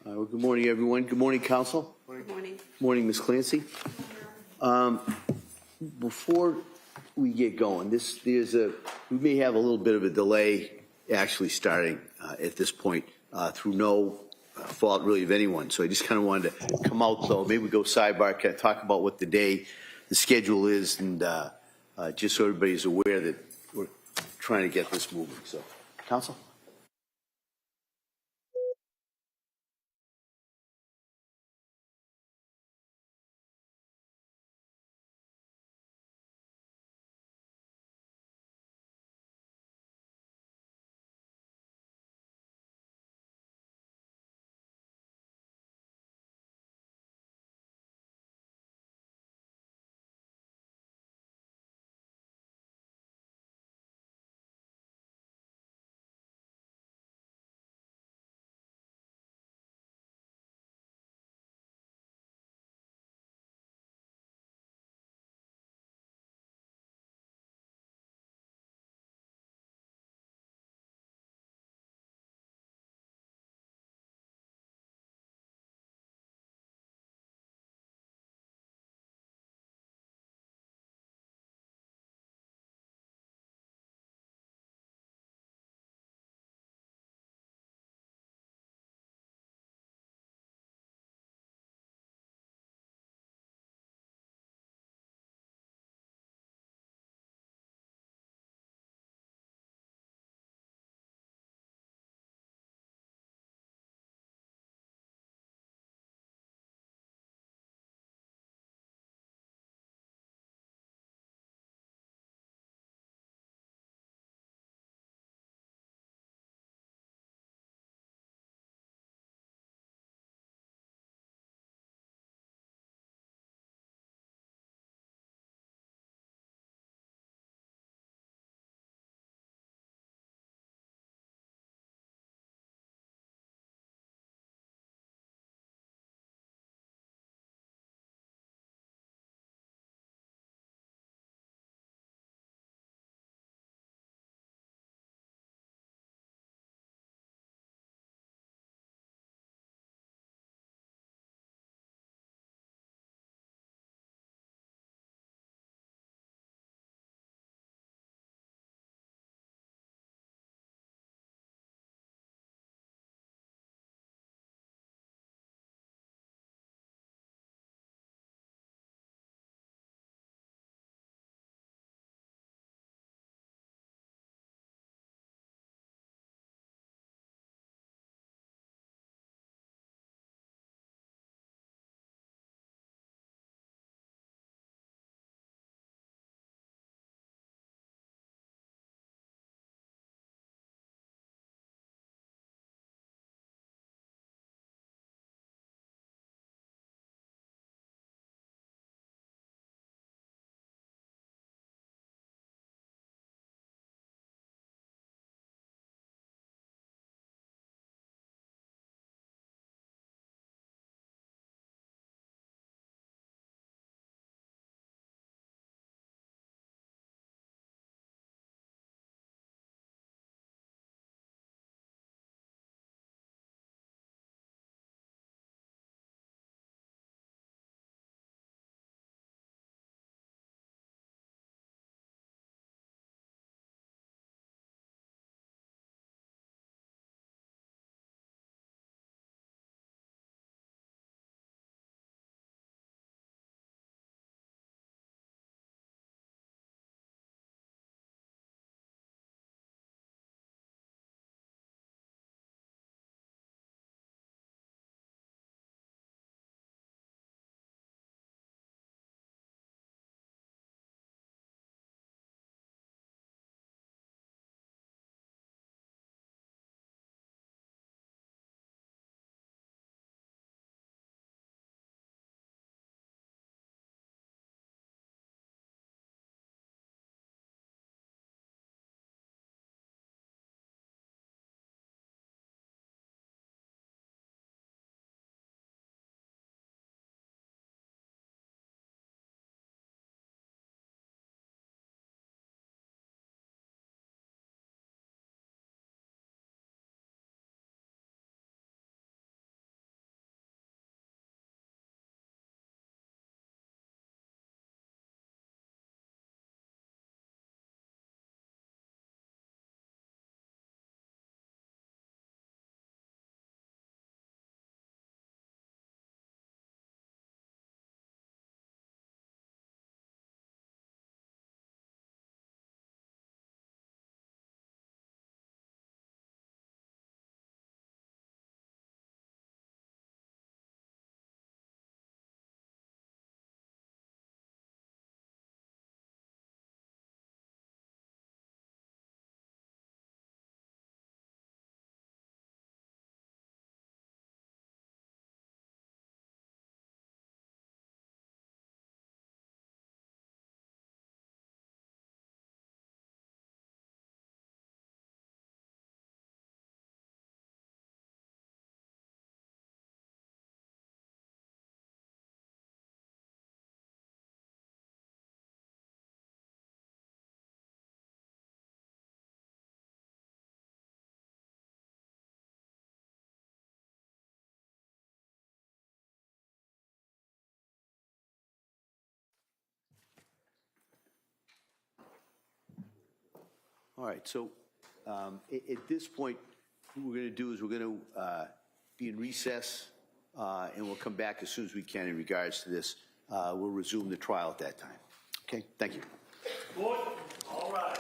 Well, good morning, everyone. Good morning, Council. Good morning. Morning, Ms. Clancy. Before we get going, we may have a little bit of a delay actually starting at this point through no fault really of anyone. So I just kind of wanted to come out, though. Maybe we go sidebar, kind of talk about what the schedule is, and just so everybody's aware that we're trying to get this moving. So, Council? All right, so at this point, what we're going to do is we're going to be in recess, and we'll come back as soon as we can in regards to this. We'll resume the trial at that time. Okay, thank you. Board, all rise.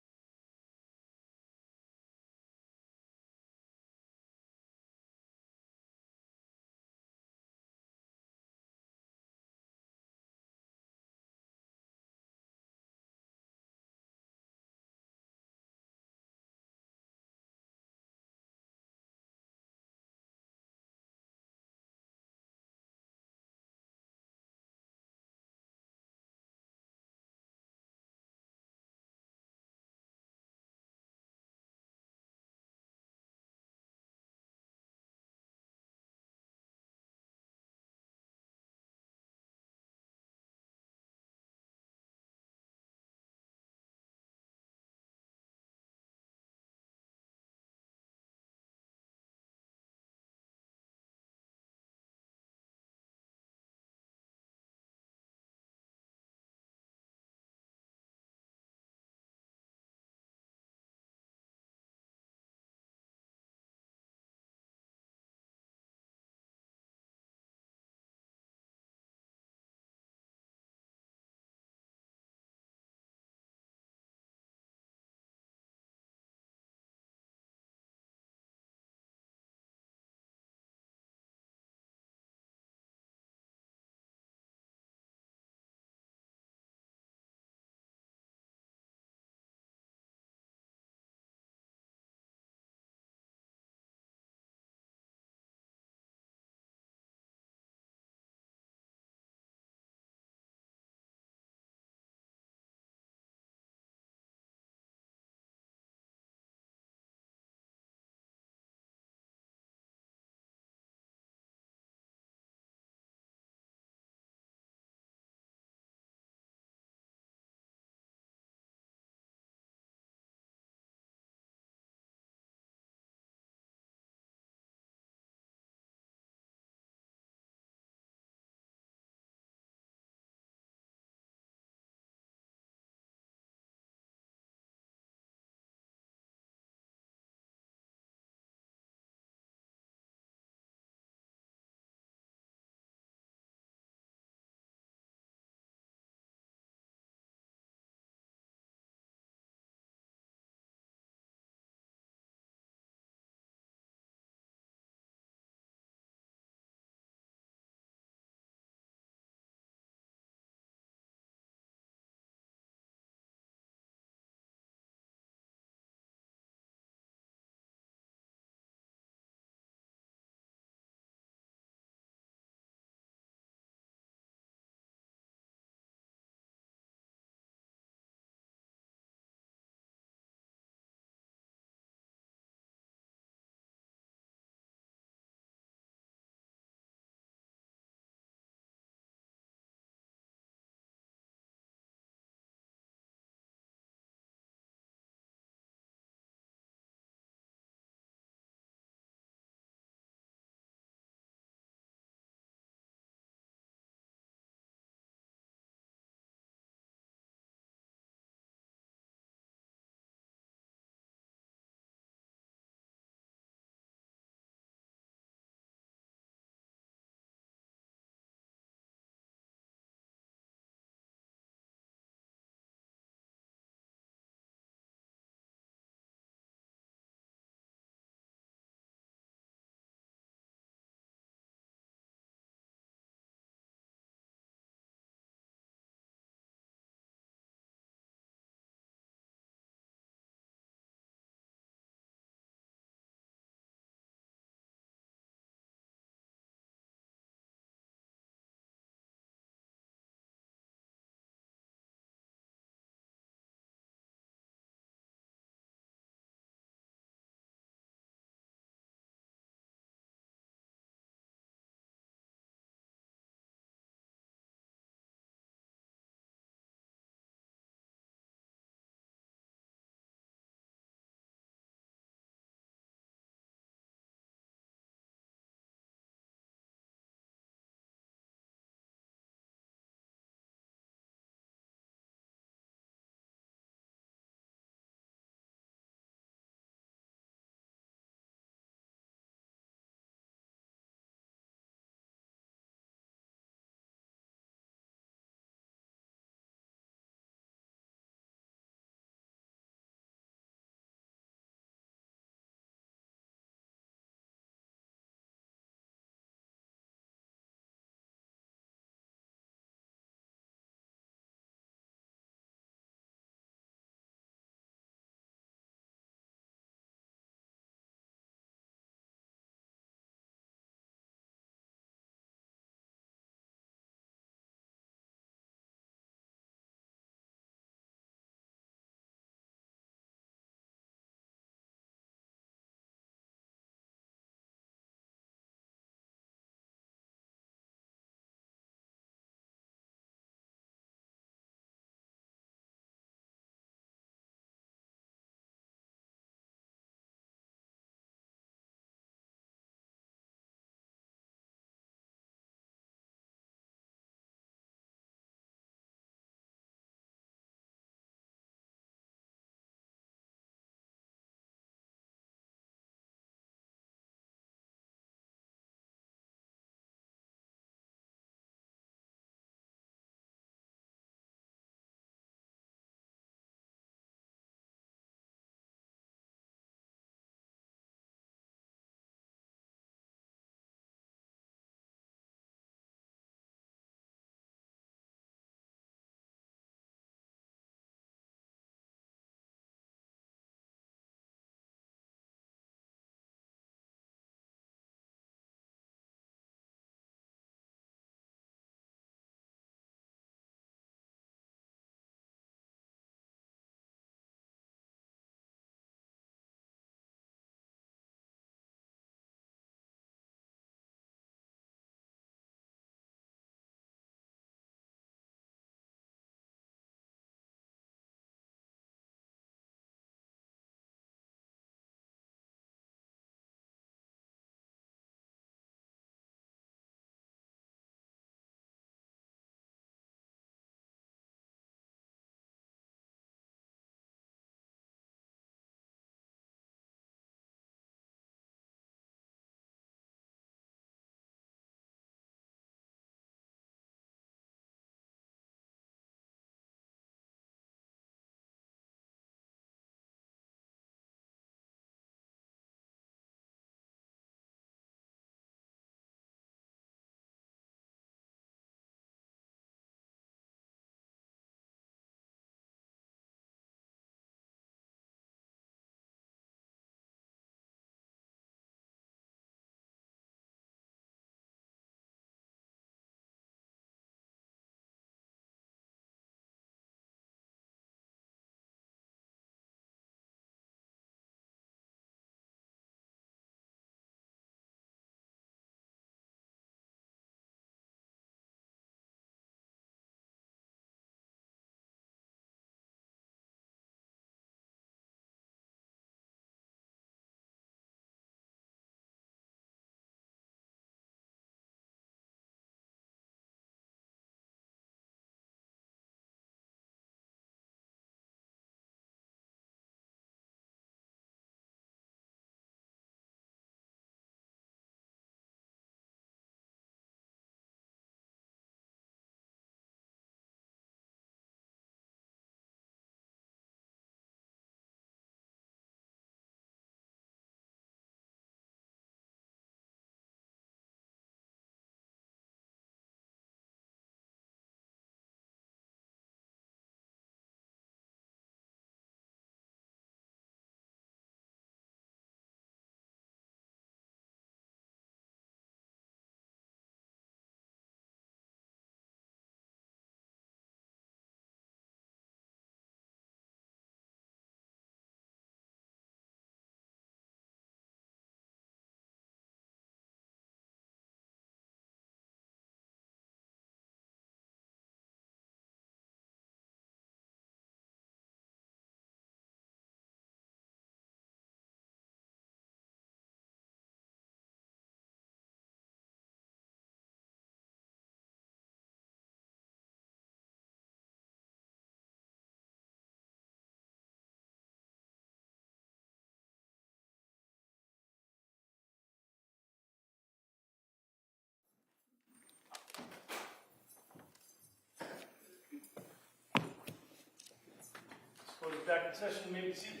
back in session. You may be seated.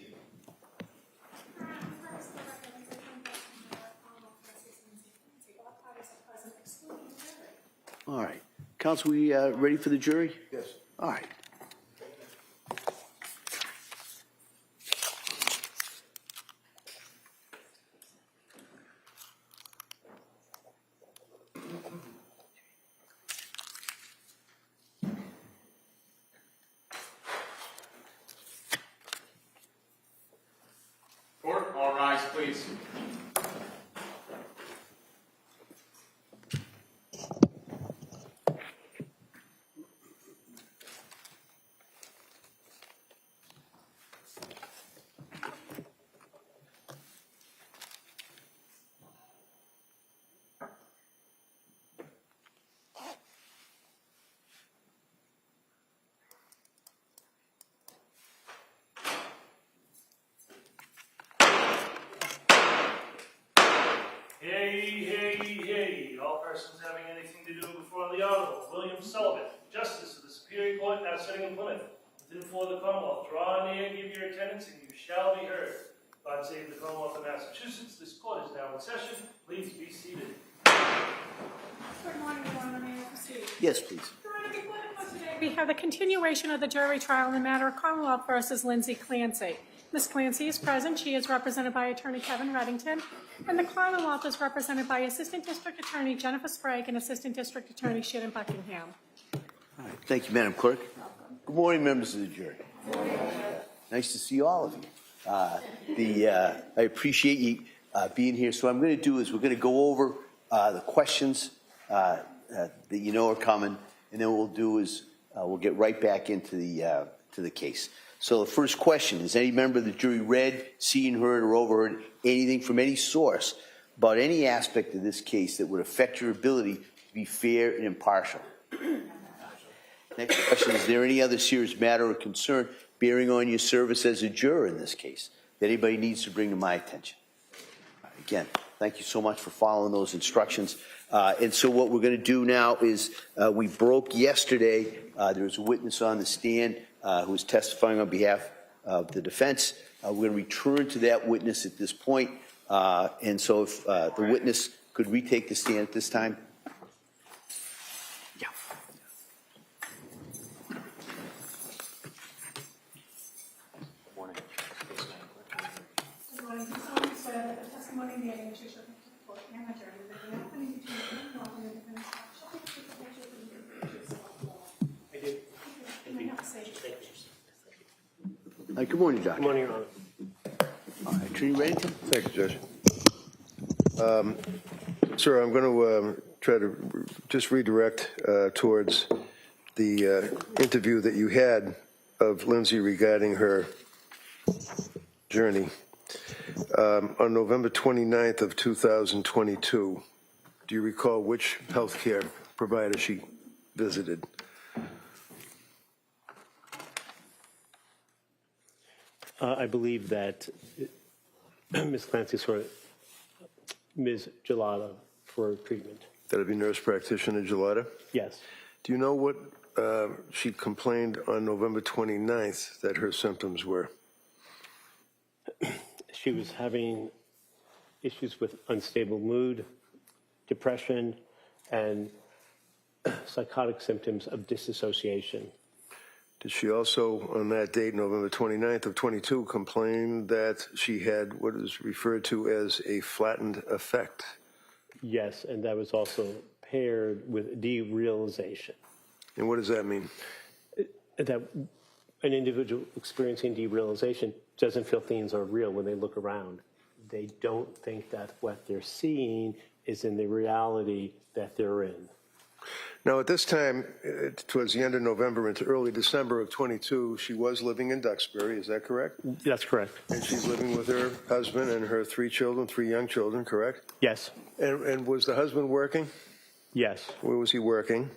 All right. Counsel, we ready for the jury? Yes. All right. Court, all rise, please. Hey. All persons having anything to do before the Honorable William Sullivan, Justice of the Superior Court, now sitting in Plymouth, within for the Commonwealth. Draw near, give your attendance, and you shall be heard. God save the Commonwealth of Massachusetts. This court is now in session. Please be seated. Good morning, Your Honor. May I proceed? Yes, please. Your Honor, before the court today, we have the continuation of the jury trial in the matter of Commonwealth versus Lindsay Clancy. Ms. Clancy is present. She is represented by Attorney Kevin Reddington, and the Commonwealth is represented by Assistant District Attorney Jennifer Sprague and Assistant District Attorney Shannon Buckingham. All right. Thank you, Madam Clerk. Good morning, members of the jury. Nice to see all of you. I appreciate you being here. So what I'm going to do is we're going to go over the questions that you know are coming, and then what we'll do is we'll get right back into the case. So the first question, has any member of the jury read, seen, heard, or overheard anything from any source about any aspect of this case that would affect your ability to be fair and impartial? Next question, is there any other serious matter or concern bearing on your service as a juror in this case that anybody needs to bring to my attention? Again, thank you so much for following those instructions. And so what we're going to do now is we broke yesterday. There was a witness on the stand who was testifying on behalf of the defense. We're going to return to that witness at this point. And so if the witness could retake the stand at this time. Yeah. Good morning. Do you solemnly swear that the testimony made in the truth of the court and the jury that the happening between you and the law and the defense shall be the truth of the truth and the truth of the law? I do. You may have to say it. Thank you. Good morning, Doctor. Good morning, Your Honor. All right, Attorney Reddington. Thank you, Judge. Sir, I'm going to try to just redirect towards the interview that you had of Lindsay regarding her journey. On November 29th of 2022, do you recall which healthcare provider she visited? I believe that Ms. Clancy saw Ms. Gelada for treatment. That would be nurse practitioner Gelada? Yes. Do you know what she complained on November 29th that her symptoms were? She was having issues with unstable mood, depression, and psychotic symptoms of disassociation. Did she also, on that date, November 29th of 22, complain that she had what is referred to as a flattened effect? Yes, and that was also paired with derealization. And what does that mean? That an individual experiencing derealization doesn't feel things are real when they look around. They don't think that what they're seeing is in the reality that they're in. Now, at this time, towards the end of November into early December of 22, she was living in Duxbury, is that correct? That's correct. And she's living with her husband and her three young children, correct? Yes. And was the husband working? Yes. Where was he working?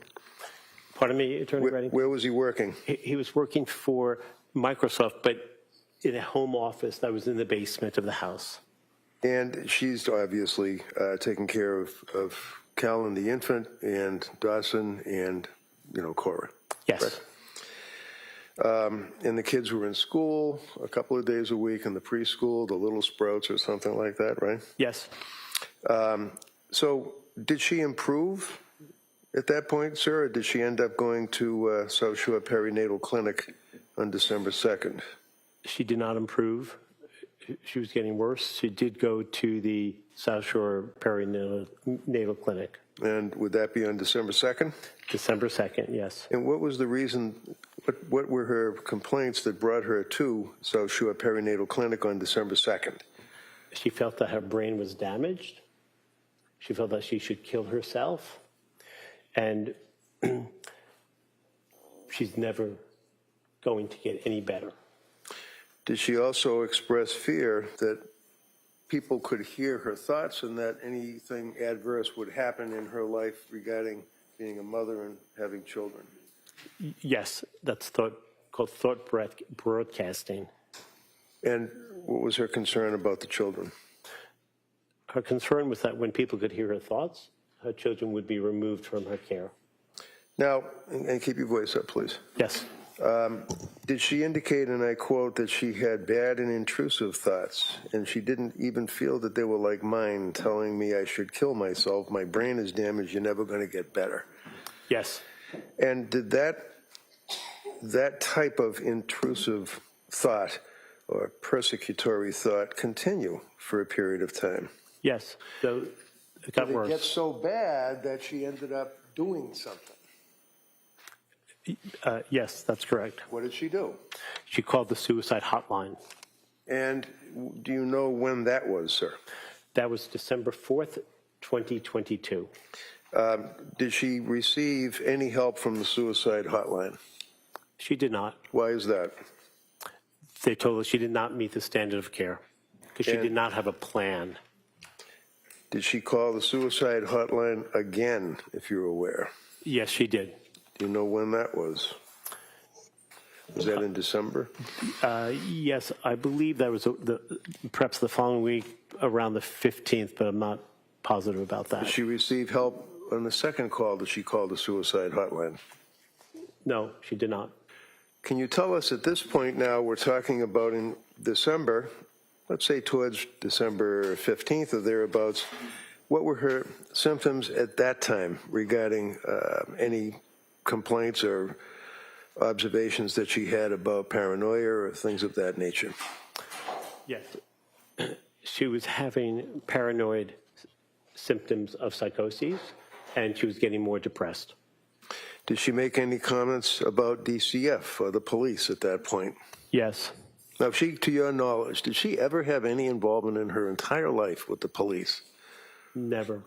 Pardon me, Attorney Reddington? Where was he working? He was working for Microsoft, but in a home office that was in the basement of the house. And she's obviously taking care of Callan the infant and Dawson and, Cora. Yes. Correct? And the kids were in school a couple of days a week in the preschool, the Little Sprouts or something like that, right? Yes. So did she improve at that point, sir, or did she end up going to South Shore Perinatal Clinic on December 2nd? She did not improve. She was getting worse. She did go to the South Shore Perinatal Clinic. And would that be on December 2nd? December 2nd, yes. And what was the reason, what were her complaints that brought her to South Shore Perinatal Clinic on December 2nd? She felt that her brain was damaged. She felt that she should kill herself. And she's never going to get any better. Did she also express fear that people could hear her thoughts and that anything adverse would happen in her life regarding being a mother and having children? Yes, that's called thought broadcasting. And what was her concern about the children? Her concern was that when people could hear her thoughts, her children would be removed from her care. Now, and keep your voice up, please. Yes. Did she indicate, and I quote, that she had bad and intrusive thoughts, and she didn't even feel that they were like mine, telling me I should kill myself, my brain is damaged, you're never going to get better? Yes. And did that type of intrusive thought or persecutory thought continue for a period of time? Yes. So it got Did it worse. get so bad that she ended up doing something? Yes, that's correct. What did she do? She called the suicide hotline. And do you know when that was, sir? That was December 4th, 2022. Did she receive any help from the suicide hotline? She did not. Why is that? They told her she did not meet the standard of care because she And- did not have a plan. Did she call the suicide hotline again, if you're aware? Yes, she did. Do you know when that was? Was that in December? Yes, I believe that was perhaps the following week around the 15th, but I'm not positive about that. Did she receive help on the second call that she called the suicide hotline? No, she did not. Can you tell us at this point now, we're talking about in December, let's say towards December 15th or thereabouts, what were her symptoms at that time regarding any complaints or observations that she had about paranoia or things of that nature? Yes. She was having paranoid symptoms of psychoses, and she was getting more depressed. Did she make any comments about DCF or the police at that point? Yes. Now, to your knowledge, did she ever have any involvement in her entire life with the police? Never.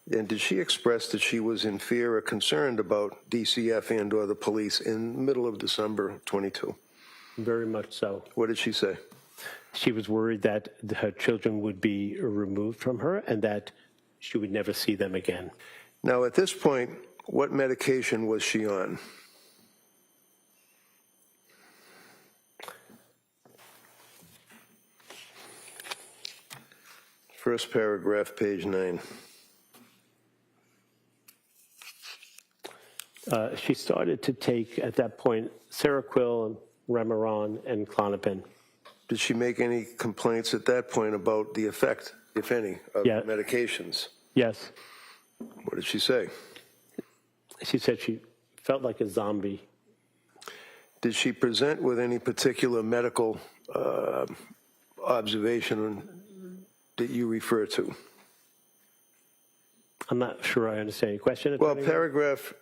And did she express that she was in fear or concerned about DCF and or the police in the middle of December 22? Very much so. What did she say? She was worried that her children would be removed from her and that she would never see them again. Now, at this point, what medication was she on? First paragraph, page 9. She started to take, at that point, Seroquel, Remeron, and Klonopin. Did she make any complaints at that point about the effect, if any, of Yeah. medications? Yes. What did she say? She said she felt like a zombie. Did she present with any particular medical observation that you refer to? I'm not sure I understand your question. Well, Attorney. paragraph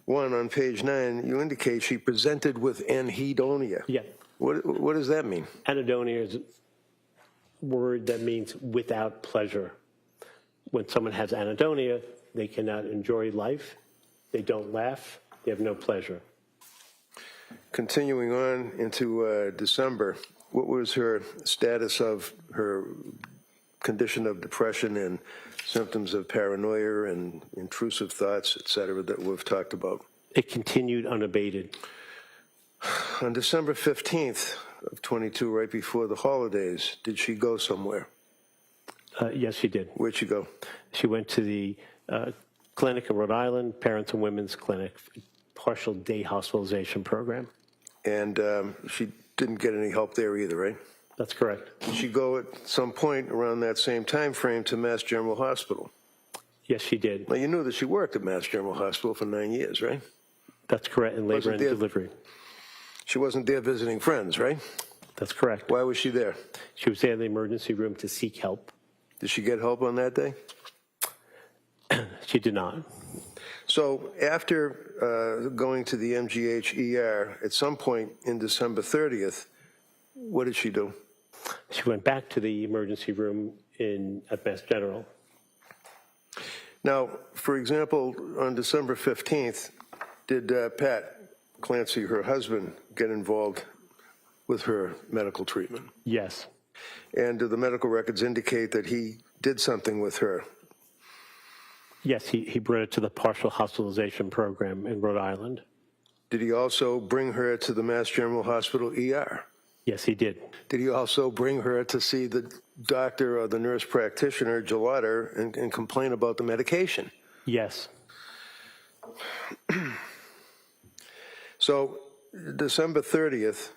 1 on page 9, you indicate she presented with anhedonia. Yeah. What does that mean? Anhedonia is a word that means without pleasure. When someone has anhedonia, they cannot enjoy life, they don't laugh, they have no pleasure. Continuing on into December, what was her status of her condition of depression and symptoms of paranoia and intrusive thoughts, et cetera, that we've talked about? It continued unabated. On December 15th of 22, right before the holidays, did she go somewhere? Yes, she did. Where'd she go? She went to the clinic in Rhode Island, Parents and Women's Clinic, partial day hospitalization program. And she didn't get any help there either, right? That's correct. Did she go at some point around that same time frame to Mass General Hospital? Yes, she did. Now, you knew that she worked at Mass General Hospital for 9 years, right? That's correct, in labor and delivery. She wasn't there visiting friends, right? That's correct. Why was she there? She was there in the emergency room to seek help. Did she get help on that day? She did not. So after going to the MGH ER, at some point in December 30th, what did she do? She went back to the emergency room at Mass General. Now, for example, on December 15th, did Pat Clancy, her husband, get involved with her medical treatment? Yes. And do the medical records indicate that he did something with her? Yes, he brought her to the partial hospitalization program in Rhode Island. Did he also bring her to the Mass General Hospital ER? Yes, he did. Did he also bring her to see the doctor or the nurse practitioner, Gelater, and complain about the medication? Yes. So December 30th,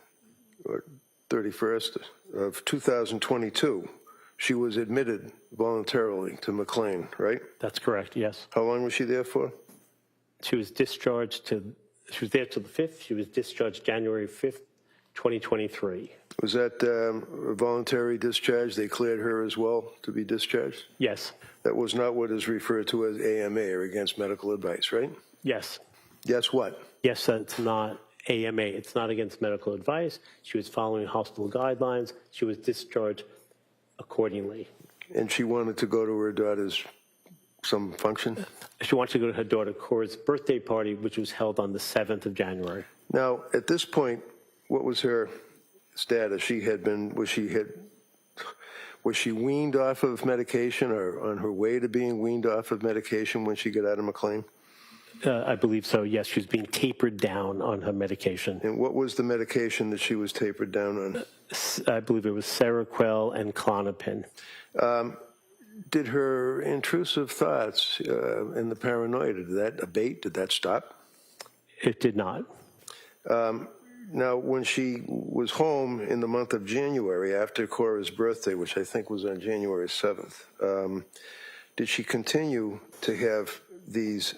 or 31st of 2022, she was admitted voluntarily to McLean, right? That's correct, yes. How long was she there for? She was there till the 5th. She was discharged January 5th, 2023. Was that a voluntary discharge? They cleared her as well to be discharged? Yes. That was not what is referred to as AMA, or against medical advice, right? Yes. Yes, what? Yes, that's not AMA. It's not against medical advice. She was following hospital guidelines. She was discharged accordingly. And she wanted to go to her daughter's some function? She wanted to go to her daughter Cora's birthday party, which was held on the 7th of January. Now, at this point, what was her status? Was she weaned off of medication, or on her way to being weaned off of medication when she got out of McLean? I believe so, yes. She was being tapered down on her medication. And what was the medication that she was tapered down on? I believe it was Seroquel and Klonopin. Did her intrusive thoughts and the paranoia, did that abate? Did that stop? It did not. Now, when she was home in the month of January after Cora's birthday, which I think was on January 7th, did she continue to have these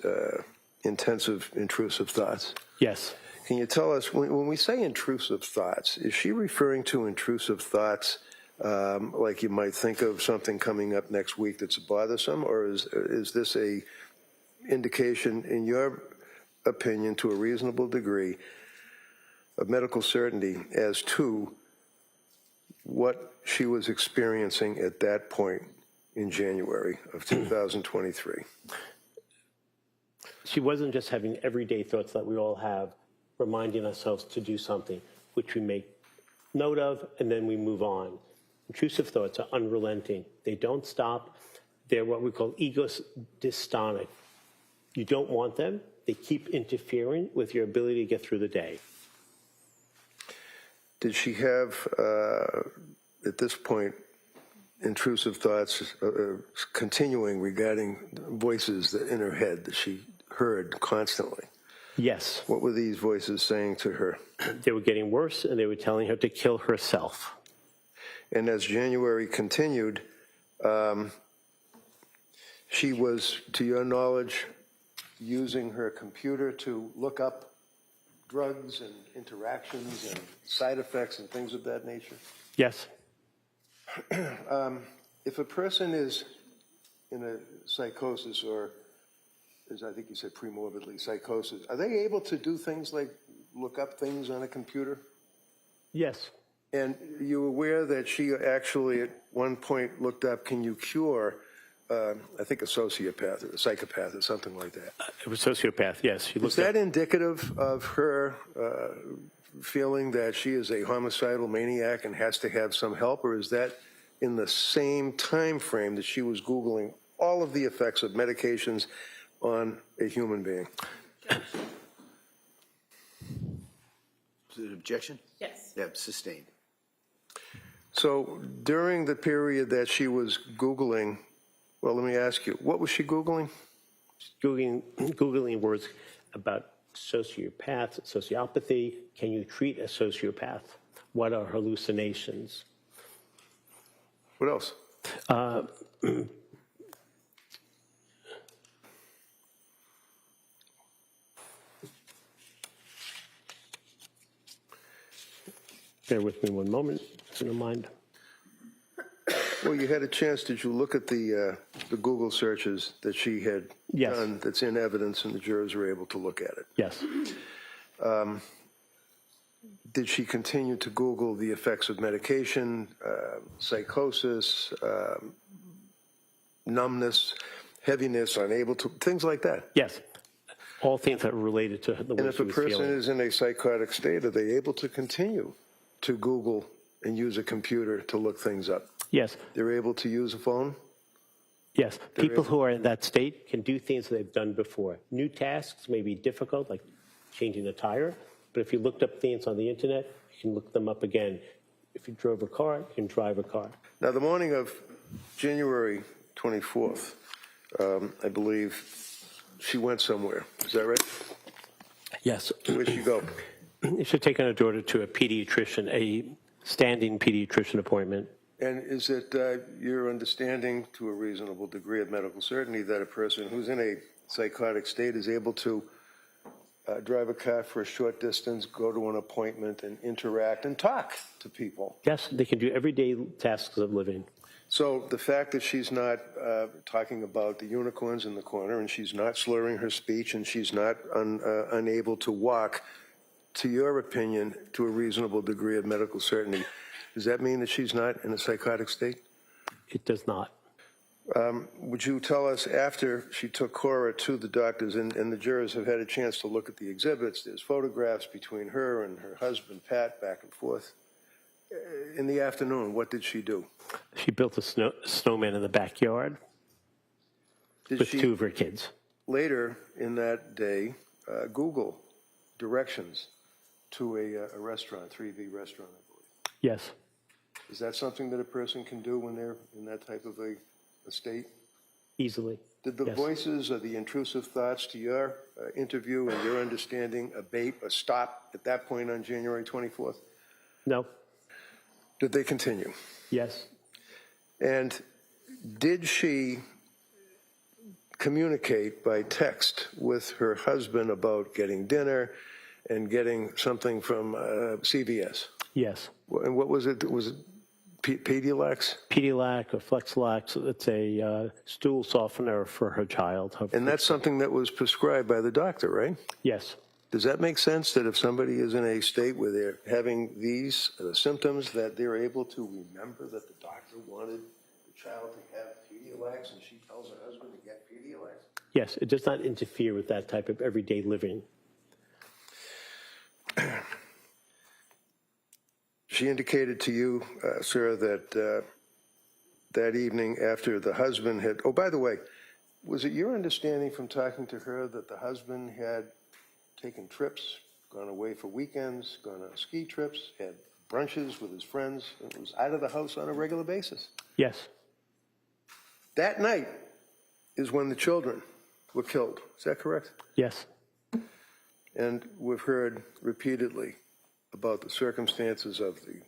intensive intrusive thoughts? Yes. Can you tell us, when we say intrusive thoughts, is she referring to intrusive thoughts like you might think of something coming up next week that's bothersome, or is this a indication, in your opinion, to a reasonable degree, of medical certainty as to what she was experiencing at that point in January of 2023? She wasn't just having everyday thoughts that we all have, reminding ourselves to do something, which we make note of, and then we move on. Intrusive thoughts are unrelenting. They don't stop. They're what we call ego dystonic. You don't want them. They keep interfering with your ability to get through the day. Did she have, at this point, intrusive thoughts continuing regarding voices in her head that she heard constantly? Yes. What were these voices saying to her? They were getting worse, and they were telling her to kill herself. And as January continued, she was, to your knowledge, using her computer to look up drugs and interactions and side effects and things of that nature? Yes. If a person is in a psychosis, or as I think you said premorbidly, psychosis, are they able to do things like look up things on a computer? Yes. And you aware that she actually at one point looked up, can you cure, I think a sociopath or a psychopath or something like that? It was sociopath, yes. She Is that indicative of her feeling that she is a homicidal maniac and has to have some help, or is that in the same time frame that she was Googling all of the effects of medications on a human being? Is it an objection? Yes. Yeah, sustained. So during the period that she was Googling, well, let me ask you, what was she Googling? Googling words about sociopath, sociopathy. Can you treat a sociopath? What are hallucinations? What else? Bear with me one moment, if you don't mind. Well, you had a chance. Did you look at the Google searches that she had Yes. done that's in evidence and the jurors were able to look at it? Yes. Did she continue to Google the effects of medication, psychosis, numbness, heaviness, unable to, things like that? Yes. All things that are related to the way And if she a was person feeling. is in a psychotic state, are they able to continue to Google and use a computer to look things up? Yes. They're able to use a phone? Yes. People who are in that state can do things they've done before. New tasks may be difficult, like changing a tire, but if you looked up things on the internet, you can look them up again. If you drove a car, you can drive a car. Now, the morning of January 24th, I believe she went somewhere. Is that right? Yes. Where'd she go? She's taken her daughter to a pediatrician, a standing pediatrician appointment. And is it your understanding, to a reasonable degree of medical certainty, that a person who's in a psychotic state is able to drive a car for a short distance, go to an appointment, and interact and talk to people? Yes, they can do everyday tasks of living. So the fact that she's not talking about the unicorns in the corner, and she's not slurring her speech, and she's not unable to walk, to your opinion, to a reasonable degree of medical certainty, does that mean that she's not in a psychotic state? It does not. Would you tell us, after she took Cora to the doctors, and the jurors have had a chance to look at the exhibits, there's photographs between her and her husband, Pat, back and forth. In the afternoon, what did she do? She built a snowman in the backyard Did with she two of her kids. later in that day Google directions to a restaurant, 3V restaurant, I believe? Yes. Is that something that a person can do when they're in that type of a state? Easily. Did the Yes. voices or the intrusive thoughts to your interview and your understanding abate or stop at that point on January 24th? No. Did they continue? Yes. And did she communicate by text with her husband about getting dinner and getting something from CVS? Yes. And what was it? Was it Pedialyte? Pedialyte or Flexlax, it's a stool softener for her child. And that's something that was prescribed by the doctor, right? Yes. Does that make sense, that if somebody is in a state where they're having these symptoms, that they're able to remember that the doctor wanted the child to have Pedialyte, and she tells her husband to get Pedialyte? Yes, it does not interfere with that type of everyday living. She indicated to you, sir, that that evening after the husband had, oh, by the way, was it your understanding from talking to her that the husband had taken trips, gone away for weekends, gone on ski trips, had brunches with his friends, and was out of the house on a regular basis? Yes. That night is when the children were killed. Is that correct? Yes. And we've heard repeatedly about the circumstances of the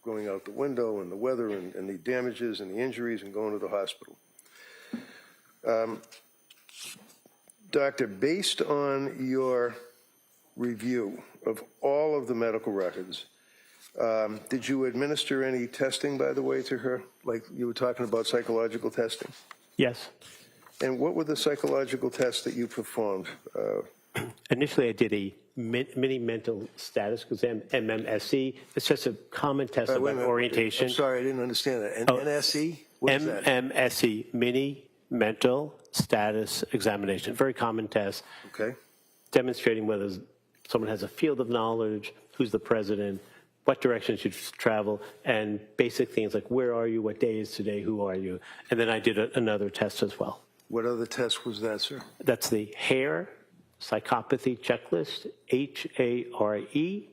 going out the window and the weather and the damages and the injuries and going to the hospital. Doctor, based on your review of all of the medical records, did you administer any testing, by the way, to her? Like you were talking about psychological testing? Yes. And what were the psychological tests that you performed? Initially, I did a mini mental status exam, MMSE. It's just a common test Wait a about minute. orientation. I'm sorry, I didn't understand that. Oh, NSE? What is that? MMSE, mini mental status examination. Very common test, Okay. demonstrating whether someone has a field of knowledge, who's the president, what direction should travel, and basic things like where are you, what day is today, who are you. And then I did another test as well. What other test was that, sir? That's the HARE psychopathy checklist, HARE.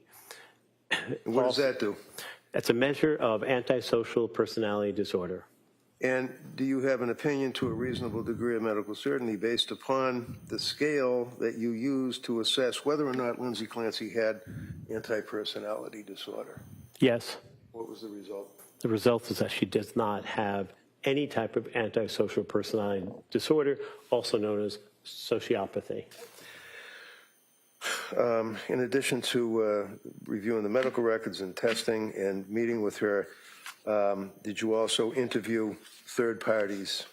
And what does that do? That's a measure of antisocial personality disorder. And do you have an opinion to a reasonable degree of medical certainty based upon the scale that you used to assess whether or not Lindsay Clancy had anti-personality disorder? Yes. What was the result? The result is that she does not have any type of antisocial personality disorder, also known as sociopathy. In addition to reviewing the medical records and testing and meeting with her, did you also interview third parties?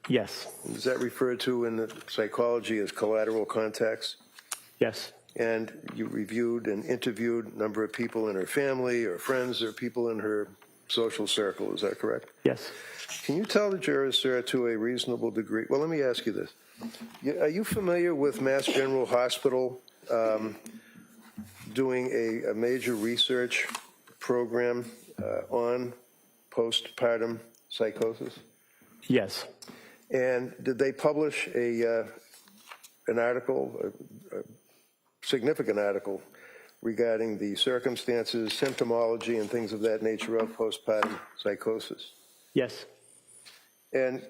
Yes. Is that referred to in the psychology as collateral contacts? Yes. And you reviewed and interviewed a number of people in her family or friends or people in her social circle, is that correct? Yes. Can you tell the jurors, sir, to a reasonable degree? Well, let me ask you this. Are you familiar with Mass General Hospital doing a major research program on postpartum psychosis? Yes. And did they publish an article, a significant article, regarding the circumstances, symptomology, and things of that nature of postpartum psychosis? Yes. And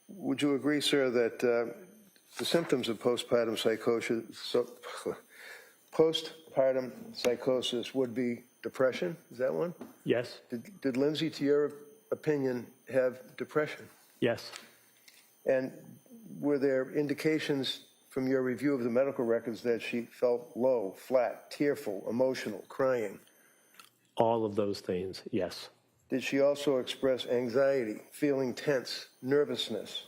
would you agree, sir, that the symptoms of postpartum psychosis would be depression? Is that one? Yes. Did Lindsay, to your opinion, have depression? Yes. And were there indications from your review of the medical records that she felt low, flat, tearful, emotional, crying? All of those things, yes. Did she also express anxiety, feeling tense, nervousness?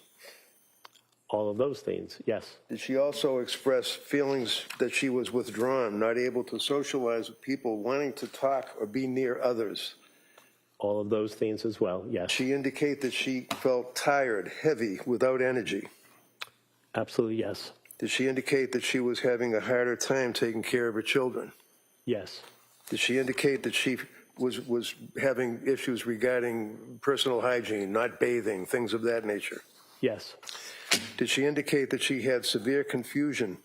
All of those things, yes. Did she also express feelings that she was withdrawn, not able to socialize with people, wanting to talk or be near others? All of those things as well, yes. She indicate that she felt tired, heavy, without energy? Absolutely, yes. Did she indicate that she was having a harder time taking care of her children? Yes. Did she indicate that she was having issues regarding personal hygiene, not bathing, things of that nature? Yes. Did she indicate that she had severe confusion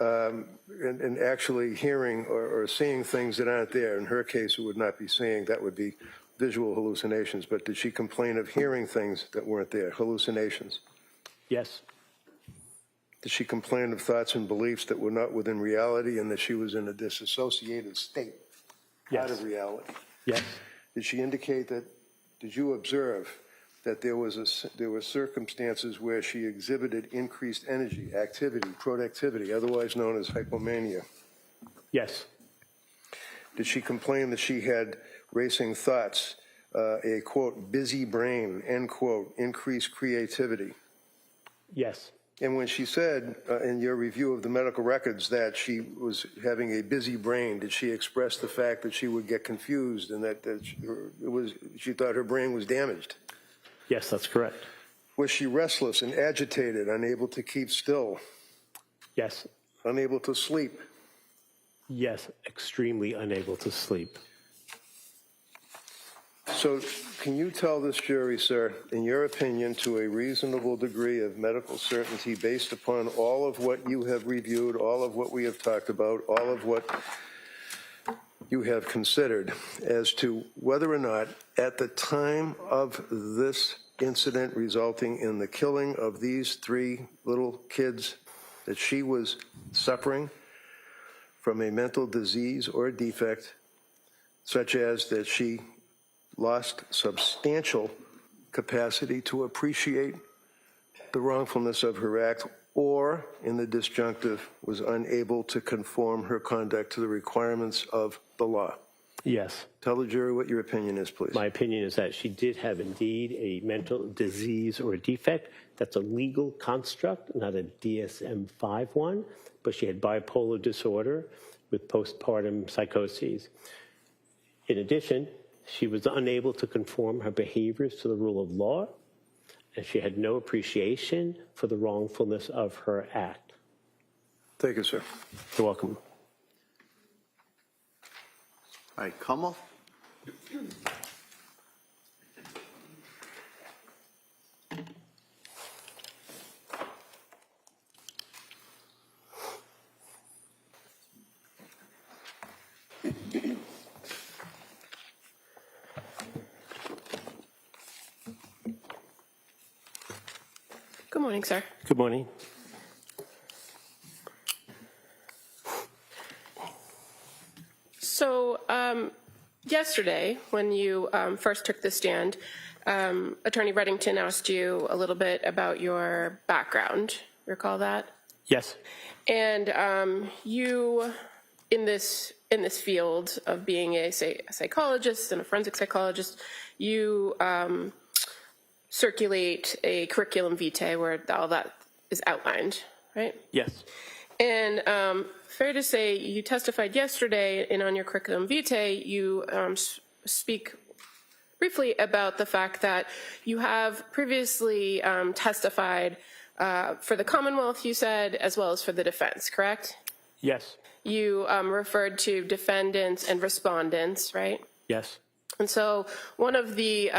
in actually hearing or seeing things that aren't there? In her case, it would not be seeing, that would be visual hallucinations. But did she complain of hearing things that weren't there, hallucinations? Yes. Did she complain of thoughts and beliefs that were not within reality and that she was in a disassociated state, out of reality? Yes. Did she indicate that, did you observe that there were circumstances where she exhibited increased energy, activity, productivity, otherwise known as hypomania? Yes. Did she complain that she had racing thoughts, a, quote, busy brain, end quote, increased creativity? Yes. And when she said in your review of the medical records that she was having a busy brain, did she express the fact that she would get confused and that she thought her brain was damaged? Yes, that's correct. Was she restless and agitated, unable to keep still, Yes. unable to sleep? Yes, extremely unable to sleep. So can you tell this jury, sir, in your opinion, to a reasonable degree of medical certainty based upon all of what you have reviewed, all of what we have talked about, all of what you have considered, as to whether or not at the time of this incident resulting in the killing of these 3 little kids that she was suffering from a mental disease or defect, such as that she lost substantial capacity to appreciate the wrongfulness of her act, or, in the disjunctive, was unable to conform her conduct to the requirements of the law? Yes. Tell the jury what your opinion is, please. My opinion is that she did have indeed a mental disease or a defect. That's a legal construct, not a DSM-5 one, but she had bipolar disorder with postpartum psychoses. In addition, she was unable to conform her behaviors to the rule of law, and she had no appreciation for the wrongfulness of her act. Thank you, sir. You're welcome. All right, Kamal? Good morning, sir. Good morning. So yesterday, when you first took the stand, Attorney Reddington asked you a little bit about your background. Recall that? Yes. And you, in this field of being a psychologist and a forensic psychologist, you circulate a curriculum vitae where all that is outlined, right? Yes. And fair to say, you testified yesterday, and on your curriculum vitae, you speak briefly about the fact that you have previously testified for the Commonwealth, you said, as well as for the defense, correct? Yes. You referred to defendants and respondents, right? Yes. And so one of the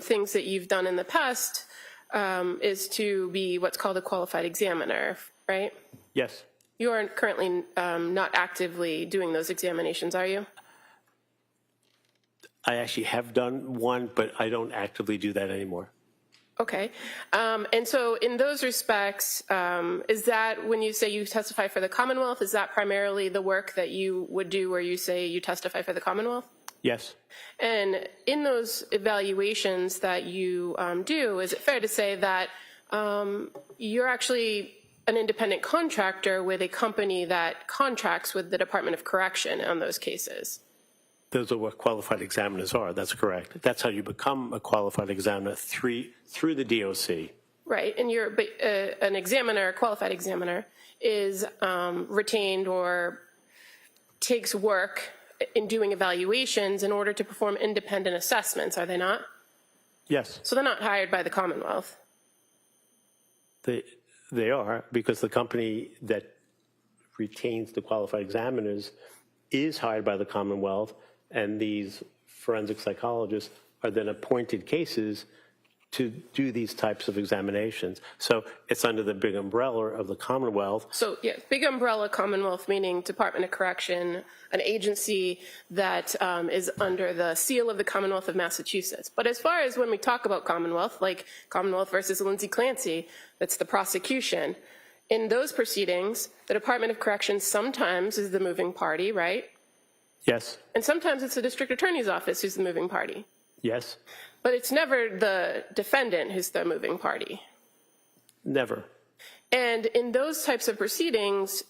things that you've done in the past is to be what's called a qualified examiner, right? Yes. You are currently not actively doing those examinations, are you? I actually have done one, but I don't actively do that anymore. Okay. And so in those respects, is that when you say you testify for the Commonwealth, is that primarily the work that you would do where you say you testify for the Commonwealth? Yes. And in those evaluations that you do, is it fair to say that you're actually an independent contractor with a company that contracts with the Department of Correction on those cases? Those are what qualified examiners are. That's correct. That's how you become a qualified examiner through the DOC. Right, and you're an examiner, a qualified examiner, is retained or takes work in doing evaluations in order to perform independent assessments, are they not? Yes. So they're not hired by the Commonwealth. They are, because the company that retains the qualified examiners is hired by the Commonwealth, and these forensic psychologists are then appointed cases to do these types of examinations. So it's under the big umbrella of the Commonwealth. So, yeah, big umbrella Commonwealth, meaning Department of Correction, an agency that is under the seal of the Commonwealth of Massachusetts. But as far as when we talk about Commonwealth, like Commonwealth versus Lindsay Clancy, that's the prosecution. In those proceedings, the Department of Correction sometimes is the moving party, right? Yes. And sometimes it's the district attorney's office who's the moving party. Yes. But it's never the defendant who's the moving party. Never. And in those types of proceedings,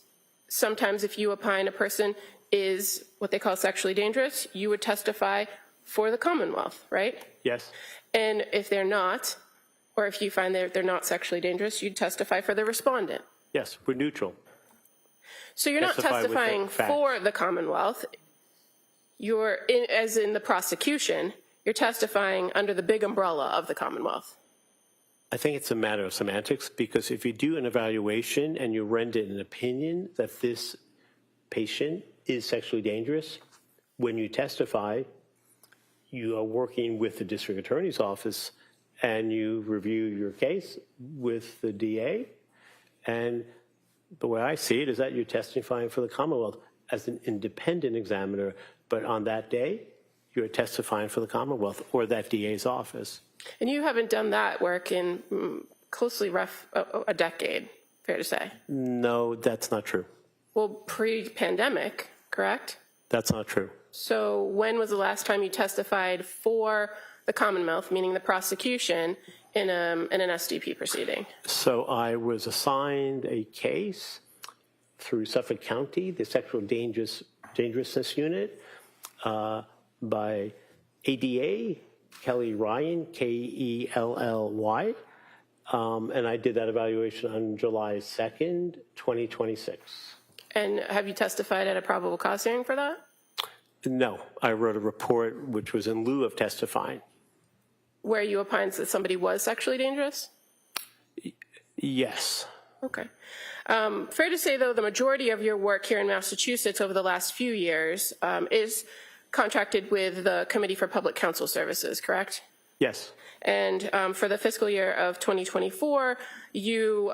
sometimes if you opine a person is what they call sexually dangerous, you would testify for the Commonwealth, right? Yes. And if they're not, or if you find that they're not sexually dangerous, you'd testify for the respondent. Yes, we're neutral. So you're not Testify with the testifying facts. for the Commonwealth. You're, as in the prosecution, you're testifying under the big umbrella of the Commonwealth. I think it's a matter of semantics, because if you do an evaluation and you render an opinion that this patient is sexually dangerous, when you testify, you are working with the district attorney's office and you review your case with the DA. And the way I see it is that you're testifying for the Commonwealth as an independent examiner, but on that day, you're testifying for the Commonwealth or that DA's office. And you haven't done that work in closely a decade, fair to say? No, that's not true. Well, pre-pandemic, correct? That's not true. So when was the last time you testified for the Commonwealth, meaning the prosecution, in an SDP proceeding? So I was assigned a case through Suffolk County, the Sexual Dangerousness Unit, by ADA, Kelly Ryan, Kelly. And I did that evaluation on July 2nd, 2026. And have you testified at a probable cause hearing for that? No, I wrote a report which was in lieu of testifying. Where you opined that somebody was sexually dangerous? Yes. Okay. Fair to say, though, the majority of your work here in Massachusetts over the last few years is contracted with the Committee for Public Counsel Services, correct? Yes. And for the fiscal year of 2024, you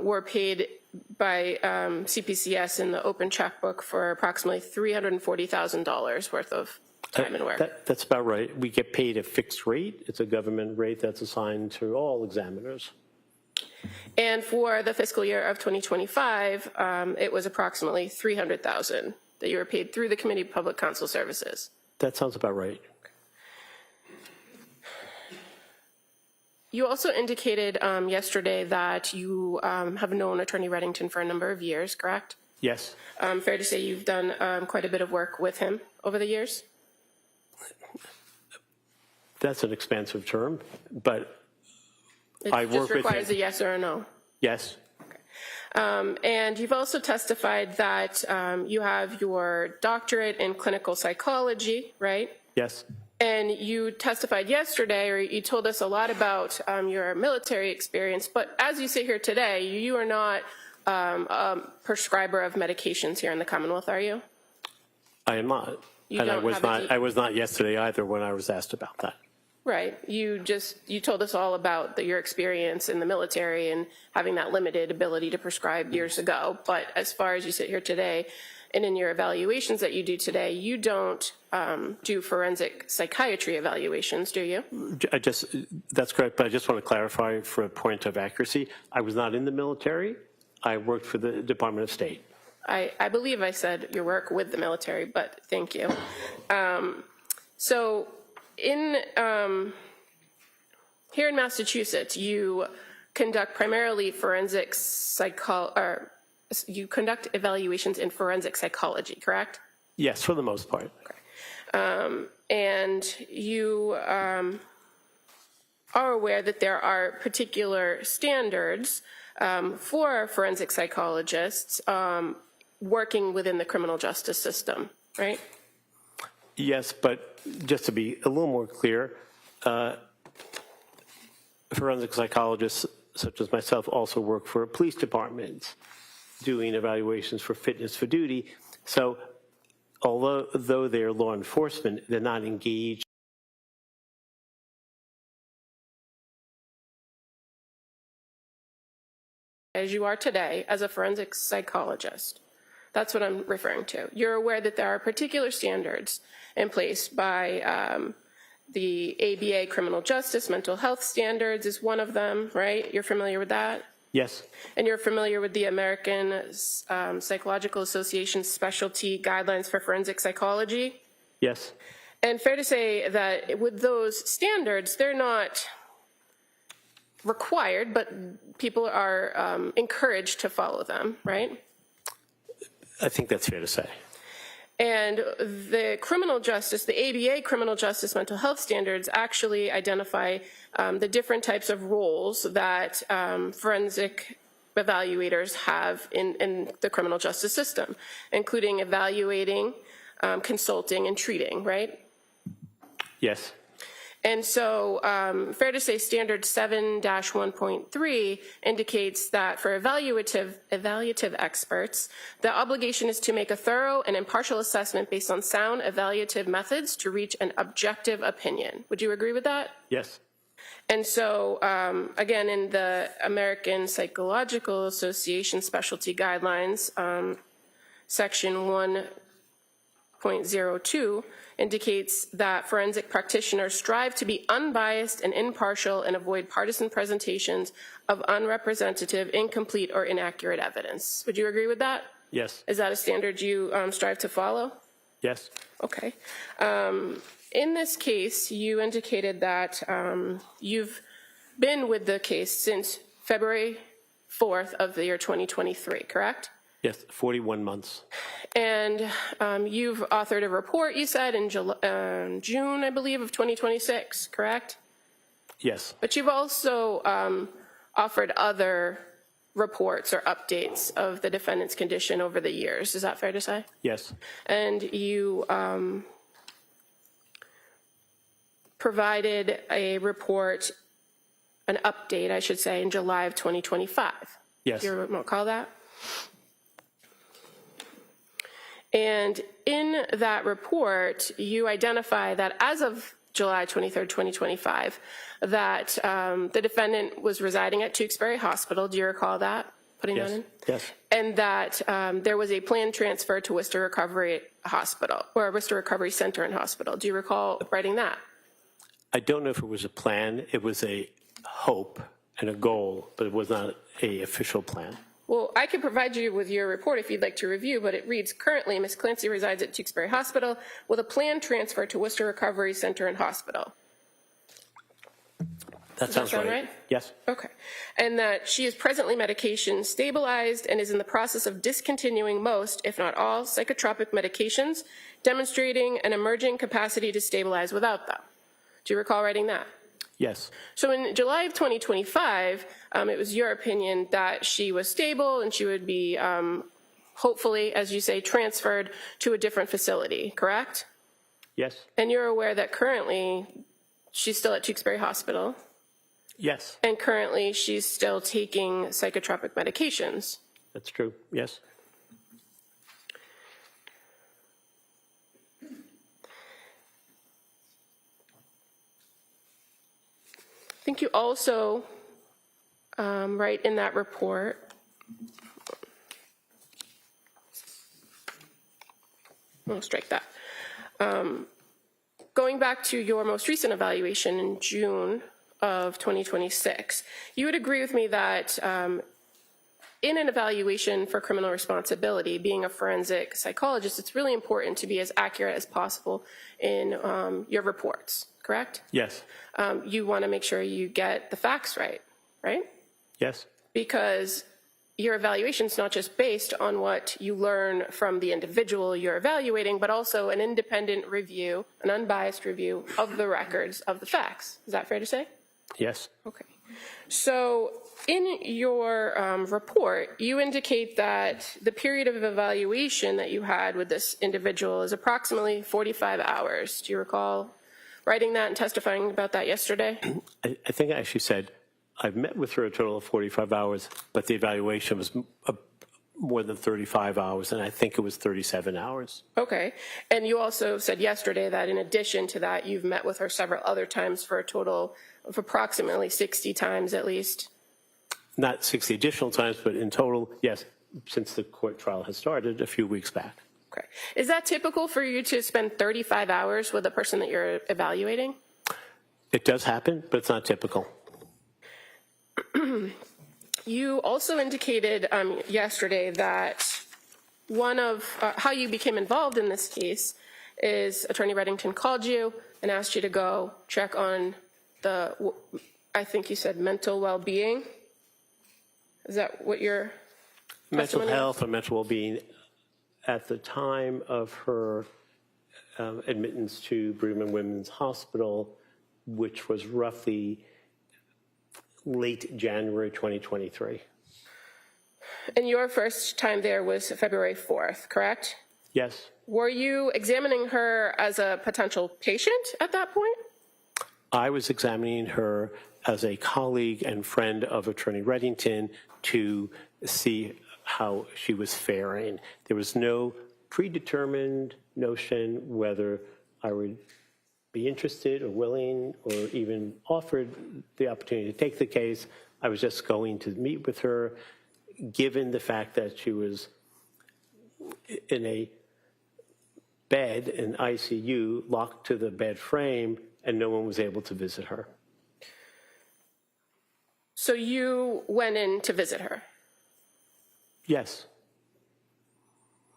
were paid by CPCS in the open checkbook for approximately $340,000 worth of time and work. That's about right. We get paid a fixed rate. It's a government rate that's assigned to all examiners. And for the fiscal year of 2025, it was approximately $300,000 that you were paid through the Committee of Public Counsel Services. That sounds about right. You also indicated yesterday that you have known Attorney Reddington for a number of years, correct? Yes. Fair to say you've done quite a bit of work with him over the years? That's an expansive term, but It I work just with requires him. a yes or a no. Yes. And you've also testified that you have your doctorate in clinical psychology, right? Yes. And you testified yesterday, or you told us a lot about your military experience, but as you sit here today, you are not a prescriber of medications here in the Commonwealth, are you? I am not. You And I don't was have not. I was not yesterday either when I was asked about that. Right. You told us all about your experience in the military and having that limited ability to prescribe years ago. But as far as you sit here today, and in your evaluations that you do today, you don't do forensic psychiatry evaluations, do you? That's correct, but I just want to clarify for a point of accuracy. I was not in the military. I worked for the Department of State. I believe I said your work with the military, but thank you. So here in Massachusetts, you conduct primarily you conduct evaluations in forensic psychology, correct? Yes, for the most part. And you are aware that there are particular standards for forensic psychologists working within the criminal justice system, right? Yes, but just to be a little more clear, forensic psychologists such as myself also work for police departments doing evaluations for fitness for duty. So although they're law enforcement, they're not engaged as you are today as a forensic psychologist. That's what I'm referring to. You're aware that there are particular standards in place by the ABA criminal justice, mental health standards is one of them, right? You're familiar with that? Yes. And you're familiar with the American Psychological Association specialty guidelines for forensic psychology? Yes. And fair to say that with those standards, they're not required, but people are encouraged to follow them, right? I think that's fair to say. And the criminal justice, the ABA criminal justice mental health standards actually identify the different types of roles that forensic evaluators have in the criminal justice system, including evaluating, consulting, and treating, right? Yes. And so fair to say standard 7-1.3 indicates that for evaluative experts, the obligation is to make a thorough and impartial assessment based on sound evaluative methods to reach an objective opinion. Would you agree with that? Yes. And so, again, in the American Psychological Association specialty guidelines, section 1.02 indicates that forensic practitioners strive to be unbiased and impartial and avoid partisan presentations of unrepresentative, incomplete, or inaccurate evidence. Would you agree with that? Yes. Is that a standard you strive to follow? Yes. Okay. In this case, you indicated that you've been with the case since February 4th of the year 2023, correct? Yes, 41 months. And you've authored a report, you said, in June, I believe, of 2026, correct? Yes. But you've also offered other reports or updates of the defendant's condition over the years. Is that fair to say? Yes. And you provided a report, an update, I should say, in July of 2025. Yes. Do you recall that? And in that report, you identify that as of July 23rd, 2025, that the defendant was residing at Tewksbury Hospital. Do you recall that? Putting that in? Yes. And that there was a planned transfer to Worcester Recovery Hospital, or Worcester Recovery Center and Hospital. Do you recall writing that? I don't know if it was a plan. It was a hope and a goal, but it was not a official plan. Well, I can provide you with your report if you'd like to review, but it reads, currently, Ms. Clancy resides at Tewksbury Hospital with a planned transfer to Worcester Recovery Center and Hospital. That sounds sound right. right? Yes. Okay. And that she is presently medication stabilized and is in the process of discontinuing most, if not all, psychotropic medications, demonstrating an emerging capacity to stabilize without them. Do you recall writing that? Yes. So in July of 2025, it was your opinion that she was stable and she would be, hopefully, as you say, transferred to a different facility, correct? Yes. And you're aware that currently she's still at Tewksbury Hospital, Yes. and currently she's still taking psychotropic medications. That's true. Yes. I think you also write in that report, I'll strike that. Going back to your most recent evaluation in June of 2026, you would agree with me that in an evaluation for criminal responsibility, being a forensic psychologist, it's really important to be as accurate as possible in your reports, correct? Yes. You want to make sure you get the facts right, right? Yes. Because your evaluation is not just based on what you learn from the individual you're evaluating, but also an independent review, an unbiased review of the records of the facts. Is that fair to say? Yes. Okay. So in your report, you indicate that the period of evaluation that you had with this individual is approximately 45 hours. Do you recall writing that and testifying about that yesterday? I think I actually said I've met with her a total of 45 hours, but the evaluation was more than 35 hours, and I think it was 37 hours. Okay. And you also said yesterday that in addition to that, you've met with her several other times for a total of approximately 60 times at least. Not 60 additional times, but in total, yes, since the court trial has started a few weeks back. Okay. Is that typical for you to spend 35 hours with a person that you're evaluating? It does happen, but it's not typical. You also indicated yesterday that one of how you became involved in this case is Attorney Reddington called you and asked you to go check on the, I think you said mental well-being. Is that what your Mental testimony health or mental well-being at the time of her admittance to Brigham and Women's Hospital, which was roughly late January 2023. And your first time there was February 4th, correct? Yes. Were you examining her as a potential patient at that point? I was examining her as a colleague and friend of Attorney Reddington to see how she was faring. There was no predetermined notion whether I would be interested or willing or even offered the opportunity to take the case. I was just going to meet with her, given the fact that she was in a bed in ICU, locked to the bed frame, and no one was able to visit her. So you went in to visit her? Yes.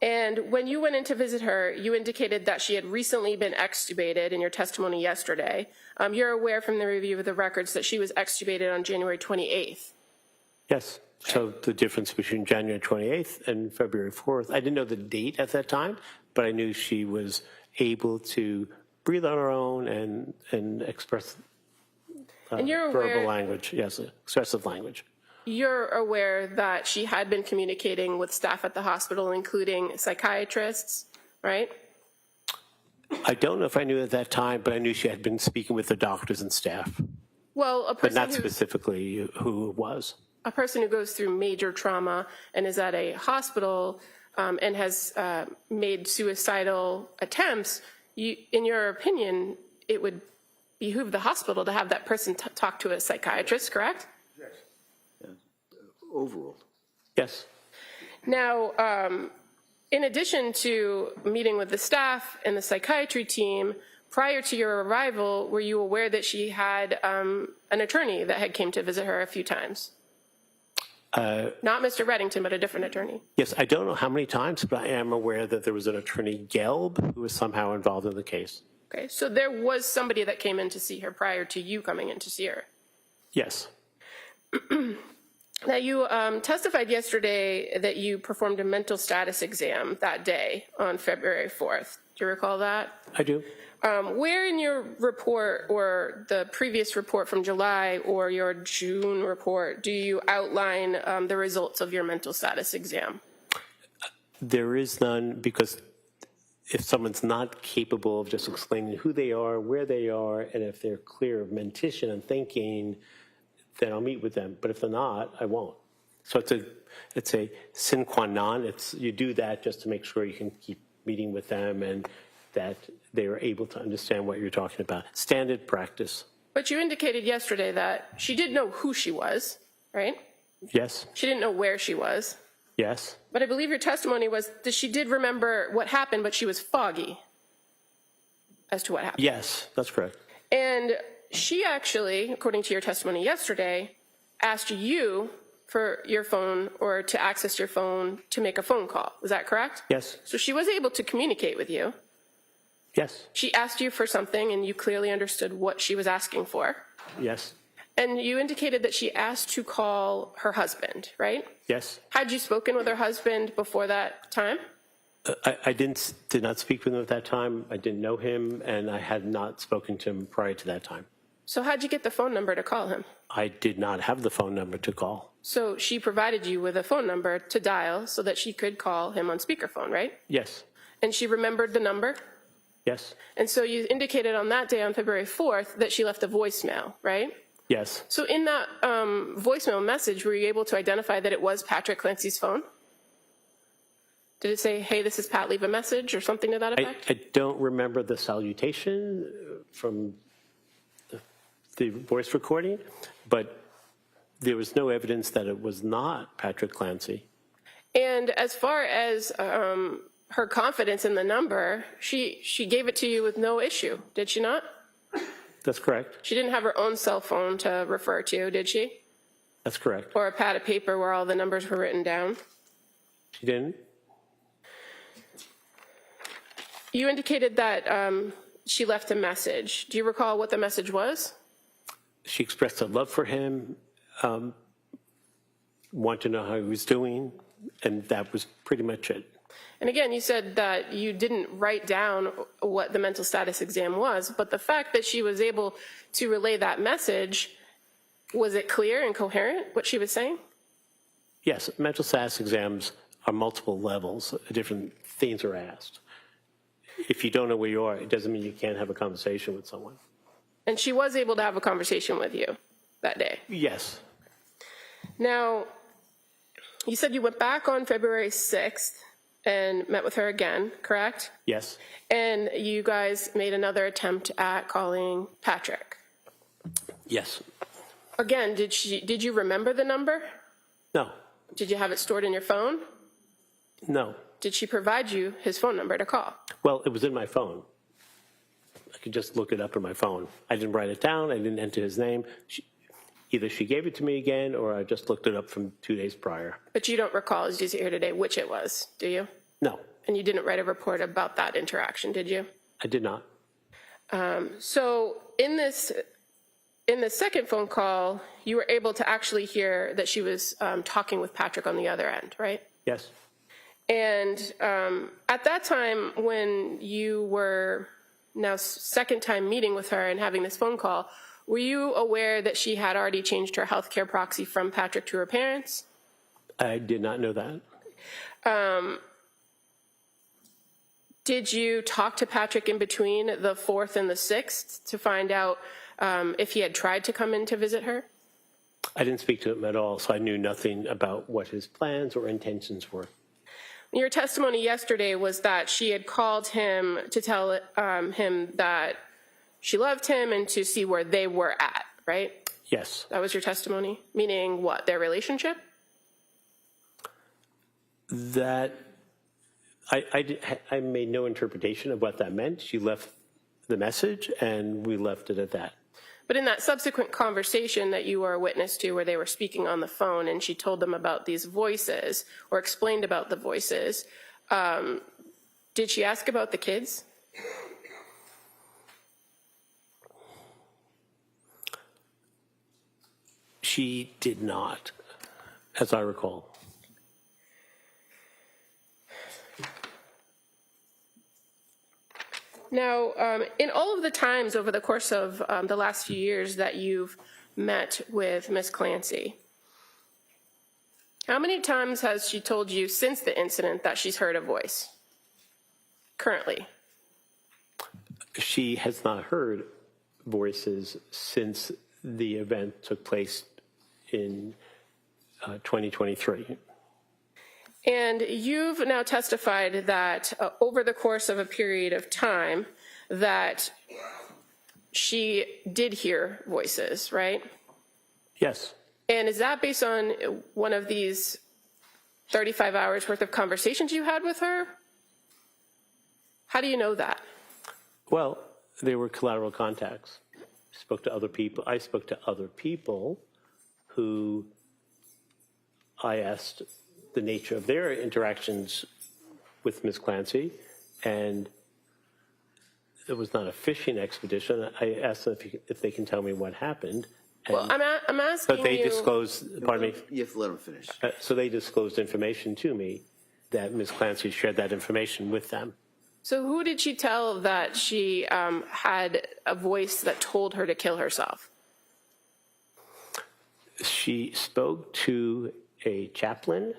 And when you went in to visit her, you indicated that she had recently been extubated in your testimony yesterday. You're aware from the review of the records that she was extubated on January 28th. Yes. So the difference between January 28th and February 4th, I didn't know the date at that time, but I knew she was able to breathe on her own and express And you're aware, verbal language, yes, expressive language. You're aware that she had been communicating with staff at the hospital, including psychiatrists, right? I don't know if I knew at that time, but I knew she had been speaking with the doctors and staff, Well, but not specifically who it was. A person who goes through major trauma and is at a hospital and has made suicidal attempts, in your opinion, it would behoove the hospital to have that person talk to a psychiatrist, correct? Overall. Yes. Now, in addition to meeting with the staff and the psychiatry team, prior to your arrival, were you aware that she had an attorney that had came to visit her a few times? Not Mr. Reddington, but a different attorney. Yes, I don't know how many times, but I am aware that there was an attorney, Gallup, who was somehow involved in the case. Okay, so there was somebody that came in to see her prior to you coming in to see her. Yes. Now, you testified yesterday that you performed a mental status exam that day on February 4th. Do you recall that? I do. Where in your report or the previous report from July or your June report do you outline the results of your mental status exam? There is none, because if someone's not capable of just explaining who they are, where they are, and if they're clear of mentation and thinking, then I'll meet with them. But if they're not, I won't. So it's a sine qua non. You do that just to make sure you can keep meeting with them and that they are able to understand what you're talking about. Standard practice. But you indicated yesterday that she did know who she was, right? Yes. She didn't know where she was. Yes. But I believe your testimony was that she did remember what happened, but she was foggy as to what happened. Yes, that's correct. And she actually, according to your testimony yesterday, asked you for your phone or to access your phone to make a phone call. Was that correct? Yes. So she was able to communicate with you. Yes. She asked you for something and you clearly understood what she was asking for. Yes. And you indicated that she asked to call her husband, right? Yes. Had you spoken with her husband before that time? I did not speak with him at that time. I didn't know him, and I had not spoken to him prior to that time. So how'd you get the phone number to call him? I did not have the phone number to call. So she provided you with a phone number to dial so that she could call him on speakerphone, right? Yes. And she remembered the number? Yes. And so you indicated on that day, on February 4th, that she left a voicemail, right? Yes. So in that voicemail message, were you able to identify that it was Patrick Clancy's phone? Did it say, hey, this is Pat, leave a message, or something to that effect? I don't remember the salutation from the voice recording, but there was no evidence that it was not Patrick Clancy. And as far as her confidence in the number, she gave it to you with no issue, did she not? That's correct. She didn't have her own cell phone to refer to, did she? That's correct. Or a pad of paper where all the numbers were written down? She didn't? You indicated that she left a message. Do you recall what the message was? She expressed a love for him, wanted to know how he was doing, and that was pretty much it. And again, you said that you didn't write down what the mental status exam was, but the fact that she was able to relay that message, was it clear and coherent what she was saying? Yes, mental status exams are multiple levels. Different things are asked. If you don't know where you are, it doesn't mean you can't have a conversation with someone. And she was able to have a conversation with you that day. Yes. Now, you said you went back on February 6th and met with her again, correct? Yes. And you guys made another attempt at calling Patrick. Yes. Again, did you remember the number? No. Did you have it stored in your phone? No. Did she provide you his phone number to call? Well, it was in my phone. I could just look it up in my phone. I didn't write it down. I didn't enter his name. Either she gave it to me again, or I just looked it up from 2 days prior. But you don't recall, as you sit here today, which it was, do you? No. And you didn't write a report about that interaction, did you? I did not. So in the second phone call, you were able to actually hear that she was talking with Patrick on the other end, right? Yes. And at that time, when you were now second time meeting with her and having this phone call, were you aware that she had already changed her healthcare proxy from Patrick to her parents? I did not know that. Did you talk to Patrick in between the 4th and the 6th to find out if he had tried to come in to visit her? I didn't speak to him at all, so I knew nothing about what his plans or intentions were. Your testimony yesterday was that she had called him to tell him that she loved him and to see where they were at, right? Yes. That was your testimony? Meaning what, their relationship? That I made no interpretation of what that meant. She left the message, and we left it at that. But in that subsequent conversation that you were a witness to where they were speaking on the phone and she told them about these voices or explained about the voices, did she ask about the kids? She did not, as I recall. Now, in all of the times over the course of the last few years that you've met with Ms. Clancy, how many times has she told you since the incident that she's heard a voice currently? She has not heard voices since the event took place in 2023. And you've now testified that over the course of a period of time that she did hear voices, right? Yes. And is that based on one of these 35 hours worth of conversations you had with her? How do you know that? Well, they were collateral contacts. Spoke to other people. I spoke to other people who I asked the nature of their interactions with Ms. Clancy, and it was not a fishing expedition. I asked them if they can tell me what happened. Well, I'm asking but they you... disclosed, pardon me. You have to let them finish. So they disclosed information to me that Ms. Clancy shared that information with them. So who did she tell that she had a voice that told her to kill herself? She spoke to a chaplain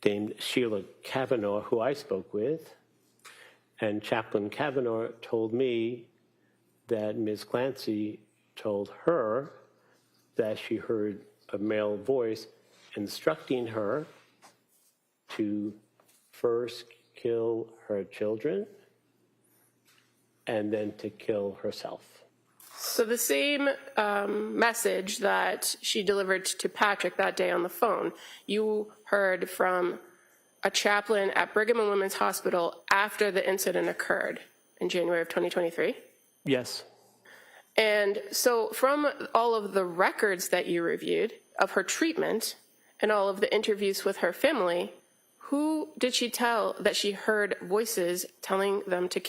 named Sheila Kavanaugh, who I spoke with, and Chaplain Kavanaugh told me that Ms. Clancy told her that she heard a male voice instructing her to first kill her children and then to kill herself. So the same message that she delivered to Patrick that day on the phone, you heard from a chaplain at Brigham and Women's Hospital after the incident occurred in January of 2023? Yes. And so from all of the records that you reviewed of her treatment and all of the interviews with her family, who did she tell that she heard voices telling her to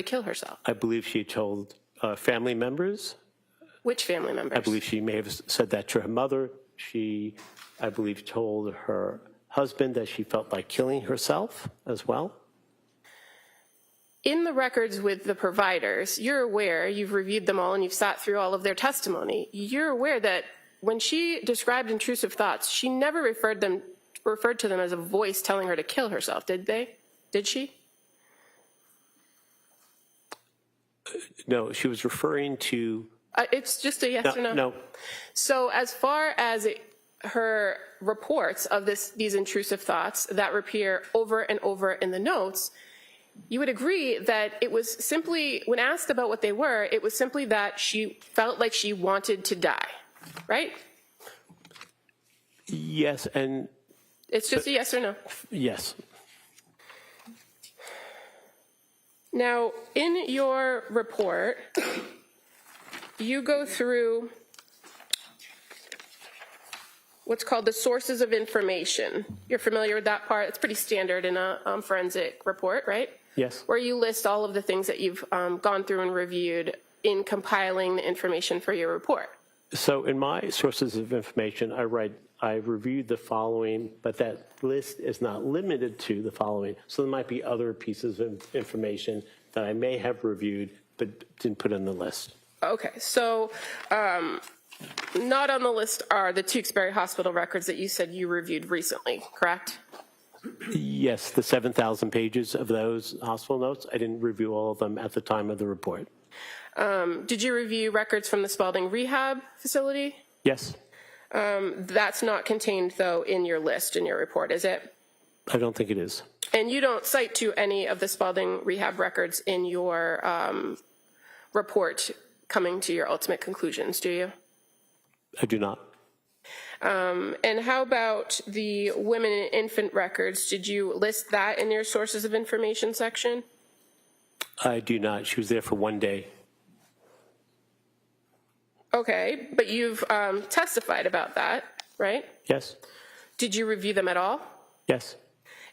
kill herself? I believe she told family members. Which family members? I believe she may have said that to her mother. She, I believe, told her husband that she felt like killing herself as well. In the records with the providers, you're aware, you've reviewed them all and you've sat through all of their testimony. You're aware that when she described intrusive thoughts, she never referred to them as a voice telling her to kill herself, did they? Did she? No, she was referring to... It's just a yes or no? No. So as far as her reports of these intrusive thoughts that appear over and over in the notes, you would agree that it was simply, when asked about what they were, it was simply that she felt like she wanted to die, right? Yes, and... It's just a yes or no? Yes. Now, in your report, you go through what's called the sources of information. You're familiar with that part? It's pretty standard in a forensic report, right? Yes. Where you list all of the things that you've gone through and reviewed in compiling the information for your report. So in my sources of information, I reviewed the following, but that list is not limited to the following. So there might be other pieces of information that I may have reviewed but didn't put in the list. Okay, so not on the list are the Tewksbury Hospital records that you said you reviewed recently, correct? Yes, the 7,000 pages of those hospital notes. I didn't review all of them at the time of the report. Did you review records from the Spalding Rehab Facility? Yes. That's not contained, though, in your list, in your report, is it? I don't think it is. And you don't cite to any of the Spalding Rehab records in your report coming to your ultimate conclusions, do you? I do not. And how about the women and infant records? Did you list that in your sources of information section? I do not. She was there for 1 day. Okay, but you've testified about that, right? Yes? Did you review them at all? Yes.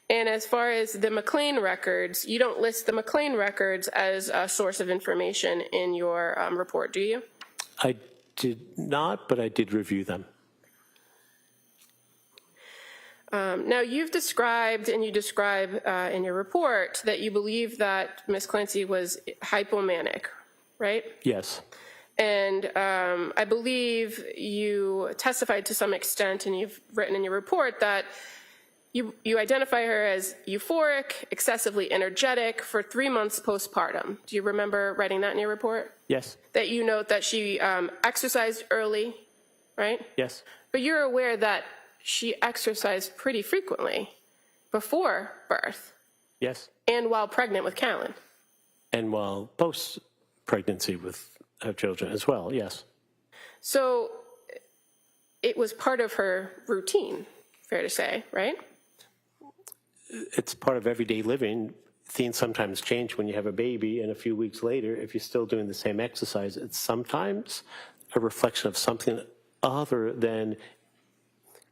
And as far as the McLean records, you don't list the McLean records as a source of information in your report, do you? I did not, but I did review them. Now, you've described, and you describe in your report, that you believe that Ms. Clancy was hypomanic, right? Yes. And I believe you testified to some extent, and you've written in your report that you identify her as euphoric, excessively energetic for 3 months postpartum. Do you remember writing that in your report? Yes. That you note that she exercised early, right? Yes. But you're aware that she exercised pretty frequently before birth Yes. and while pregnant with Callan. And while post-pregnancy with her children as well, yes. So it was part of her routine, fair to say, right? It's part of everyday living. Things sometimes change when you have a baby, and a few weeks later, if you're still doing the same exercise, it's sometimes a reflection of something other than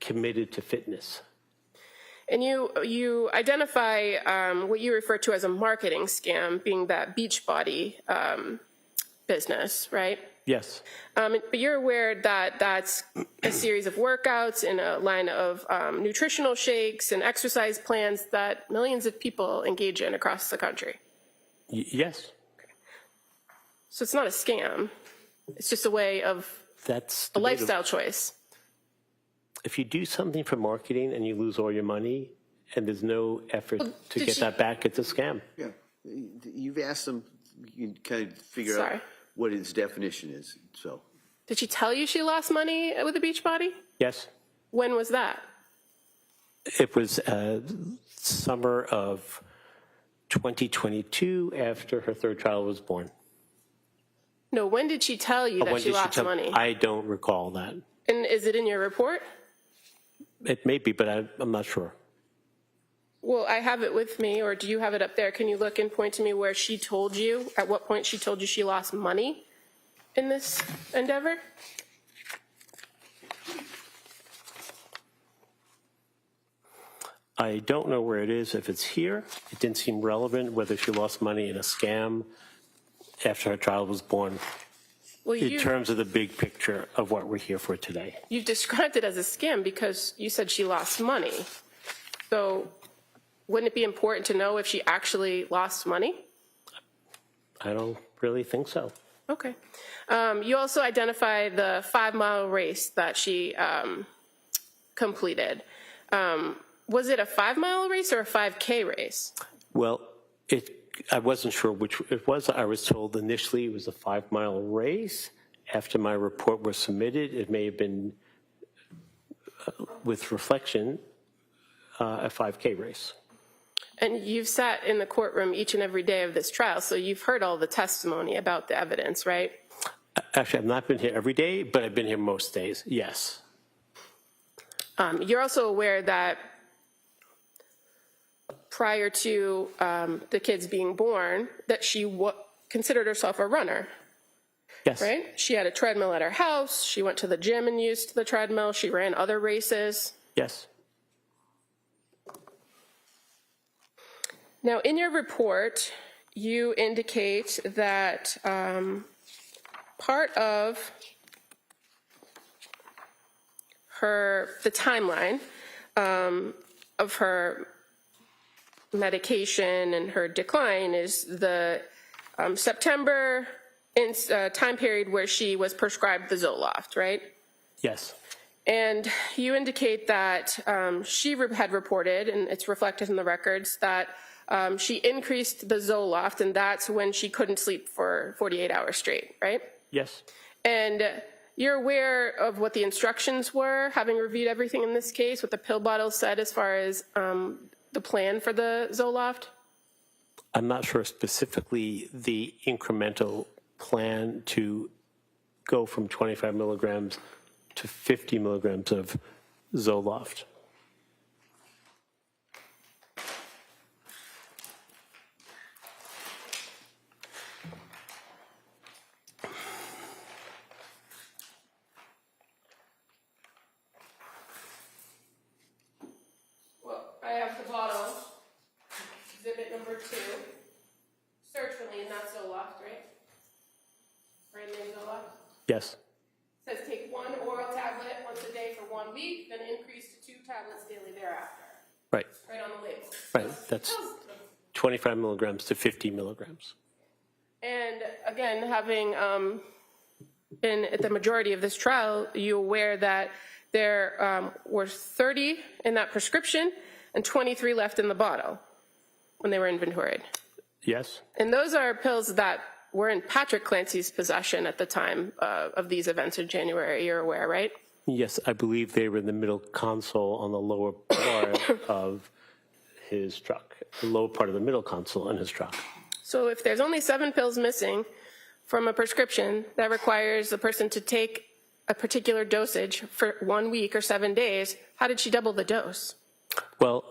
committed to fitness. And you identify what you refer to as a marketing scam, being that Beachbody business, right? Yes. But you're aware that that's a series of workouts and a line of nutritional shakes and exercise plans that millions of people engage in across the country. Yes. So it's not a scam. It's just a way of That's a lifestyle choice. If you do something for marketing and you lose all your money and there's no effort to get that back, it's a scam. Yeah, you've asked them, you can kind of figure out Sorry. what its definition is, so. Did she tell you she lost money with the Beachbody? Yes. When was that? It was summer of 2022 after her third child was born. No, when did she tell you that When she did lost money? I don't recall that. And is it in your report? It may be, but I'm not sure. Well, I have it with me, or do you have it up there? Can you look and point to me where she told you, at what point she told you she lost money in this endeavor? I don't know where it is. If it's here, it didn't seem relevant whether she lost money in a scam after her child was born Well, in terms of the big picture of what we're here for today. you've described it as a scam because you said she lost money. So wouldn't it be important to know if she actually lost money? I don't really think so. Okay. You also identify the 5-mile race that she completed. Was it a 5-mile race or a 5K race? Well, I wasn't sure which it was. I was told initially it was a 5-mile race. After my report was submitted, it may have been, with reflection, a 5K race. And you've sat in the courtroom each and every day of this trial, so you've heard all the testimony about the evidence, right? Actually, I've not been here every day, but I've been here most days, yes. You're also aware that prior to the kids being born, that she considered herself a runner, Yes. right? She had a treadmill at her house. She went to the gym and used the treadmill. She ran other races. Yes. Now, in your report, you indicate that part of the timeline of her medication and her decline is the September time period where she was prescribed the Zoloft, right? Yes. And you indicate that she had reported, and it's reflected in the records, that she increased the Zoloft, and that's when she couldn't sleep for 48 hours straight, right? Yes. And you're aware of what the instructions were, having reviewed everything in this case, what the pill bottle said as far as the plan for the Zoloft? I'm not sure specifically the incremental plan to go from 25 milligrams to 50 milligrams of Zoloft. Yes. Says take 1 oral tablet once a day for 1 week, then increase to 2 tablets daily thereafter. Right. Right on the label. Right. That's 25 milligrams to 50 milligrams. And again, having been at the majority of this trial, you aware that there were 30 in that prescription and 23 left in the bottle when they were inventoried. Yes. And those are pills that were in Patrick Clancy's possession at the time of these events in January, you're aware, right? Yes, I believe they were in the middle console on the lower part of his truck, the lower part of the middle console in his truck. So if there's only 7 pills missing from a prescription that requires the person to take a particular dosage for 1 week or 7 days, how did she double the dose? Well,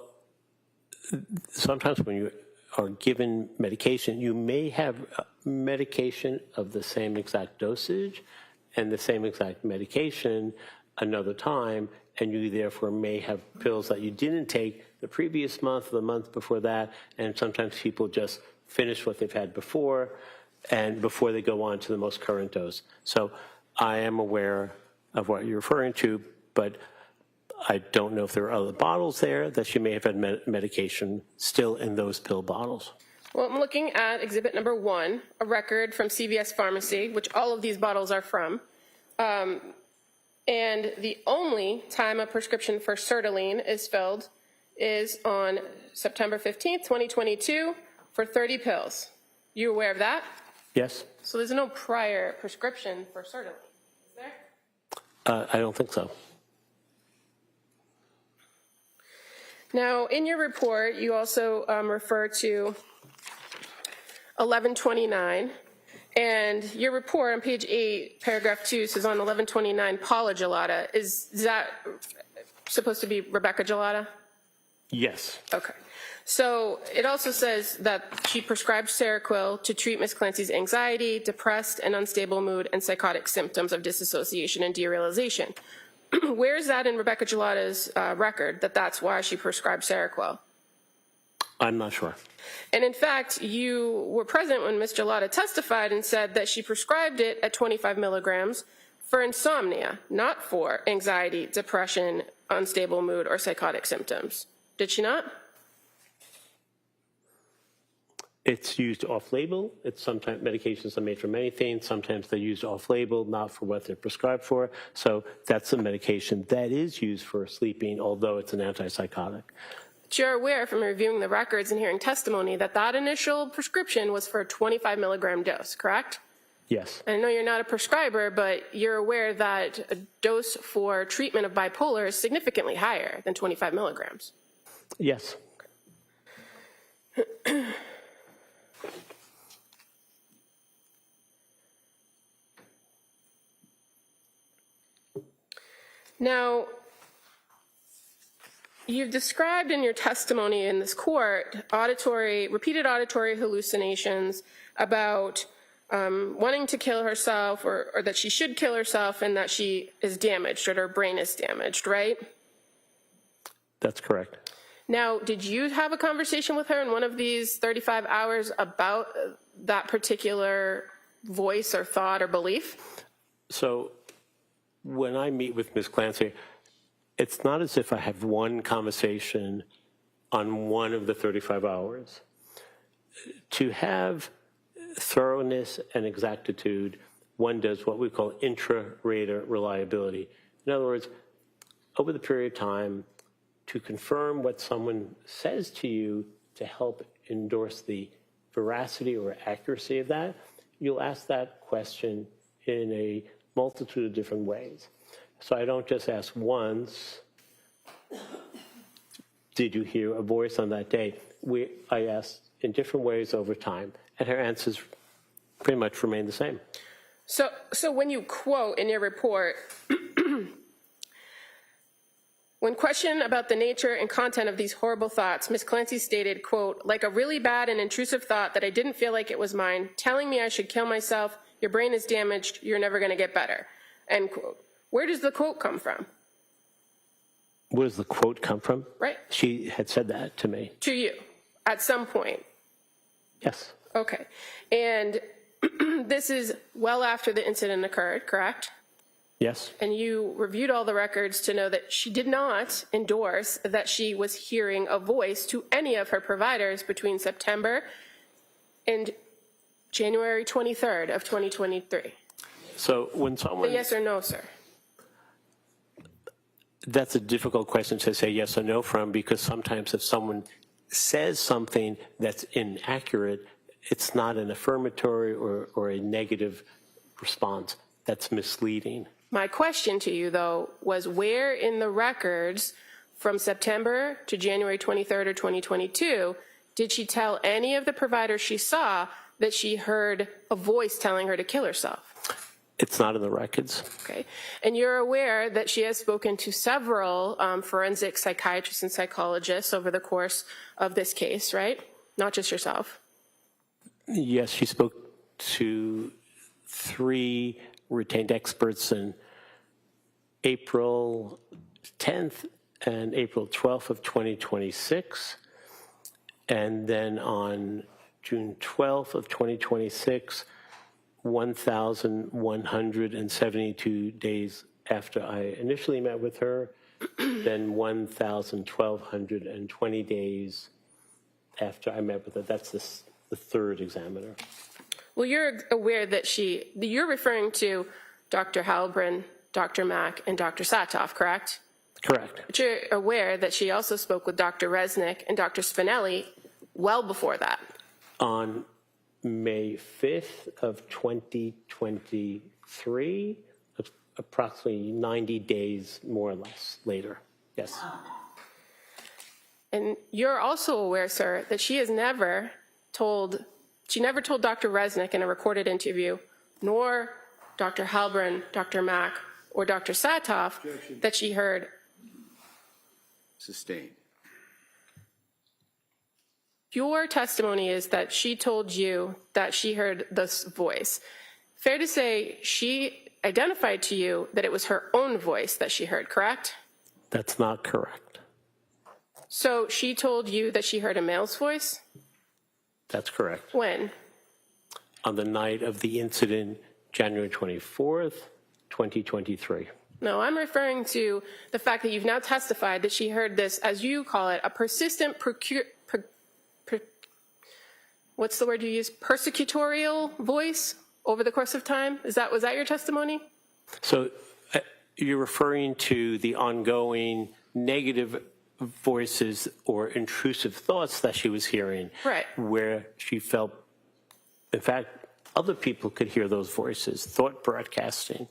sometimes when you are given medication, you may have medication of the same exact dosage and the same exact medication another time, and you therefore may have pills that you didn't take the previous month or the month before that, and sometimes people just finish what they've had before and before they go on to the most current dose. So I am aware of what you're referring to, but I don't know if there are other bottles there that she may have had medication still in those pill bottles. Well, I'm looking at exhibit number 1, a record from CVS Pharmacy, which all of these bottles are from. And the only time a prescription for sertraline is filled is on September 15th, 2022 for 30 pills. You aware of that? Yes? So there's no prior prescription for sertraline, is there? I don't think so. Now, in your report, you also refer to 1129, and your report on page 8, paragraph 2, says on 1129, Paula Gelata. Is that supposed to be Rebecca Gelata? Yes. Okay. So it also says that she prescribed Seroquel to treat Ms. Clancy's anxiety, depressed and unstable mood, and psychotic symptoms of disassociation and derealization. Where is that in Rebecca Gelata's record that that's why she prescribed Seroquel? I'm not sure. And in fact, you were present when Ms. Gelata testified and said that she prescribed it at 25 milligrams for insomnia, not for anxiety, depression, unstable mood, or psychotic symptoms. Did she not? It's used off-label. It's sometimes medications are made for many things. Sometimes they're used off-label, not for what they're prescribed for. So that's a medication that is used for sleeping, although it's an antipsychotic. But you're aware from reviewing the records and hearing testimony that that initial prescription was for a 25 milligram dose, correct? Yes. I know you're not a prescriber, but you're aware that a dose for treatment of bipolar is significantly higher than 25 milligrams. Yes. Now, you've described in your testimony in this court repeated auditory hallucinations about wanting to kill herself or that she should kill herself and that she is damaged or her brain is damaged, right? That's correct. Now, did you have a conversation with her in one of these 35 hours about that particular voice or thought or belief? So when I meet with Ms. Clancy, it's not as if I have one conversation on one of the 35 hours. To have thoroughness and exactitude, one does what we call intra-rater reliability. In other words, over the period of time, to confirm what someone says to you to help endorse the veracity or accuracy of that, you'll ask that question in a multitude of different ways. So I don't just ask once, did you hear a voice on that day? I asked in different ways over time, and her answers pretty much remain the same. So when you quote in your report, when questioned about the nature and content of these horrible thoughts, Ms. Clancy stated, quote, like a really bad and intrusive thought that I didn't feel like it was mine, telling me I should kill myself, your brain is damaged, you're never going to get better, end quote. Where does the quote come from? Where does the quote come from? Right. She had said that to me. To you, at some point. Yes. Okay. And this is well after the incident occurred, correct? Yes, And you reviewed all the records to know that she did not endorse that she was hearing a voice to any of her providers between September and January 23rd of 2023. so when someone, Yes or no, sir? that's a difficult question to say yes or no from, because sometimes if someone says something that's inaccurate, it's not an affirmatory or a negative response. That's misleading. My question to you, though, was where in the records from September to January 23rd or 2022 did she tell any of the providers she saw that she heard a voice telling her to kill herself? It's not in the records. Okay. And you're aware that she has spoken to several forensic psychiatrists and psychologists over the course of this case, right? Not just yourself. Yes, she spoke to 3 retained experts in April 10th and April 12th of 2026. And then on June 12th of 2026, 1,172 days after I initially met with her, then 1,220 days after I met with her. That's the third examiner. Well, you're aware that you're referring to Dr. Halbrin, Dr. Mack, and Dr. Satoff, correct? Correct. But you're aware that she also spoke with Dr. Resnick and Dr. Spinelli well before that. On May 5th of 2023, approximately 90 days more or less later. Yes. And you're also aware, sir, that she never told Dr. Resnick in a recorded interview, nor Dr. Halbrin, Dr. Mack, or Dr. Satoff that she heard. Sustained. Your testimony is that she told you that she heard this voice. Fair to say she identified to you that it was her own voice that she heard, correct? That's not correct. So she told you that she heard a male's voice? That's correct. When? On the night of the incident, January 24th, 2023. No, I'm referring to the fact that you've now testified that she heard this, as you call it, a persistent what's the word you use? Persecutorial voice over the course of time? Was that your testimony? So you're referring to the ongoing negative voices or intrusive thoughts that she was hearing, Right. where she felt, in fact, other people could hear those voices, thought broadcasting.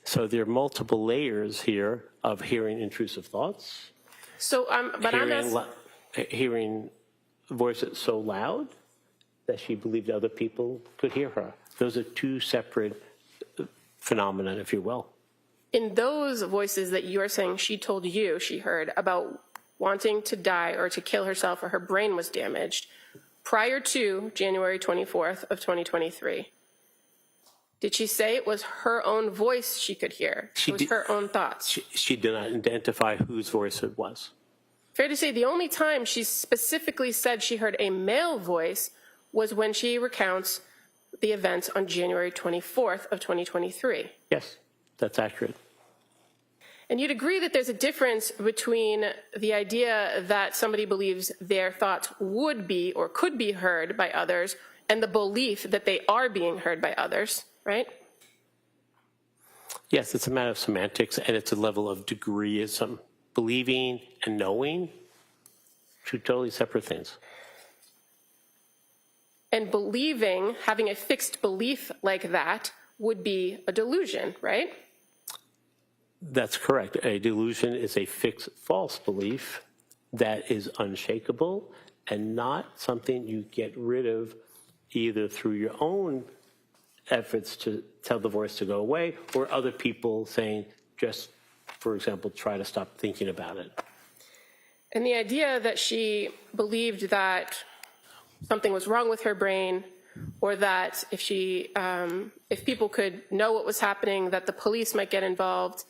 So there are multiple layers here of hearing intrusive thoughts, So, but I'm asking. hearing voices so loud that she believed other people could hear her. Those are 2 separate phenomena, if you will. In those voices that you're saying she told you she heard about wanting to die or to kill herself or her brain was damaged prior to January 24th of 2023, did she say it was her own voice she could hear? It was her own thoughts? She did not identify whose voice it was. Fair to say the only time she specifically said she heard a male voice was when she recounts the events on January 24th of 2023. Yes, that's accurate. And you'd agree that there's a difference between the idea that somebody believes their thoughts would be or could be heard by others and the belief that they are being heard by others, right? Yes, it's a matter of semantics, and it's a level of degreeism. Believing and knowing, 2 totally separate things. And believing, having a fixed belief like that, would be a delusion, right? That's correct. A delusion is a fixed false belief that is unshakable and not something you get rid of either through your own efforts to tell the voice to go away or other people saying, just, for example, try to stop thinking about it. And the idea that she believed that something was wrong with her brain, or that if people could know what was happening, that the police might get involved,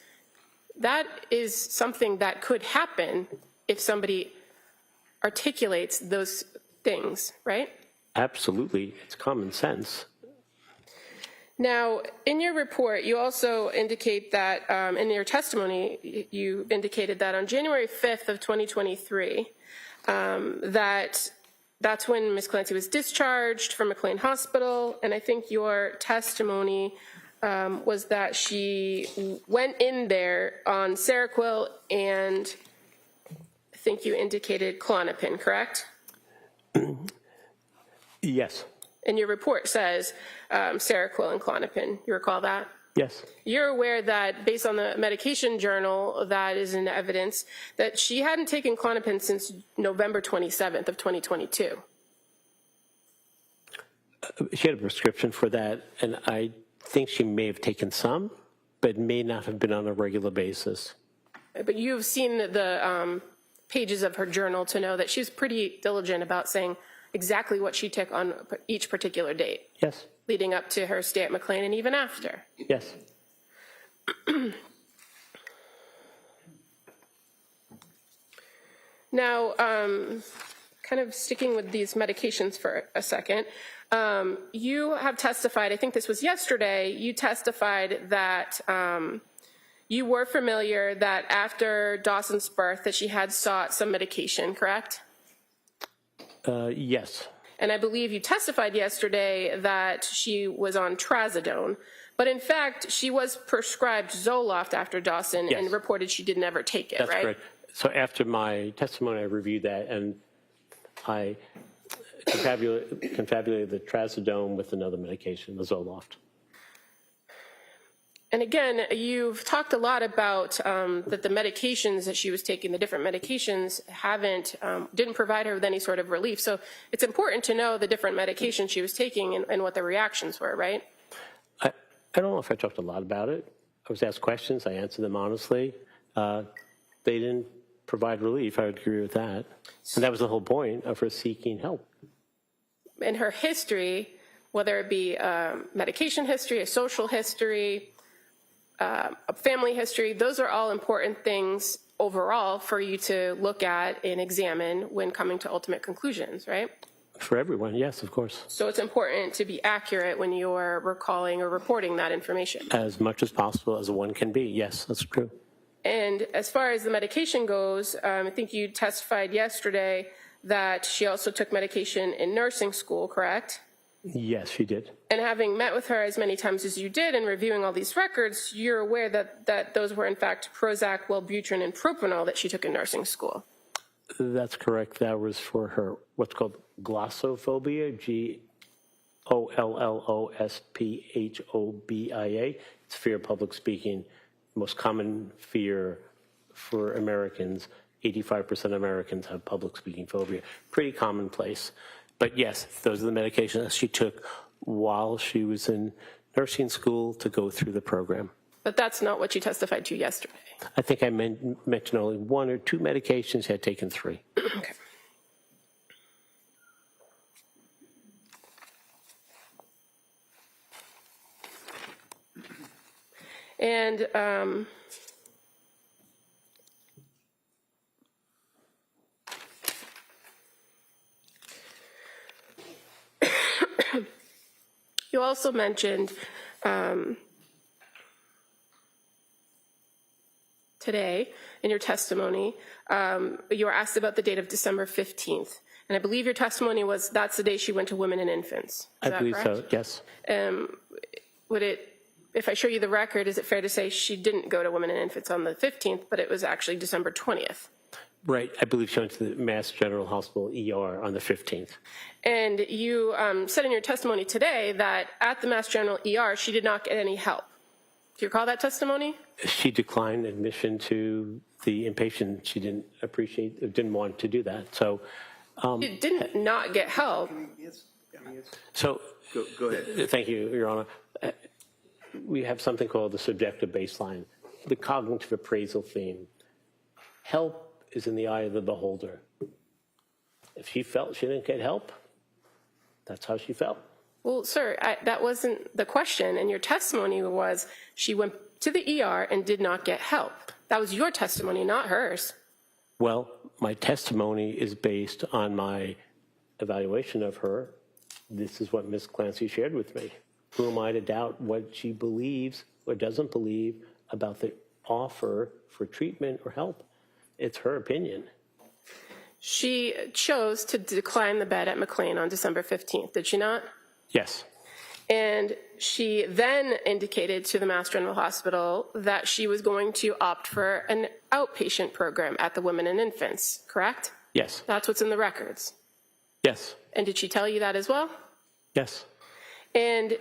that is something that could happen if somebody articulates those things, right? Absolutely, it's common sense. Now, in your report, you also indicate that, in your testimony, you indicated that on January 5th of 2023, that's when Ms. Clancy was discharged from McLean Hospital, and I think your testimony was that she went in there on Seroquel and I think you indicated Klonopin, correct? Yes. And your report says Seroquel and Klonopin. You recall that? Yes. You're aware that based on the medication journal that is in evidence, that she hadn't taken Klonopin since November 27th of 2022. She had a prescription for that, and I think she may have taken some, but may not have been on a regular basis. But you've seen the pages of her journal to know that she was pretty diligent about saying exactly what she took on each particular date. Yes. Leading up to her stay at McLean and even after. Yes. Now, kind of sticking with these medications for a second, you have testified, I think this was yesterday, you testified that you were familiar that after Dawson's birth that she had sought some medication, correct? Yes. And I believe you testified yesterday that she was on trazodone, but in fact, she was prescribed Zoloft after Dawson and reported she did never take it, That's right? correct. So after my testimony, I reviewed that, and I confabulated the trazodone with another medication, the Zoloft. And again, you've talked a lot about that the medications that she was taking, the different medications, didn't provide her with any sort of relief. So it's important to know the different medications she was taking and what the reactions were, right? I don't know if I talked a lot about it. I was asked questions. I answered them honestly. They didn't provide relief. I would agree with that. And that was the whole point of her seeking help. In her history, whether it be medication history, a social history, a family history, those are all important things overall for you to look at and examine when coming to ultimate conclusions, right? For everyone, yes, of course. So it's important to be accurate when you're recalling or reporting that information. As much as possible as one can be, yes, that's true. And as far as the medication goes, I think you testified yesterday that she also took medication in nursing school, correct? Yes, she did. And having met with her as many times as you did and reviewing all these records, you're aware that those were in fact Prozac, Wellbutrin, and Propanol that she took in nursing school. That's correct. That was for her what's called glossophobia, GOLLOSPHOBIA. It's fear of public speaking. Most common fear for Americans. 85% of Americans have public speaking phobia. Pretty commonplace. But yes, those are the medications she took while she was in nursing school to go through the program. But that's not what you testified to yesterday. I think I mentioned only one or two medications. She had taken 3. Okay. And you also mentioned today in your testimony, you were asked about the date of December 15th. And I believe your testimony was that's the day she went to Women and Infants. Is I believe correct? so, yes. If I show you the record, is it fair to say she didn't go to Women and Infants on the 15th, but it was actually December 20th? Right. I believe she went to the Mass General Hospital ER on the 15th. And you said in your testimony today that at the Mass General ER, she did not get any help. Do you recall that testimony? She declined admission to the inpatient. She didn't want to do that. So, She didn't not get help. so Go ahead. thank you, Your Honor. We have something called the subjective baseline, the cognitive appraisal theme. Help is in the eye of the beholder. If she felt she didn't get help, that's how she felt. Well, sir, that wasn't the question. And your testimony was she went to the ER and did not get help. That was your testimony, not hers. Well, my testimony is based on my evaluation of her This is what Ms. Clancy shared with me. Who am I to doubt what she believes or doesn't believe about the offer for treatment or help? It's her opinion. She chose to decline the bed at McLean on December 15th, did she not? Yes. And she then indicated to the Mass General Hospital that she was going to opt for an outpatient program at the Women and Infants, correct? Yes. That's what's in the records. Yes. And did she tell you that as well? Yes. And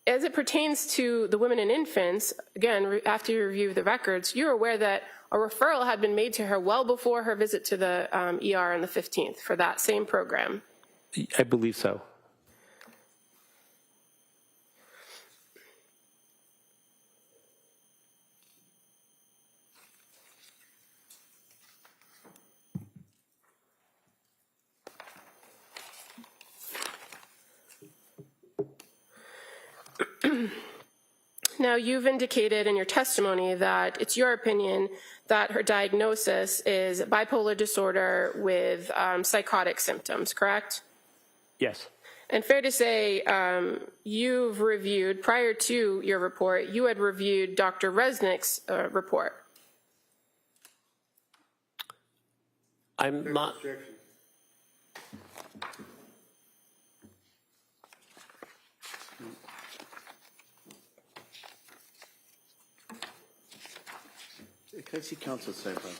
as it pertains to the Women and Infants, again, after you review the records, you're aware that a referral had been made to her well before her visit to the ER on the 15th for that same program. I believe so. Now, you've indicated in your testimony that it's your opinion that her diagnosis is bipolar disorder with psychotic symptoms, correct? Yes. And fair to say, you've reviewed, prior to your report, you had reviewed Dr. Resnick's report. I'm not. Can I see counsel side, please?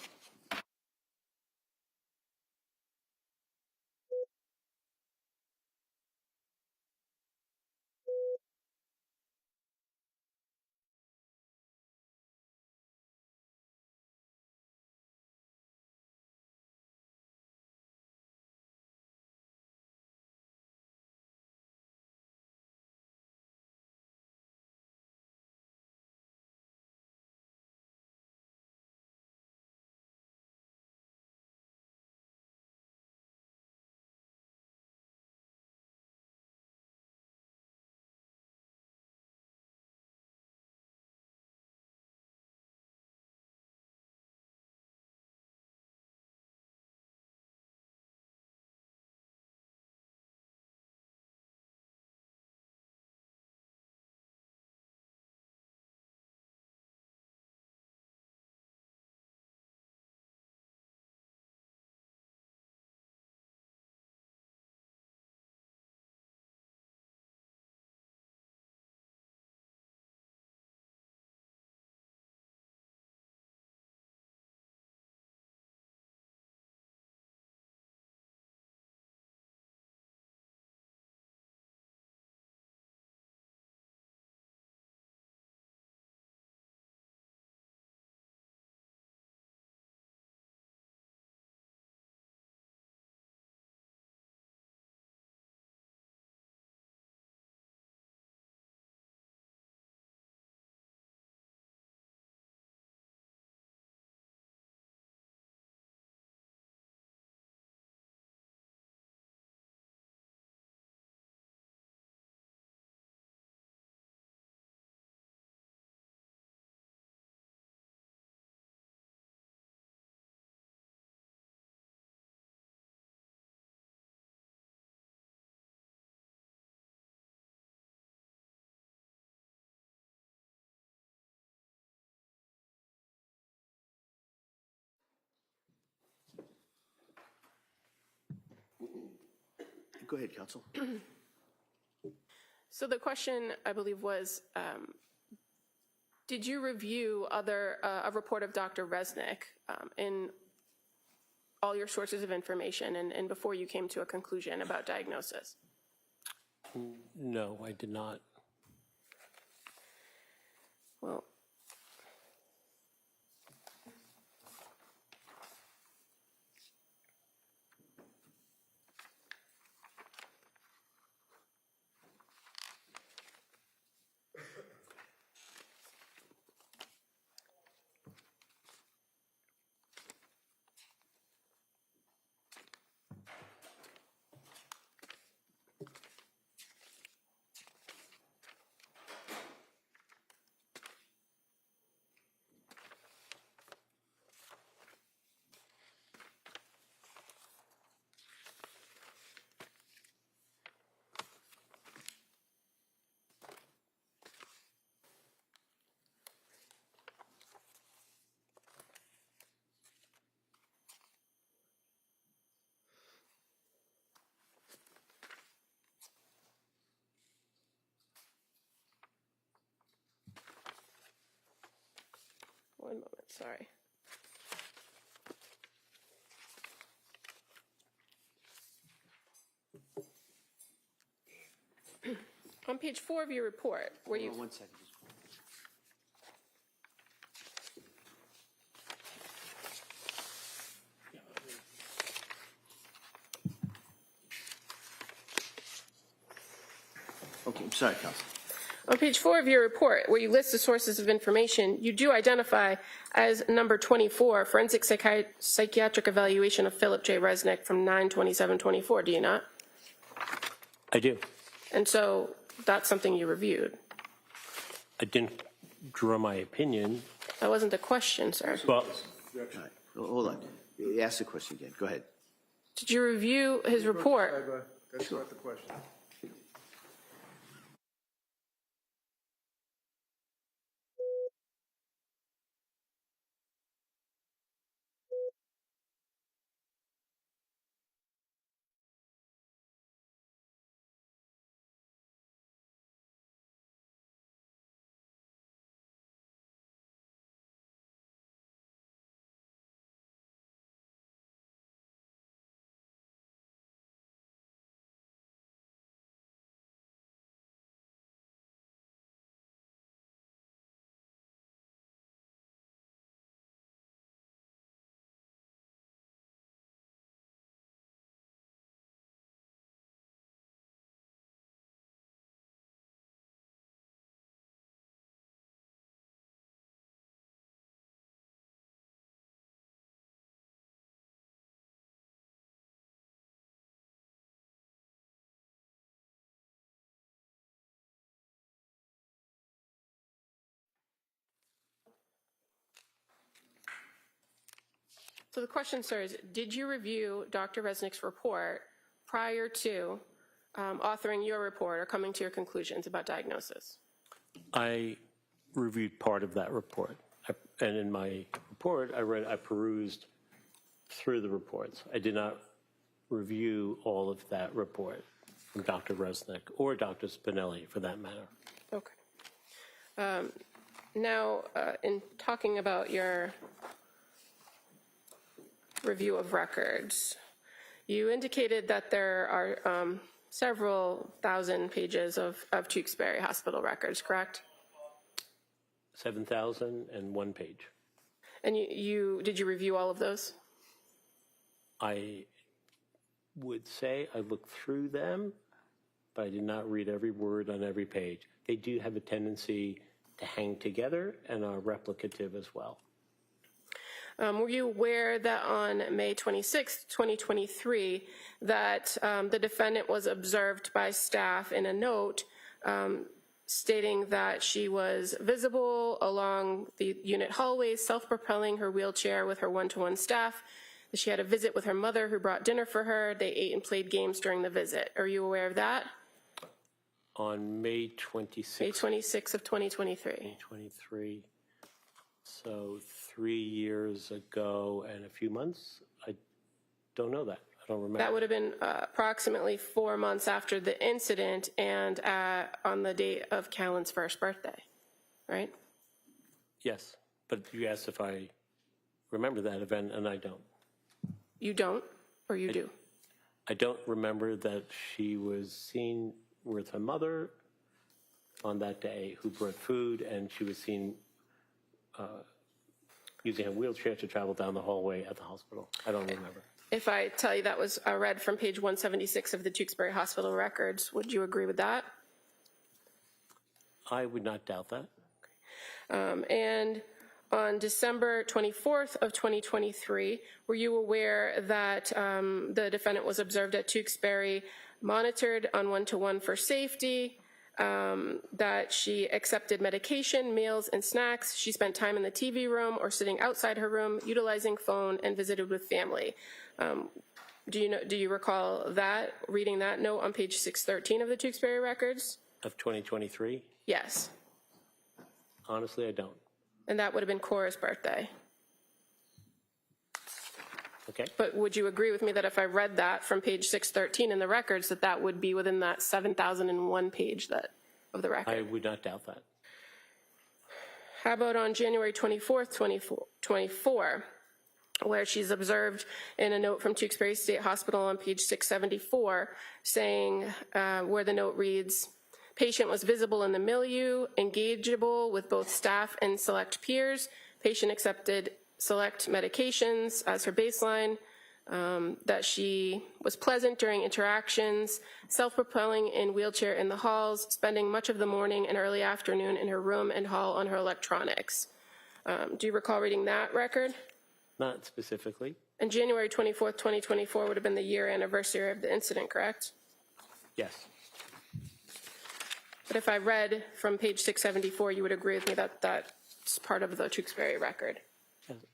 Go ahead, counsel. So the question, I believe, was, did you review a report of Dr. Resnick in all your sources of information and before you came to a conclusion about diagnosis? No, I did not. Well, One moment, sorry. On page 4 of your report, where you... Hold on 1 second. Okay, I'm sorry, Counsel. On page 4 of your report, where you list the sources of information, you do identify as number 24, forensic psychiatric evaluation of Philip J. Resnick from 9/27/24, do you not? I do. And so that's something you reviewed. I didn't draw my opinion. That wasn't the question, sir. Well, All right, hold on. Ask the question again. Go ahead. Did you review his report? That's not the question. So the question, sir, is did you review Dr. Resnick's report prior to authoring your report or coming to your conclusions about diagnosis? I reviewed part of that report. And in my report, I perused through the reports. I did not review all of that report from Dr. Resnick or Dr. Spinelli, for that matter. Okay. Now, in talking about your review of records, you indicated that there are several thousand pages of Tewksbury Hospital records, correct? 7,001 page. And did you review all of those? I would say I looked through them, but I did not read every word on every page. They do have a tendency to hang together and are replicative as well. Were you aware that on May 26, 2023, that the defendant was observed by staff in a note stating that she was visible along the unit hallways, self-propelling her wheelchair with her one-to-one staff, that she had a visit with her mother who brought dinner for her, they ate and played games during the visit? Are you aware of that? On May 26th. May 26 of 2023. 2023. So 3 years ago and a few months? I don't know that. I don't remember. That would have been approximately 4 months after the incident and on the date of Callan's first birthday, right? Yes, but you asked if I remember that event, and I don't. You don't, or you do? I don't remember that she was seen with her mother on that day who brought food, and she was seen using a wheelchair to travel down the hallway at the hospital. I don't remember. If I tell you that was read from page 176 of the Tewksbury Hospital records, would you agree with that? I would not doubt that. And on December 24th of 2023, were you aware that the defendant was observed at Tewksbury, monitored on one-to-one for safety, that she accepted medication, meals, and snacks, she spent time in the TV room or sitting outside her room, utilizing phone, and visited with family? Do you recall that, reading that note on page 613 of the Tewksbury records? Of 2023? Yes. Honestly, I don't. And that would have been Cora's birthday. Okay. But would you agree with me that if I read that from page 613 in the records, that that would be within that 7,001 page of the record? I would not doubt that. How about on January 24th, 2024, where she's observed in a note from Tewksbury State Hospital on page 674, saying, where the note reads, patient was visible in the milieu, engageable with both staff and select peers. Patient accepted select medications as her baseline, that she was pleasant during interactions, self-propelling in wheelchair in the halls, spending much of the morning and early afternoon in her room and hall on her electronics. Do you recall reading that record? Not specifically. And January 24th, 2024 would have been the year anniversary of the incident, correct? Yes. But if I read from page 674, you would agree with me that that's part of the Tewksbury record.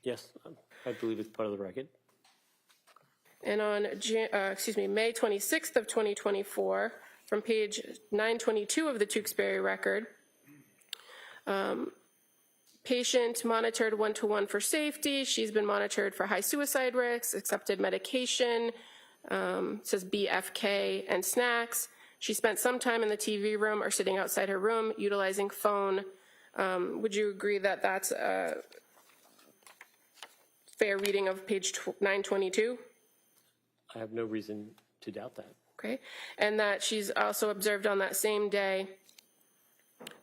Yes, I believe it's part of the record. And on May 26th of 2024, from page 922 of the Tewksbury record, patient monitored one-to-one for safety. She's been monitored for high suicide risks, accepted medication, says BFK and snacks. She spent some time in the TV room or sitting outside her room utilizing phone. Would you agree that that's a fair reading of page 922? I have no reason to doubt that. Okay, and that she's also observed on that same day,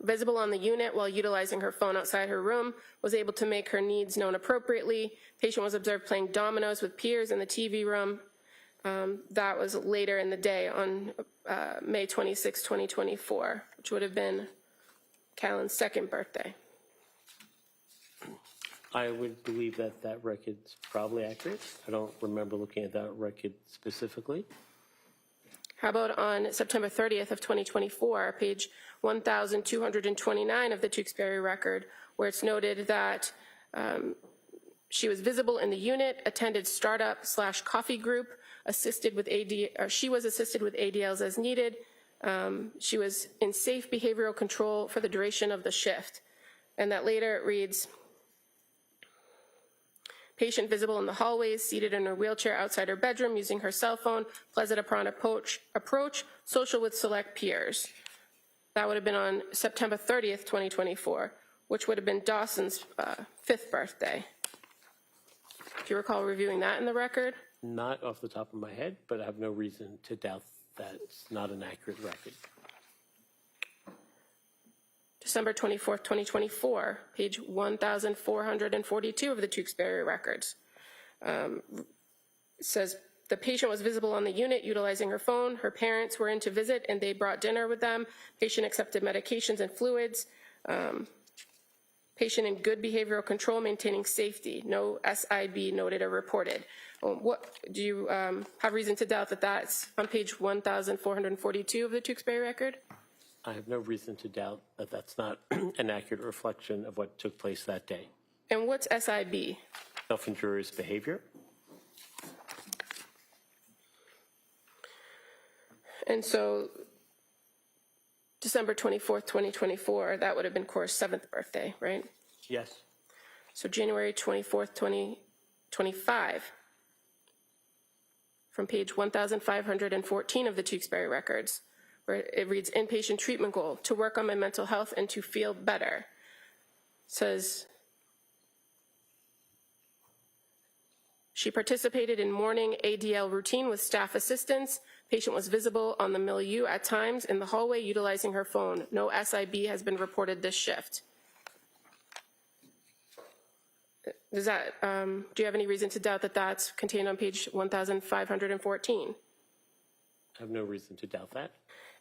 visible on the unit while utilizing her phone outside her room, was able to make her needs known appropriately. Patient was observed playing dominoes with peers in the TV room. That was later in the day on May 26, 2024, which would have been Callan's second birthday. I would believe that that record's probably accurate. I don't remember looking at that record specifically. How about on September 30th of 2024, page 1229 of the Tewksbury record, where it's noted that she was visible in the unit, attended startup/coffee group, assisted with she was assisted with ADLs as needed. She was in safe behavioral control for the duration of the shift. And that later it reads, patient visible in the hallways, seated in her wheelchair outside her bedroom, using her cell phone, pleasant upon approach, social with select peers. That would have been on September 30th, 2024, which would have been Dawson's 5th birthday. Do you recall reviewing that in the record? Not off the top of my head, but I have no reason to doubt that it's not an accurate record. December 24th, 2024, page 1442 of the Tewksbury records. It says the patient was visible on the unit utilizing her phone. Her parents were in to visit and they brought dinner with them. Patient accepted medications and fluids. Patient in good behavioral control, maintaining safety. No SIB noted or reported. What do you have reason to doubt that that's on page 1442 of the Tewksbury record? I have no reason to doubt that that's not an accurate reflection of what took place that day. And what's SIB? Self-injurious behavior. And so December 24th, 2024, that would have been Cora's 7th birthday, right? Yes. So January 24th, 2025, from page 1514 of the Tewksbury records, where it reads, inpatient treatment goal, to work on my mental health and to feel better. It says, she participated in morning ADL routine with staff assistance. Patient was visible on the milieu at times in the hallway utilizing her phone. No SIB has been reported this shift. Does that, do you have any reason to doubt that that's contained on page 1514? I have no reason to doubt that.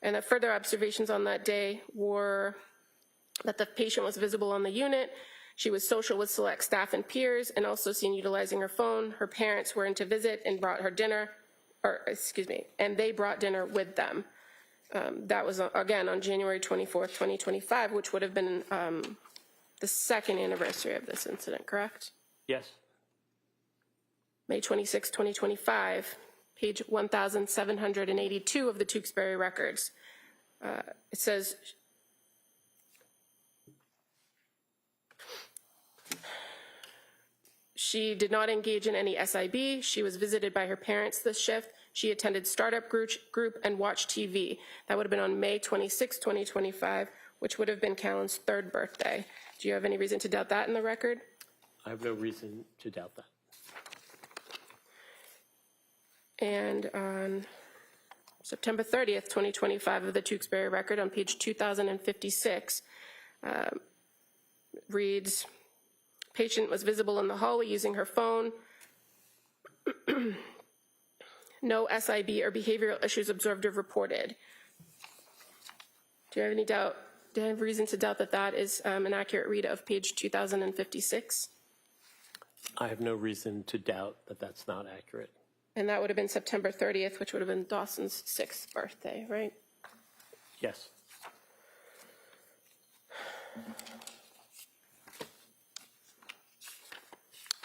And the further observations on that day were that the patient was visible on the unit. She was social with select staff and peers and also seen utilizing her phone. Her parents were in to visit and brought her dinner, and they brought dinner with them. That was, again, on January 24th, 2025, which would have been the second anniversary of this incident, correct? Yes. May 26, 2025, page 1782 of the Tewksbury records. It says, she did not engage in any SIB. She was visited by her parents this shift. She attended startup group and watched TV. That would have been on May 26, 2025, which would have been Callan's 3rd birthday. Do you have any reason to doubt that in the record? I have no reason to doubt that. And on September 30th, 2025 of the Tewksbury record on page 2056, reads, patient was visible in the hallway using her phone. No SIB or behavioral issues observed or reported. Do you have any doubt? Do you have reason to doubt that that is an accurate read of page 2056? I have no reason to doubt that that's not accurate. And that would have been September 30th, which would have been Dawson's 6th birthday, right? Yes.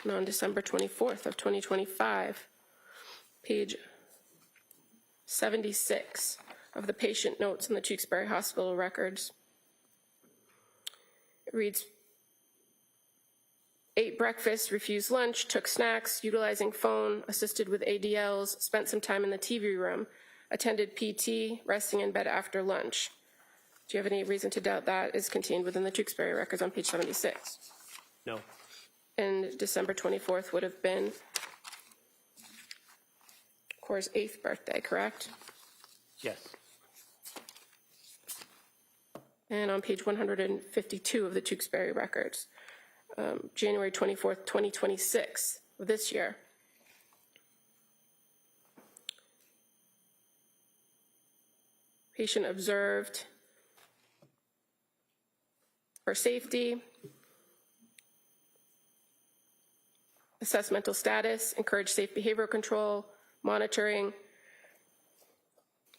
And on December 24th of 2025, page 76 of the patient notes in the Tewksbury Hospital records, it reads, ate breakfast, refused lunch, took snacks, utilizing phone, assisted with ADLs, spent some time in the TV room, attended PT, resting in bed after lunch. Do you have any reason to doubt that is contained within the Tewksbury records on page 76? No. And December 24th would have been Cora's 8th birthday, correct? Yes. And on page 152 of the Tewksbury records, January 24th, 2026, of this year. Patient observed for safety, assess mental status, encourage safe behavioral control, monitoring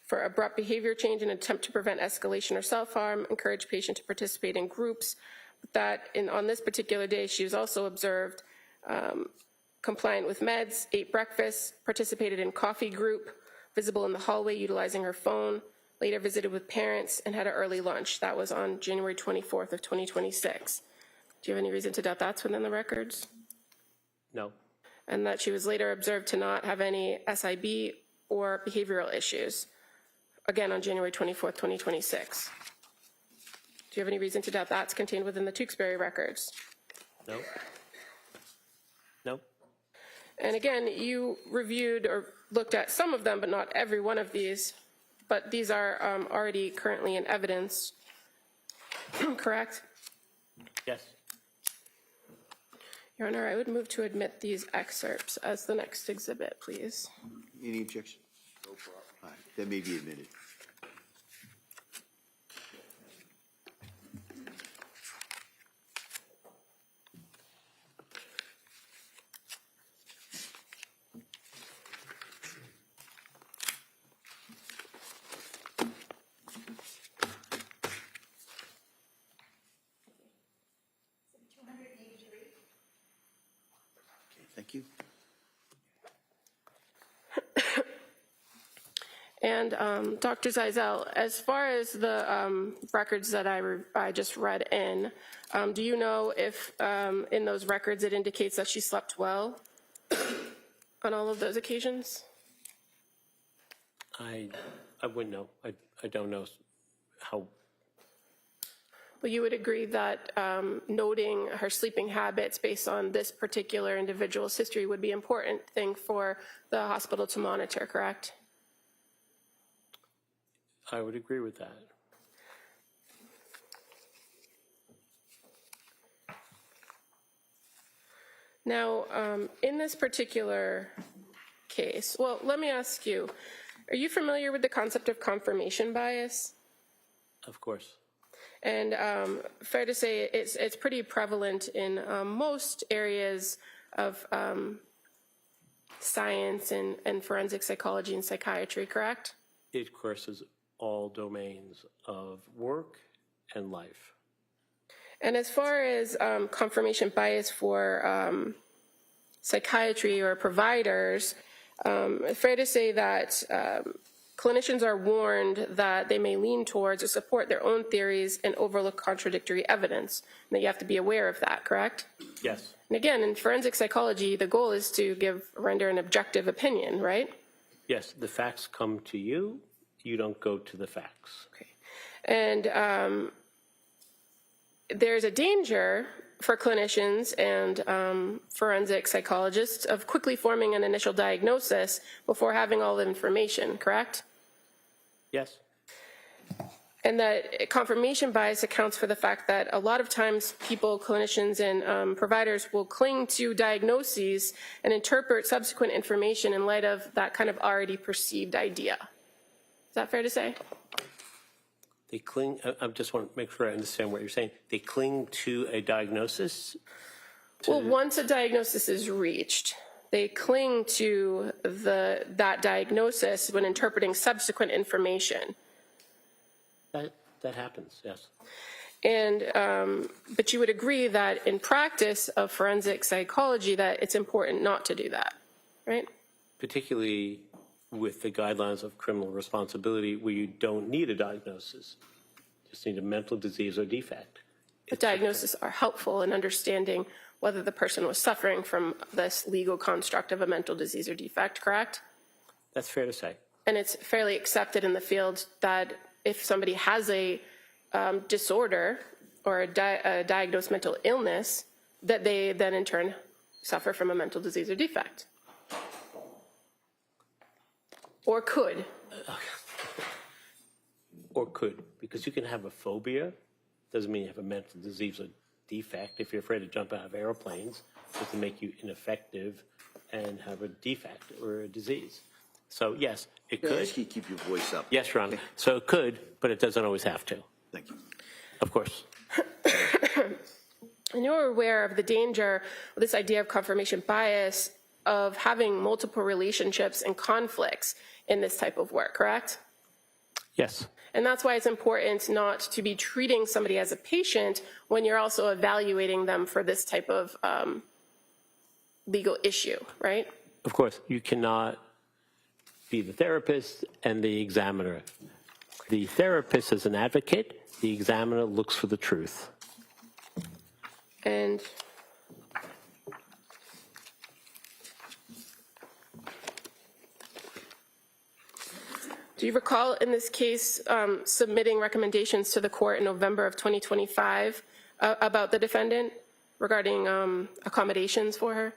for abrupt behavior change and attempt to prevent escalation or self-harm, encourage patient to participate in groups. That on this particular day, she was also observed compliant with meds, ate breakfast, participated in coffee group, visible in the hallway utilizing her phone, later visited with parents, and had an early lunch. That was on January 24th of 2026. Do you have any reason to doubt that's within the records? No. And that she was later observed to not have any SIB or behavioral issues, again on January 24th, 2026. Do you have any reason to doubt that's contained within the Tewksbury records? No. No. And again, you reviewed or looked at some of them, but not every one of these. But these are already currently in evidence, correct? Yes. Your Honor, I would move to admit these excerpts as the next exhibit, please. Any objection? No problem. All right, that may be admitted. Thank you. And Dr. Zeisel, as far as the records that I just read in, do you know if in those records it indicates that she slept well on all of those occasions? I wouldn't know. I don't know how. Well, you would agree that noting her sleeping habits based on this particular individual's history would be an important thing for the hospital to monitor, correct? I would agree with that. Now, in this particular case, well, let me ask you, are you familiar with the concept of confirmation bias? Of course. And fair to say it's pretty prevalent in most areas of science and forensic psychology and psychiatry, correct? It courses all domains of work and life. And as far as confirmation bias for psychiatry or providers, fair to say that clinicians are warned that they may lean towards or support their own theories and overlook contradictory evidence, and that you have to be aware of that, correct? Yes. And again, in forensic psychology, the goal is to render an objective opinion, right? Yes, the facts come to you. You don't go to the facts. Okay. And there's a danger for clinicians and forensic psychologists of quickly forming an initial diagnosis before having all the information, correct? Yes. And that confirmation bias accounts for the fact that a lot of times people, clinicians and providers will cling to diagnoses and interpret subsequent information in light of that kind of already perceived idea. Is that fair to say? They cling, I just want to make sure I understand what you're saying. They cling to a diagnosis? Well, once a diagnosis is reached, they cling to that diagnosis when interpreting subsequent information. That happens, yes. And, but you would agree that in practice of forensic psychology that it's important not to do that, right? Particularly with the guidelines of criminal responsibility where you don't need a diagnosis. You just need a mental disease or defect. But diagnoses are helpful in understanding whether the person was suffering from this legal construct of a mental disease or defect, correct? That's fair to say. And it's fairly accepted in the field that if somebody has a disorder or a diagnosed mental illness, that they then in turn suffer from a mental disease or defect. Or could. Or could, because you can have a phobia. Doesn't mean you have a mental disease or defect. If you're afraid to jump out of airplanes, it doesn't make you ineffective and have a defect or a disease. So yes, it Can I could. ask you to keep your voice up? Yes, Ron. So it could, but it doesn't always have to. Thank you. Of course. And you're aware of the danger of this idea of confirmation bias of having multiple relationships and conflicts in this type of work, correct? Yes. And that's why it's important not to be treating somebody as a patient when you're also evaluating them for this type of legal issue, right? Of course, you cannot be the therapist and the examiner. The therapist is an advocate. The examiner looks for the truth. And do you recall in this case submitting recommendations to the court in November of 2025 about the defendant regarding accommodations for her?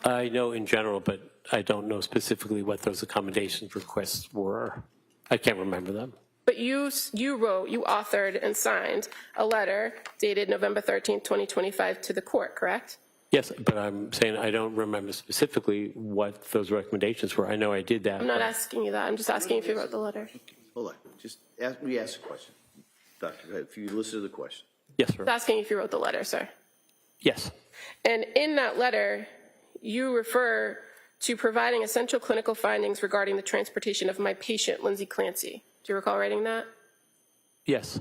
I know in general, but I don't know specifically what those accommodations requests were. I can't remember them. But you authored and signed a letter dated November 13th, 2025 to the court, correct? Yes, but I'm saying I don't remember specifically what those recommendations were. I know I did that. I'm not asking you that. I'm just asking if you wrote the letter. Hold on. Just re-ask the question. Doctor, if you listen to the question. Yes, sir. I'm asking if you wrote the letter, sir. Yes. And in that letter, you refer to providing essential clinical findings regarding the transportation of my patient, Lindsay Clancy. Do you recall writing that? Yes.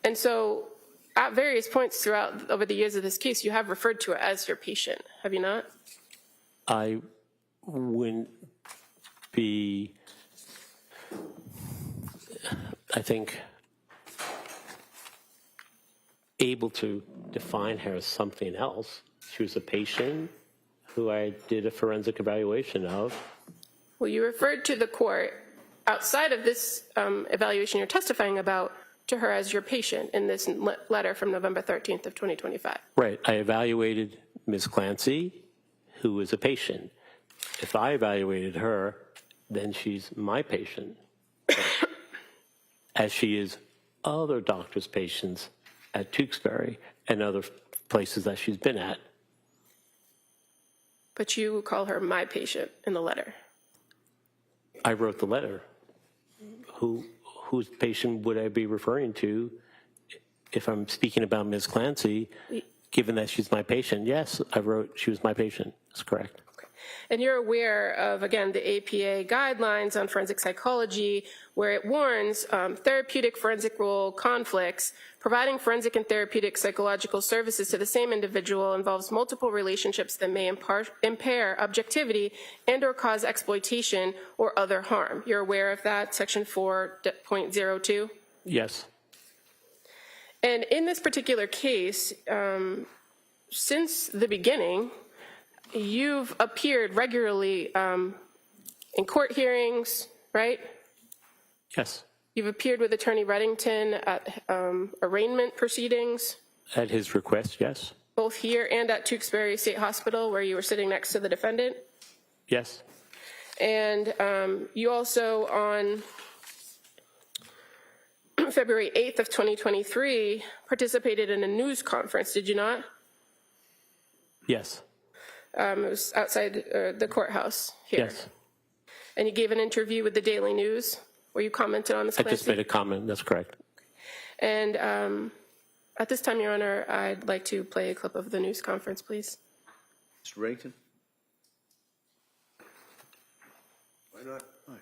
And so at various points throughout over the years of this case, you have referred to her as your patient, have you not? I wouldn't be, I think, able to define her as something else. She was a patient who I did a forensic evaluation of. Well, you referred to the court outside of this evaluation you're testifying about to her as your patient in this letter from November 13th of 2025. Right. I evaluated Ms. Clancy, who was a patient. If I evaluated her, then she's my patient, as she is other doctors' patients at Tewksbury and other places that she's been at. But you call her my patient in the letter. I wrote the letter. Whose patient would I be referring to if I'm speaking about Ms. Clancy, given that she's my patient? Yes, I wrote she was my patient. That's correct. Okay. And you're aware of, again, the APA guidelines on forensic psychology, where it warns therapeutic forensic role conflicts. Providing forensic and therapeutic psychological services to the same individual involves multiple relationships that may impair objectivity and or cause exploitation or other harm. You're aware of that, section 4.02? Yes. And in this particular case, since the beginning, you've appeared regularly in court hearings, right? Yes. You've appeared with Attorney Reddington at arraignment proceedings, At his request, yes. both here and at Tewksbury State Hospital, where you were sitting next to the defendant. Yes. And you also, on February 8th of 2023, participated in a news conference, did you not? Yes. It was outside the courthouse here. Yes. And you gave an interview with the Daily News where you commented on this. I just made a comment. That's correct. And at this time, Your Honor, I'd like to play a clip of the news conference, please. Mr. Reddington? Why not? All right.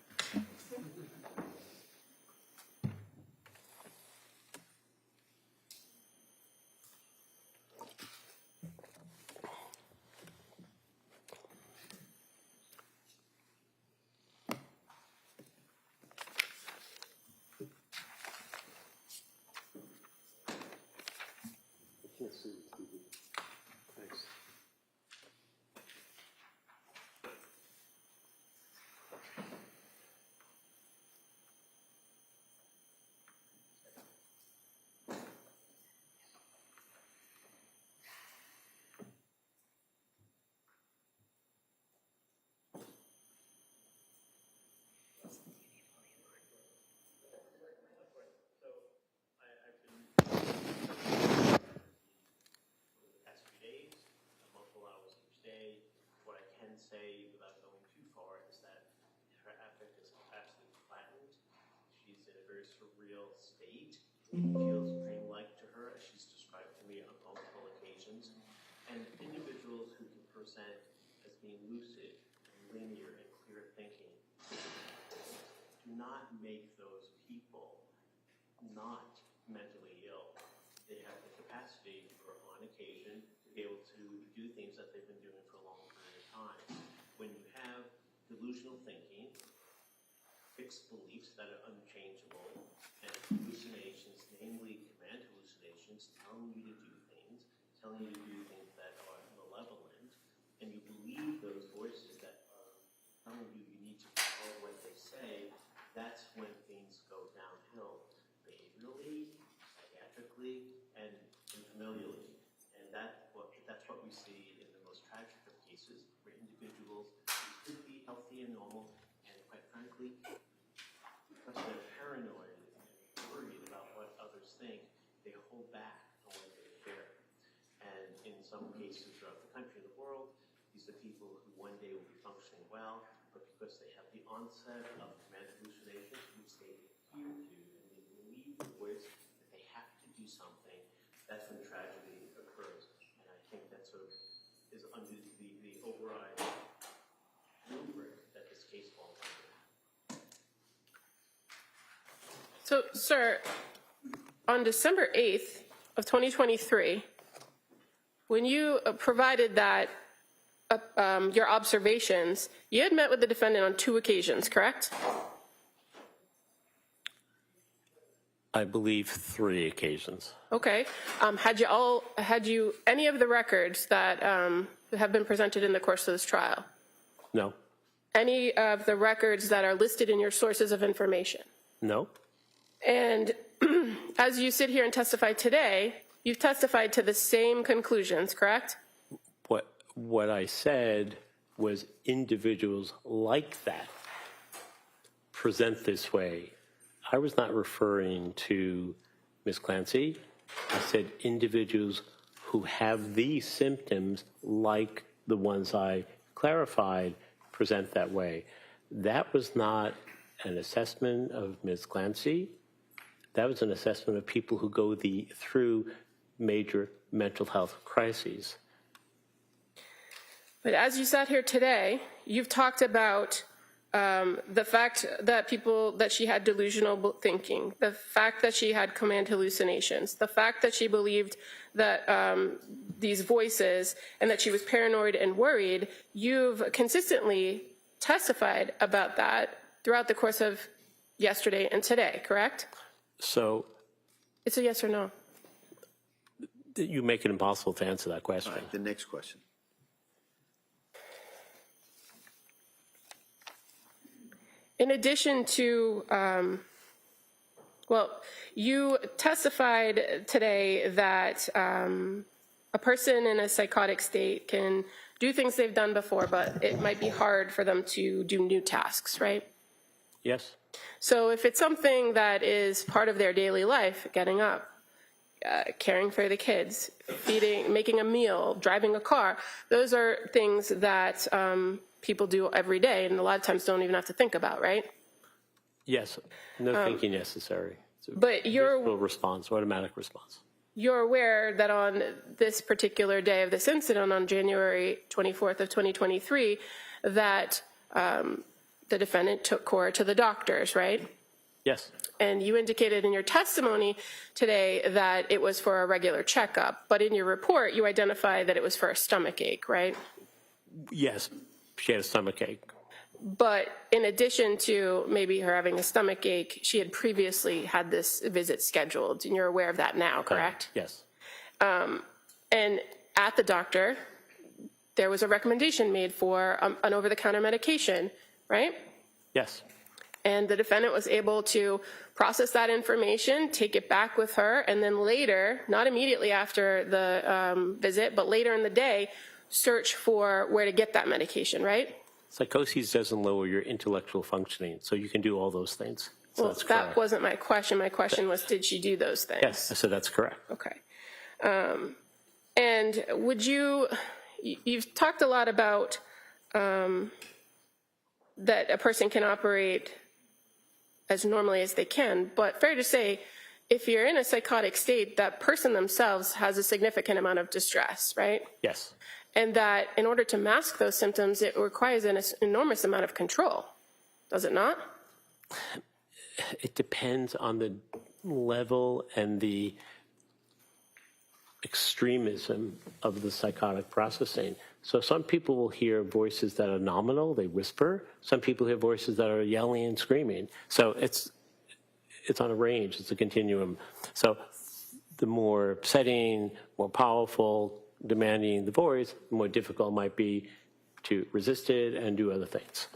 Thanks. Past few days, multiple hours each day. What I can say, without going too far, is that her affect is absolutely flattened. She's in a very surreal state. It feels dreamlike to her, as she's described to me on multiple occasions. And individuals who can present as being lucid, linear, and clear thinking do not make those people not mentally ill. They have the capacity for, on occasion, to be able to do things that they've been doing for a long period of time. When you have delusional thinking, fixed beliefs that are unchangeable, and hallucinations, namely command hallucinations, telling you to do things that are malevolent, and you believe those voices that are telling you you need to follow what they say, that's when things go downhill behaviorally, psychiatrically, and familially. And that's what we see in the most tragic of cases, where individuals who could be healthy and normal, and quite frankly, because they're paranoid and worried about what others think, they hold back on what they share. And in some cases throughout the country and the world, these are people who one day will be functioning well, but because they have the onset of command hallucinations, which they adhere to, and they believe the voice that they have to do something, that's when tragedy occurs. And I think that sort of is under the overriding rubric that this case falls under. So, sir, on December 8th of 2023, when you provided that, your observations, you had met with the defendant on 2 occasions, correct? I believe 3 occasions. Okay. Had you any of the records that have been presented in the course of this trial? No. Any of the records that are listed in your sources of information? No. And as you sit here and testify today, you've testified to the same conclusions, correct? What I said was individuals like that present this way. I was not referring to Ms. Clancy. I said individuals who have these symptoms, like the ones I clarified, present that way. That was not an assessment of Ms. Clancy. That was an assessment of people who go through major mental health crises. But as you sat here today, you've talked about the fact that she had delusional thinking, the fact that she had command hallucinations, the fact that she believed that these voices and that she was paranoid and worried. You've consistently testified about that throughout the course of yesterday and today, correct? So it's a yes or no. You make it impossible to answer that question. All right, the next question. In addition to Well, you testified today that a person in a psychotic state can do things they've done before, but it might be hard for them to do new tasks, right? Yes? So if it's something that is part of their daily life, getting up, caring for the kids, feeding, making a meal, driving a car, those are things that people do every day and a lot of times don't even have to think about, right? Yes. No thinking necessary. It's a But visceral response, automatic response. you're aware that on this particular day of this incident, on January 24th of 2023, that the defendant took Cora to the doctors, right? Yes. And you indicated in your testimony today that it was for a regular checkup, but in your report, you identified that it was for a stomach ache, right? Yes. She had a stomach ache. But in addition to maybe her having a stomach ache, she had previously had this visit scheduled, and you're aware of that now, correct? Yes. And at the doctor, there was a recommendation made for an over-the-counter medication, right? Yes. And the defendant was able to process that information, take it back with her, and then later, not immediately after the visit, but later in the day, search for where to get that medication, right? Psychosis doesn't lower your intellectual functioning, so you can do all those things. So Well, that's that correct. wasn't my question. My question was, did she do those things? Yes, so that's correct. Okay. And would you've talked a lot about that a person can operate as normally as they can, but fair to say, if you're in a psychotic state, that person themselves has a significant amount of distress, right? Yes. And that in order to mask those symptoms, it requires an enormous amount of control, does it not? It depends on the level and the extremism of the psychotic processing. So some people will hear voices that are nominal, they whisper. Some people hear voices that are yelling and screaming. So it's on a range, it's a continuum. So the more upsetting, more powerful, demanding the voice, the more difficult it might be to resist it and do other things.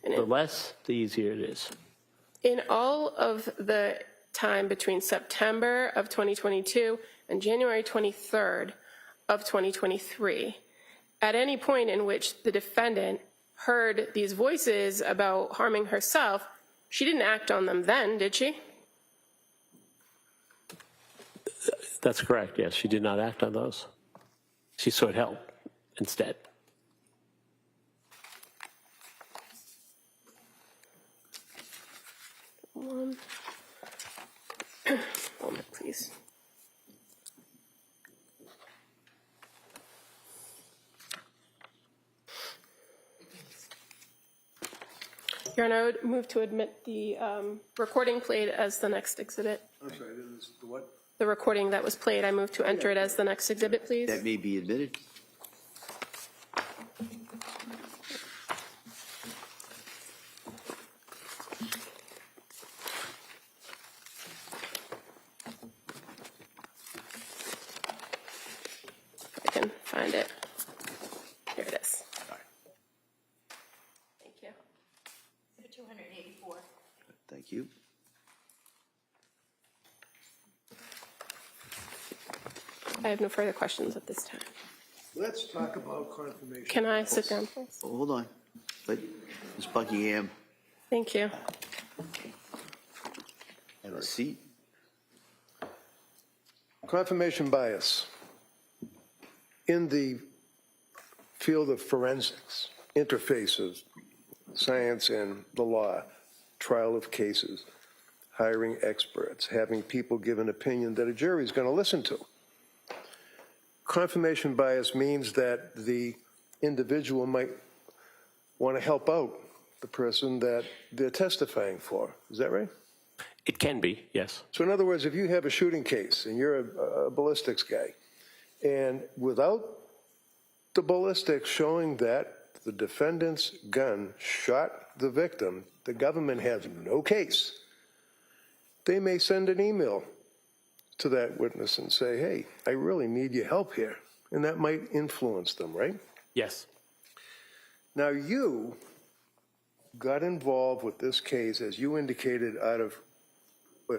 The less, the easier it is. In all of the time between September of 2022 and January 23rd of 2023, at any point in which the defendant heard these voices about harming herself, she didn't act on them then, did she? That's correct, yes. She did not act on those. She sought help instead. One moment, please. Your Honor, I would move to admit the recording played as the next exhibit. I'm sorry, this is the what? The recording that was played, I move to enter it as the next exhibit, please. That may be admitted. If I can find it. Here it is. Thank you. 284. Thank you. I have no further questions at this time. Let's talk about confirmation. Can I sit down, please? Oh, hold on. Let Ms. Buckingham Thank you. have a seat. Confirmation bias. In the field of forensics, interfaces, science and the law, trial of cases, hiring experts, having people give an opinion that a jury is going to listen to. Confirmation bias means that the individual might want to help out the person that they're testifying for. Is that right? It can be, yes. So in other words, if you have a shooting case and you're a ballistics guy, and without the ballistics showing that the defendant's gun shot the victim, the government has no case, they may send an email to that witness and say, hey, I really need your help here. And that might influence them, right? Yes. Now you got involved with this case, as you indicated, out of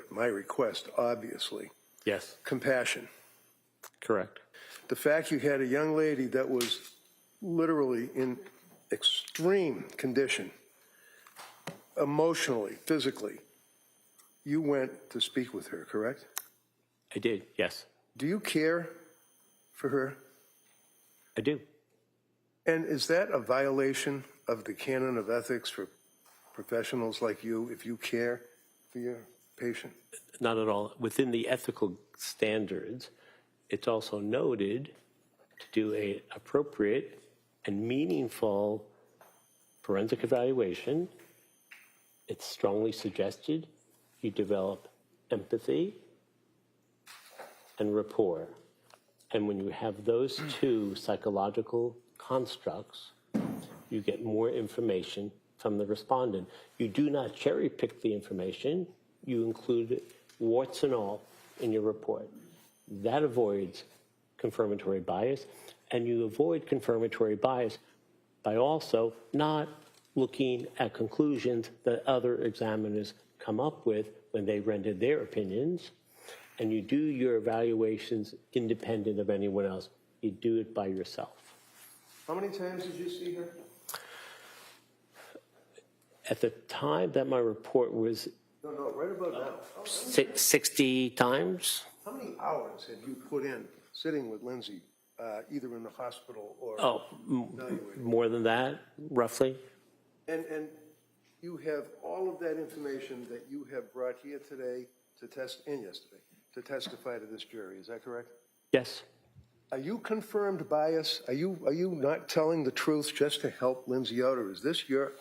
my request, obviously. Yes, Compassion. correct. The fact you had a young lady that was literally in extreme condition, emotionally, physically, you went to speak with her, correct? I did, yes, Do you care for her? I do. And is that a violation of the canon of ethics for professionals like you if you care for your patient? Not at all. Within the ethical standards, it's also noted to do a appropriate and meaningful forensic evaluation. It's strongly suggested you develop empathy and rapport. And when you have those two psychological constructs, you get more information from the respondent. You do not cherry pick the information. You include warts and all in your report. That avoids confirmatory bias, and you avoid confirmatory bias by also not looking at conclusions that other examiners come up with when they rendered their opinions, and you do your evaluations independent of anyone else. You do it by yourself. How many times did you see her? At the time that my report was No, right about now. 60 times, How many hours have you put in sitting with Lindsay, either in the hospital or evaluating? more than that, roughly. And you have all of that information that you have brought here today to yesterday to testify to this jury. Is that correct? Yes, Are you confirmed bias? Are you not telling the truth just to help Lindsay out, or is this your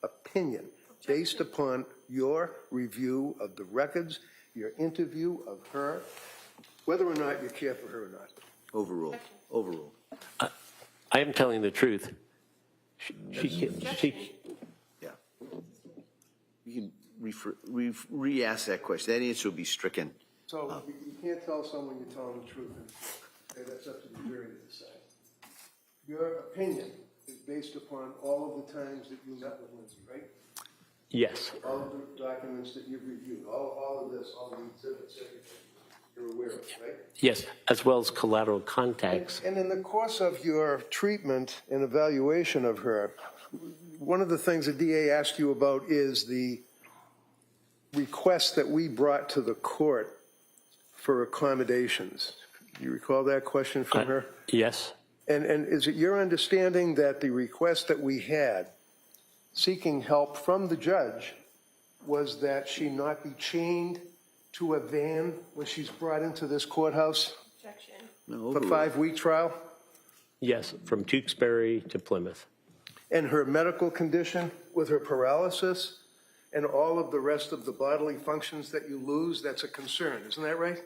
opinion based upon your review of the records, your interview of her, whether or not you care for her or not? Overruled. Overruled. I am telling the truth. She Yeah. You can re-ask that question. That answer will be stricken. So you can't tell someone you're telling the truth, and that's up to the jury to decide. Your opinion is based upon all of the times that you met with Lindsay, right? yes, All of the documents that you've reviewed, all of this, all the exhibits, everything you're aware of, right? yes, as well as collateral contacts. And in the course of your treatment and evaluation of her, one of the things the DA asked you about is the request that we brought to the court for accommodations. Do you recall that question from her? Yes, And is it your understanding that the request that we had seeking help from the judge was that she not be chained to a van when she's brought into this courthouse Objection. No, for overruled. 5-week trial? yes, from Tewksbury to Plymouth. And her medical condition with her paralysis and all of the rest of the bodily functions that you lose, that's a concern, isn't that right?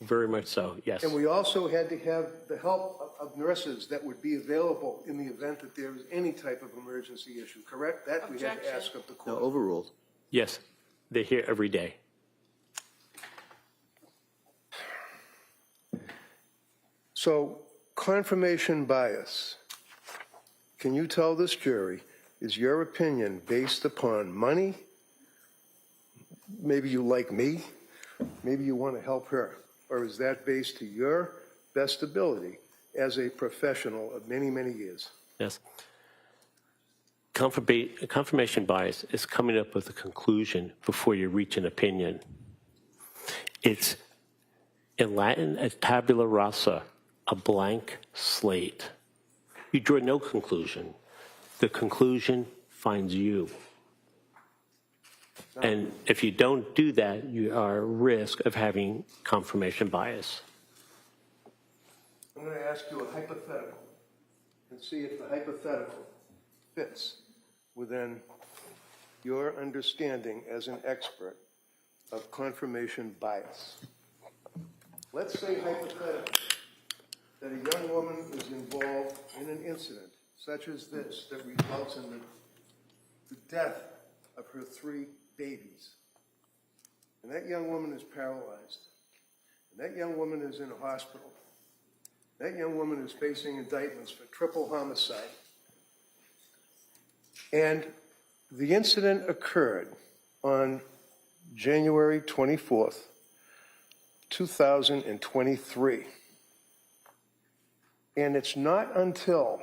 Very much so, yes. And we also had to have the help of nurses that would be available in the event that there was any type of emergency issue, correct? That we had to ask of the No, court. overruled. Yes, they're here every day. So confirmation bias, can you tell this jury, is your opinion based upon money? Maybe you like me, maybe you want to help her, or is that based to your best ability as a professional of many, many years? Yes. Confirmation bias is coming up with a conclusion before you reach an opinion. It's, in Latin, a tabula rasa, a blank slate. You draw no conclusion. The conclusion finds you. And if you don't do that, you are at risk of having confirmation bias. I'm going to ask you a hypothetical and see if the hypothetical fits within your understanding as an expert of confirmation bias. Let's say hypothetically that a young woman is involved in an incident such as this that results in the death of her 3 babies. And that young woman is paralyzed. And that young woman is in a hospital. That young woman is facing indictments for triple homicide. And the incident occurred on January 24th, 2023. And it's not until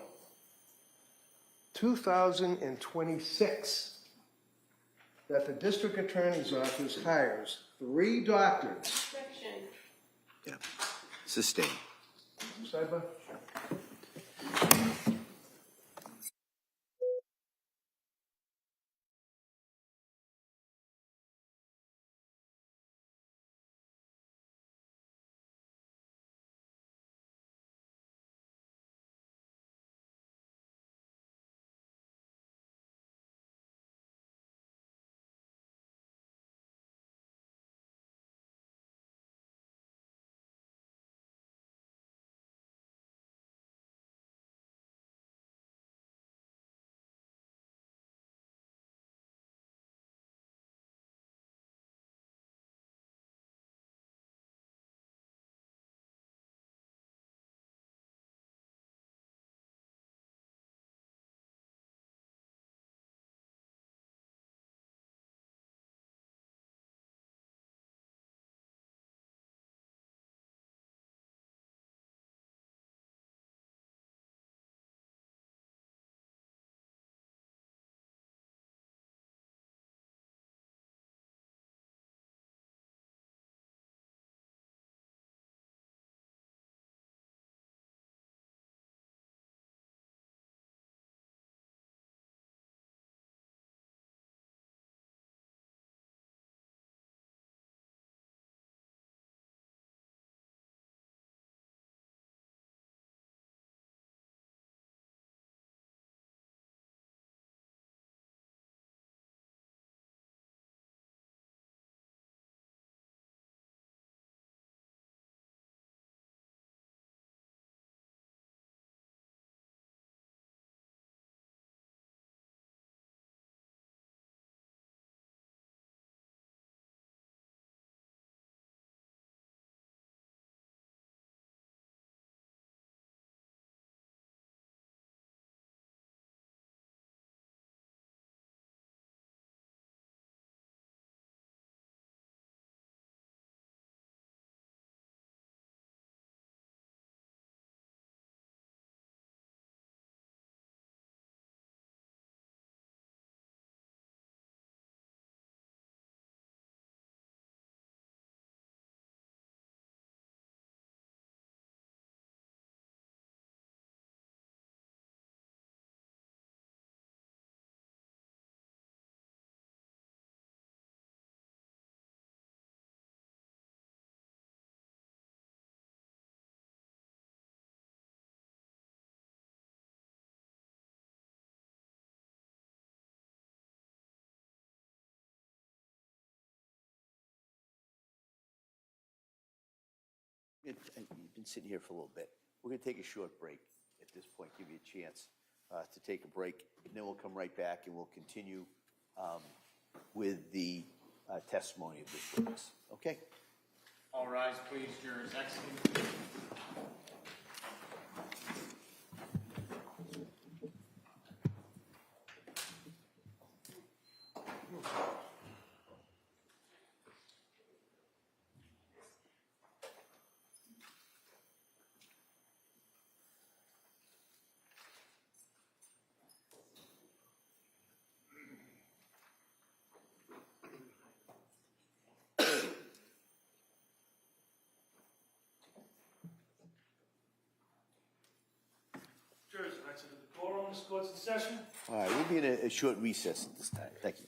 2026 that the district attorney's office hires 3 doctors. Yeah. Sustain. Sidebar? You've been sitting here for a little bit. We're going to take a short break at this point, give you a chance to take a break, and then we'll come right back and we'll continue with the testimony of this witness. Okay? All rise, please. Jurors exiting. Jurors have exited the courtroom. This court's in session. All right, we'll be in a short recess at this time. Thank you.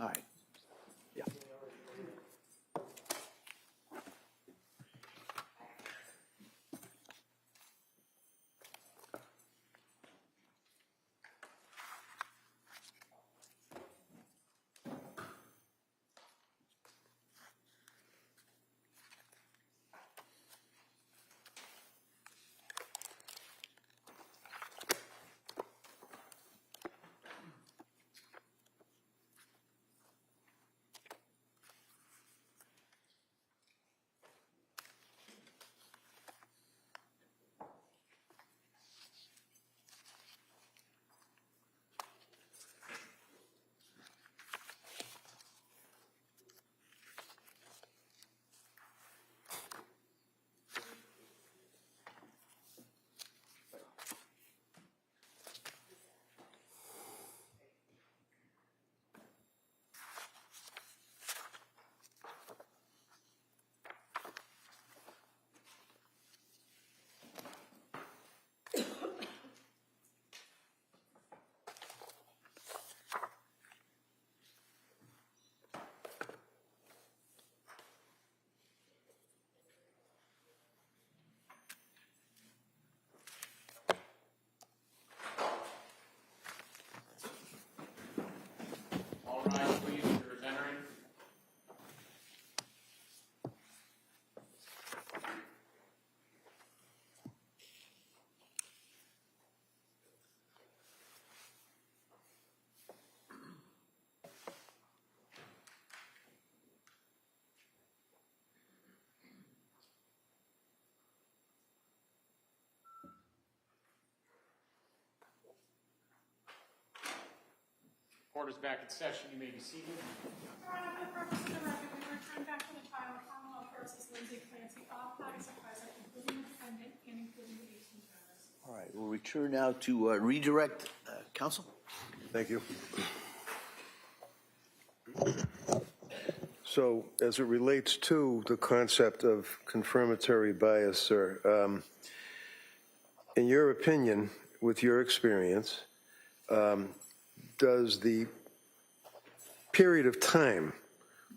All right. Yeah. All rise, please. Jurors entering. Court is back in session. You may be seated. Your Honor, for the purpose of the record, we return back to the trial of Commonwealth versus Lindsay Clancy. All parties are present, including the defendant and including the 18 jurors. All right, we'll return now to redirect counsel. Thank you. So as it relates to the concept of confirmatory bias, sir, in your opinion, with your experience, does the period of time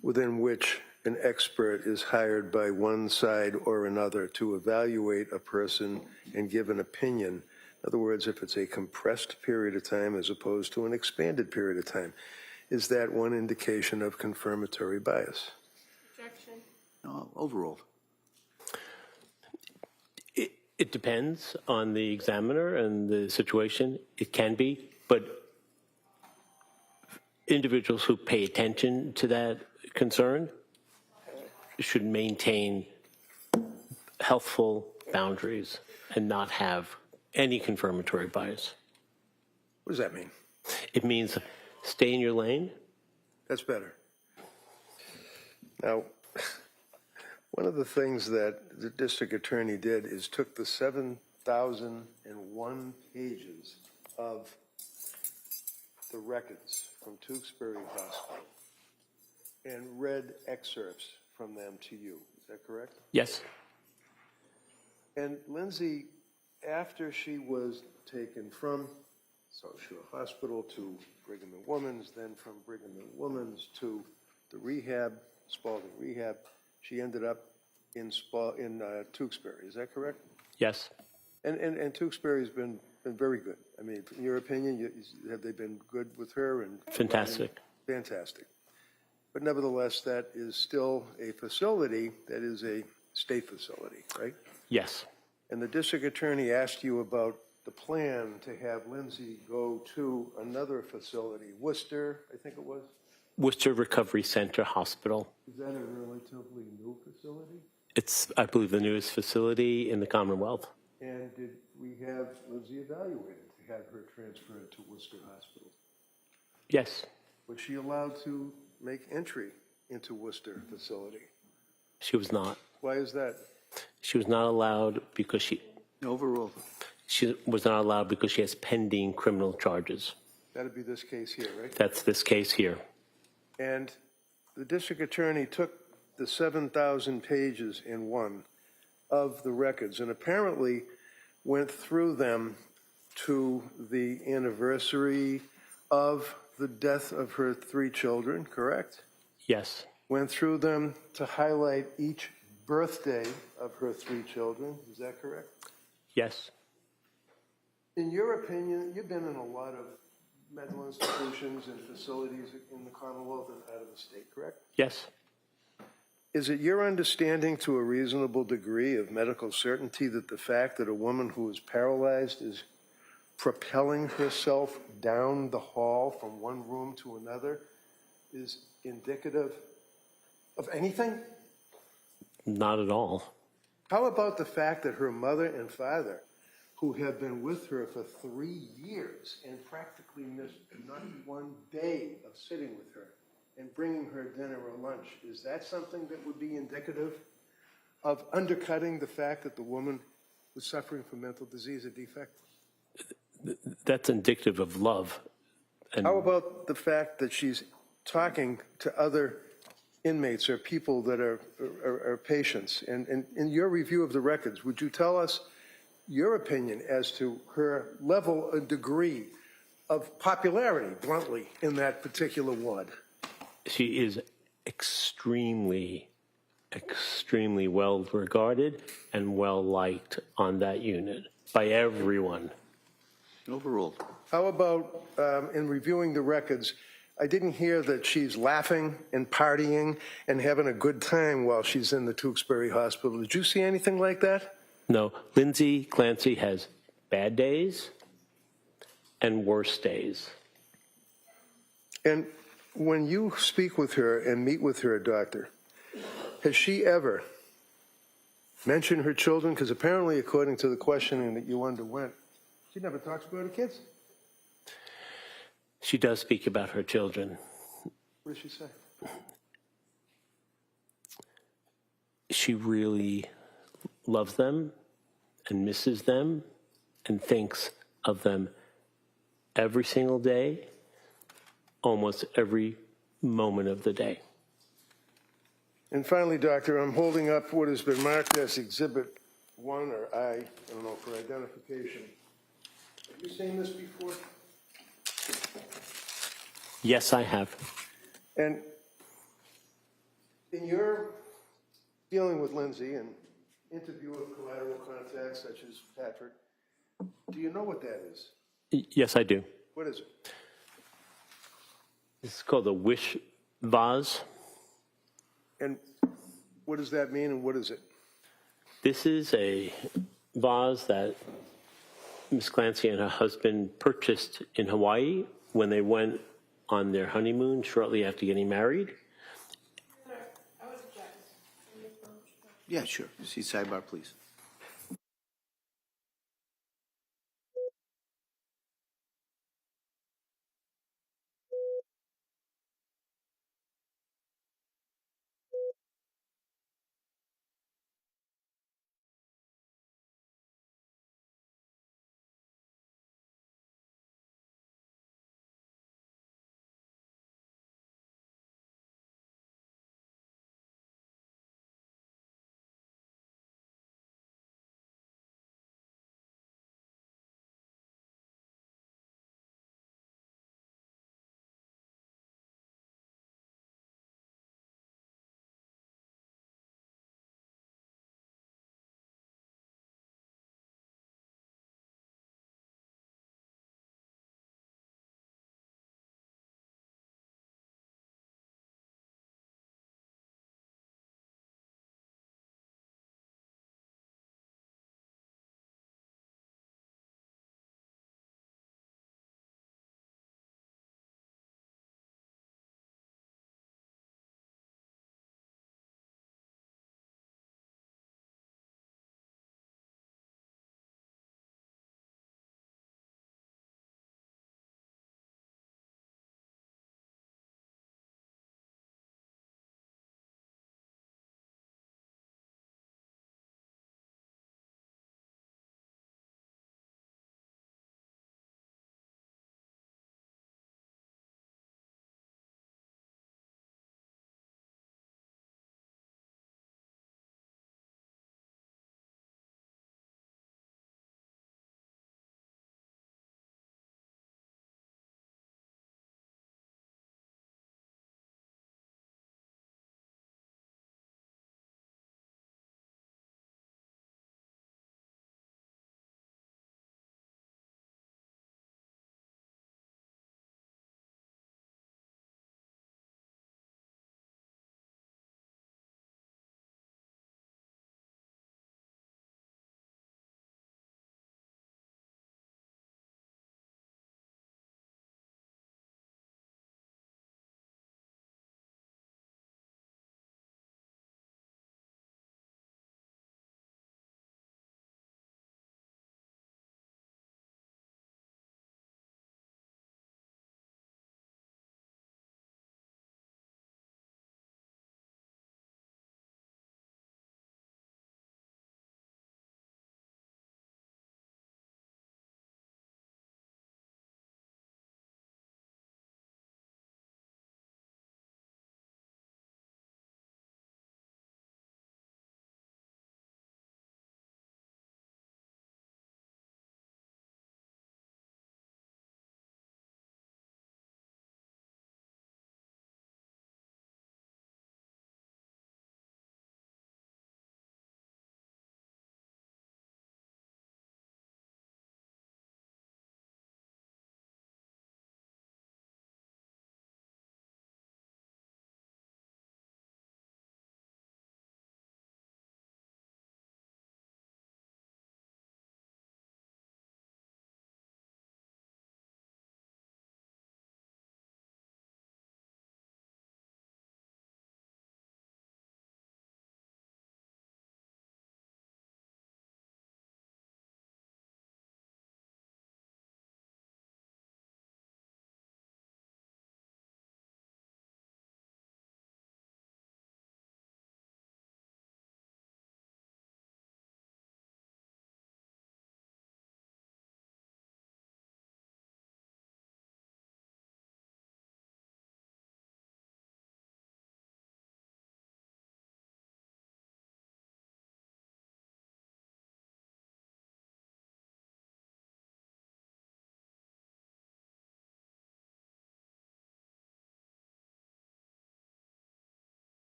within which an expert is hired by one side or another to evaluate a person and give an opinion, in other words, if it's a compressed period of time as opposed to an expanded period of time, is that one indication of confirmatory bias? Objection. No, overruled. It depends on the examiner and the situation. It can be, but individuals who pay attention to that concern should maintain healthful boundaries and not have any confirmatory bias. What does that mean? It means stay in your lane. That's better. Now, one of the things that the district attorney did is took the 7,001 pages of the records from Tewksbury Hospital and read excerpts from them to you. Is that correct? Yes. And Lindsay, after she was taken from South Shore Hospital to Brigham and Women's, then from Brigham and Women's to the rehab, Spalding Rehab, she ended up in Tewksbury. Is that correct? Yes. And Tewksbury's been very good. I mean, in your opinion, have they been good with her? And Fantastic. Fantastic. But nevertheless, that is still a facility that is a state facility, right? Yes. And the district attorney asked you about the plan to have Lindsay go to another facility, Worcester, I think it was? Worcester Recovery Center Hospital. Is that a relatively new facility? It's, I believe, the newest facility in the Commonwealth. And did we have Lindsay evaluated to have her transferred to Worcester Hospital? Yes. Was she allowed to make entry into Worcester facility? She was not. Why is that? She was not allowed because she was not allowed because she has pending criminal charges. That'd be this case here, right? That's this case here. And the district attorney took the 7,000 pages in one of the records and apparently went through them to the anniversary of the death of her 3 children, correct? Yes. Went through them to highlight each birthday of her 3 children, is that correct? Yes. In your opinion, you've been in a lot of mental institutions and facilities in the Commonwealth and out of the state, correct? Yes. Is it your understanding to a reasonable degree of medical certainty that the fact that a woman who is paralyzed is propelling herself down the hall from one room to another is indicative of anything? Not at all. How about the fact that her mother and father, who have been with her for 3 years and practically missed not one day of sitting with her and bringing her dinner or lunch, is that something that would be indicative of undercutting the fact that the woman was suffering from mental disease or defect? That's indicative of love. And How about the fact that she's talking to other inmates or people that are patients? And in your review of the records, would you tell us your opinion as to her level and degree of popularity, bluntly, in that particular ward? she is extremely, extremely well regarded and well liked on that unit by everyone. Overruled. How about, in reviewing the records, I didn't hear that she's laughing and partying and having a good time while she's in the Tewksbury Hospital. Did you see anything like that? No, Lindsay Clancy has bad days and worse days. And when you speak with her and meet with her, doctor, has she ever mentioned her children? Because apparently, according to the questioning that you underwent, she never talks about her kids. She does speak about her children. What does she say? She really loves them and misses them and thinks of them every single day, almost every moment of the day. And finally, doctor, I'm holding up what has been marked as Exhibit 1 or I don't know, for identification. Have you seen this before? Yes, I have. And in your dealing with Lindsay and interview of collateral contacts such as Patrick, do you know what that is? Yes, I do. What is it? This is called a wish vase. And what does that mean and what is it? This is a vase that Miss Clancy and her husband purchased in Hawaii when they went on their honeymoon shortly after getting married. Yeah, sure. See sidebar, please.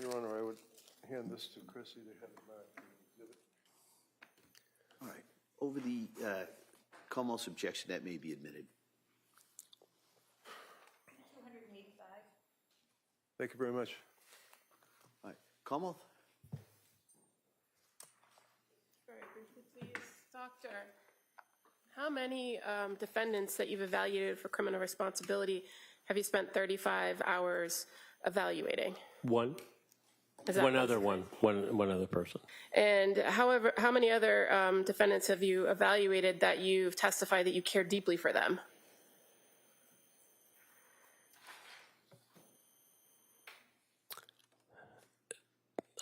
Your Honor, I would hand this to Chrissy to have it marked in the exhibit. All right. Over the Commonwealth's objection, that may be admitted. 285. Thank you very much. All right. Commonwealth? Very briefly, please. Doctor, how many defendants that you've evaluated for criminal responsibility have you spent 35 hours evaluating? One Is that one other person. And however, how many other defendants have you evaluated that you've testified that you care deeply for them?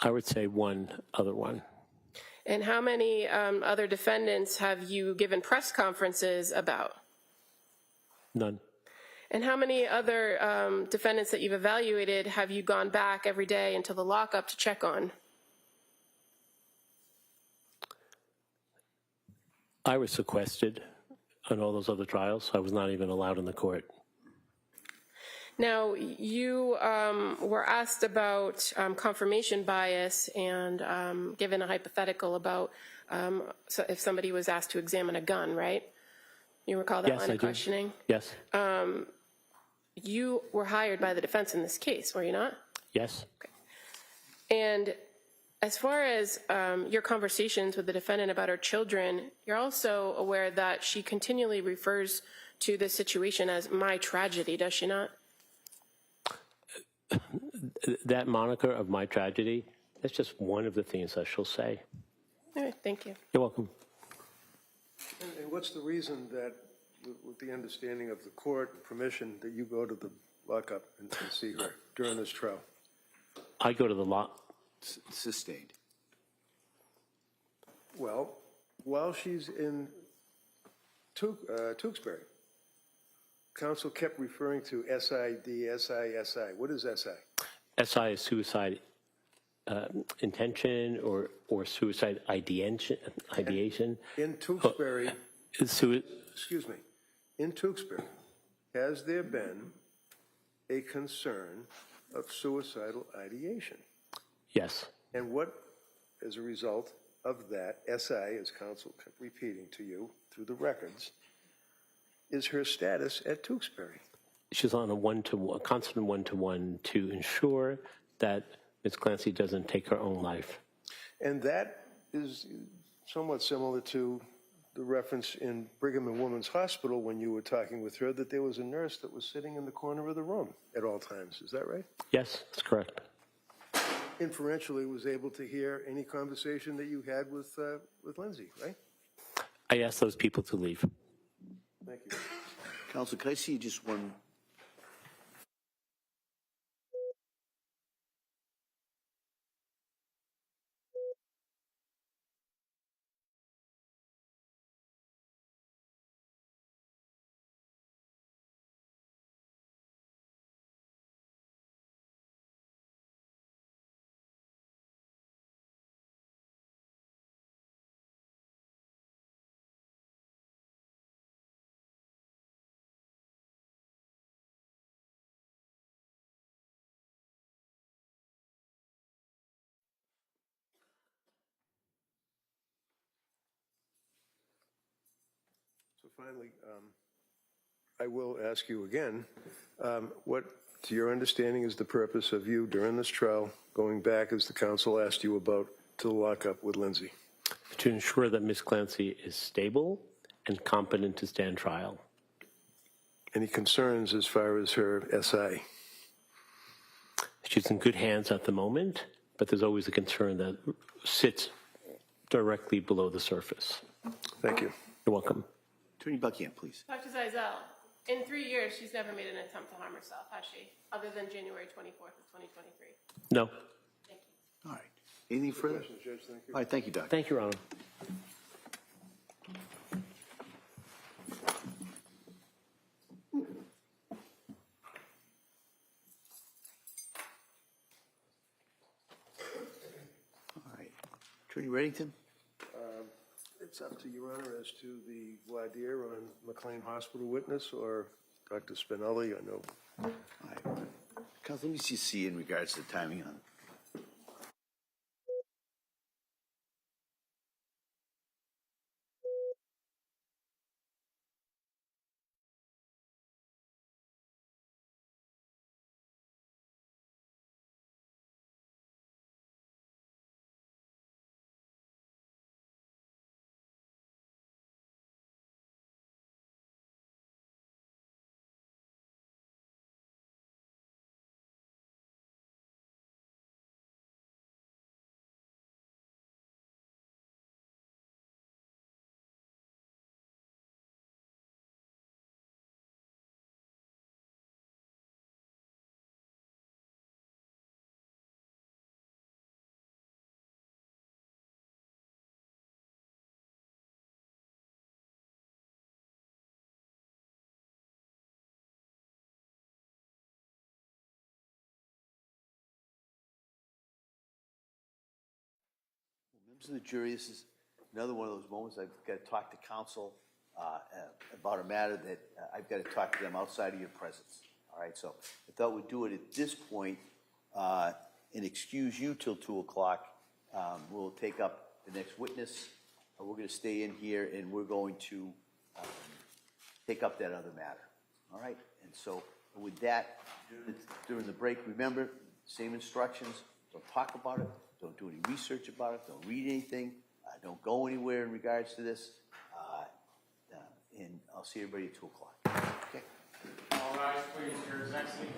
I would say one other one. And how many other defendants have you given press conferences about? None. And how many other defendants that you've evaluated have you gone back every day until the lockup to check on? I was sequestered on all those other trials. I was not even allowed in the court. Now, you were asked about confirmation bias and given a hypothetical about so if somebody was asked to examine a gun, right? You recall that Yes, line I of do. questioning? Yes. You were hired by the defense in this case, were you not? Yes. And as far as your conversations with the defendant about her children, you're also aware that she continually refers to this situation as my tragedy, does she not? That moniker of my tragedy, that's just one of the things that she'll say. All right, thank you. You're welcome. And what's the reason that, with the understanding of the court and permission, that you go to the lockup and see her during this trial? I go to the Sustained. Well, while she's in Tewksbury, counsel kept referring to SID, SI. What is SI? SI is suicide intention or suicide ideation. In Tewksbury, Sui- excuse me, in Tewksbury, has there been a concern of suicidal ideation? Yes. And what, as a result of that, SI, as counsel kept repeating to you through the records, is her status at Tewksbury? She's on a constant one-to-one to ensure that Ms. Clancy doesn't take her own life. And that is somewhat similar to the reference in Brigham and Women's Hospital when you were talking with her that there was a nurse that was sitting in the corner of the room at all times. Is that right? Yes, that's correct. Inferentially was able to hear any conversation that you had with Lindsay, right? I asked those people to leave. Thank you. Counsel, can I see just one? So finally, I will ask you again, what, to your understanding, is the purpose of you during this trial going back, as the counsel asked you about, to the lockup with Lindsay? To ensure that Ms. Clancy is stable and competent to stand trial. Any concerns as far as her SI? She's in good hands at the moment, but there's always a concern that sits directly below the surface. Thank you. You're welcome. Attorney Buckingham, please. Dr. Zeisel, in 3 years, she's never made an attempt to harm herself, has she? Other than January 24th of 2023. No. Thank you. All right. Anything further? Questions, Judge? Thank you. All right, thank you, Doctor. Thank you, Your Honor. All right. Attorney Reddington? It's up to Your Honor as to the voir dire on McLean Hospital witness or Dr. Spinelli. I know. All right. Counsel, let me just see in regards to the timing on to the jury, this is another one of those moments I've got to talk to counsel about a matter that I've got to talk to them outside of your presence. All right, so I thought we'd do it at this point and excuse you till 2 o'clock. We'll take up the next witness. We're going to stay in here and we're going to take up that other matter. All right, and so with that, during the break, remember, same instructions. Don't talk about it. Don't do any research about it. Don't read anything. Don't go anywhere in regards to this. And I'll see everybody at 2 o'clock. Okay. All rise, please. Your executive.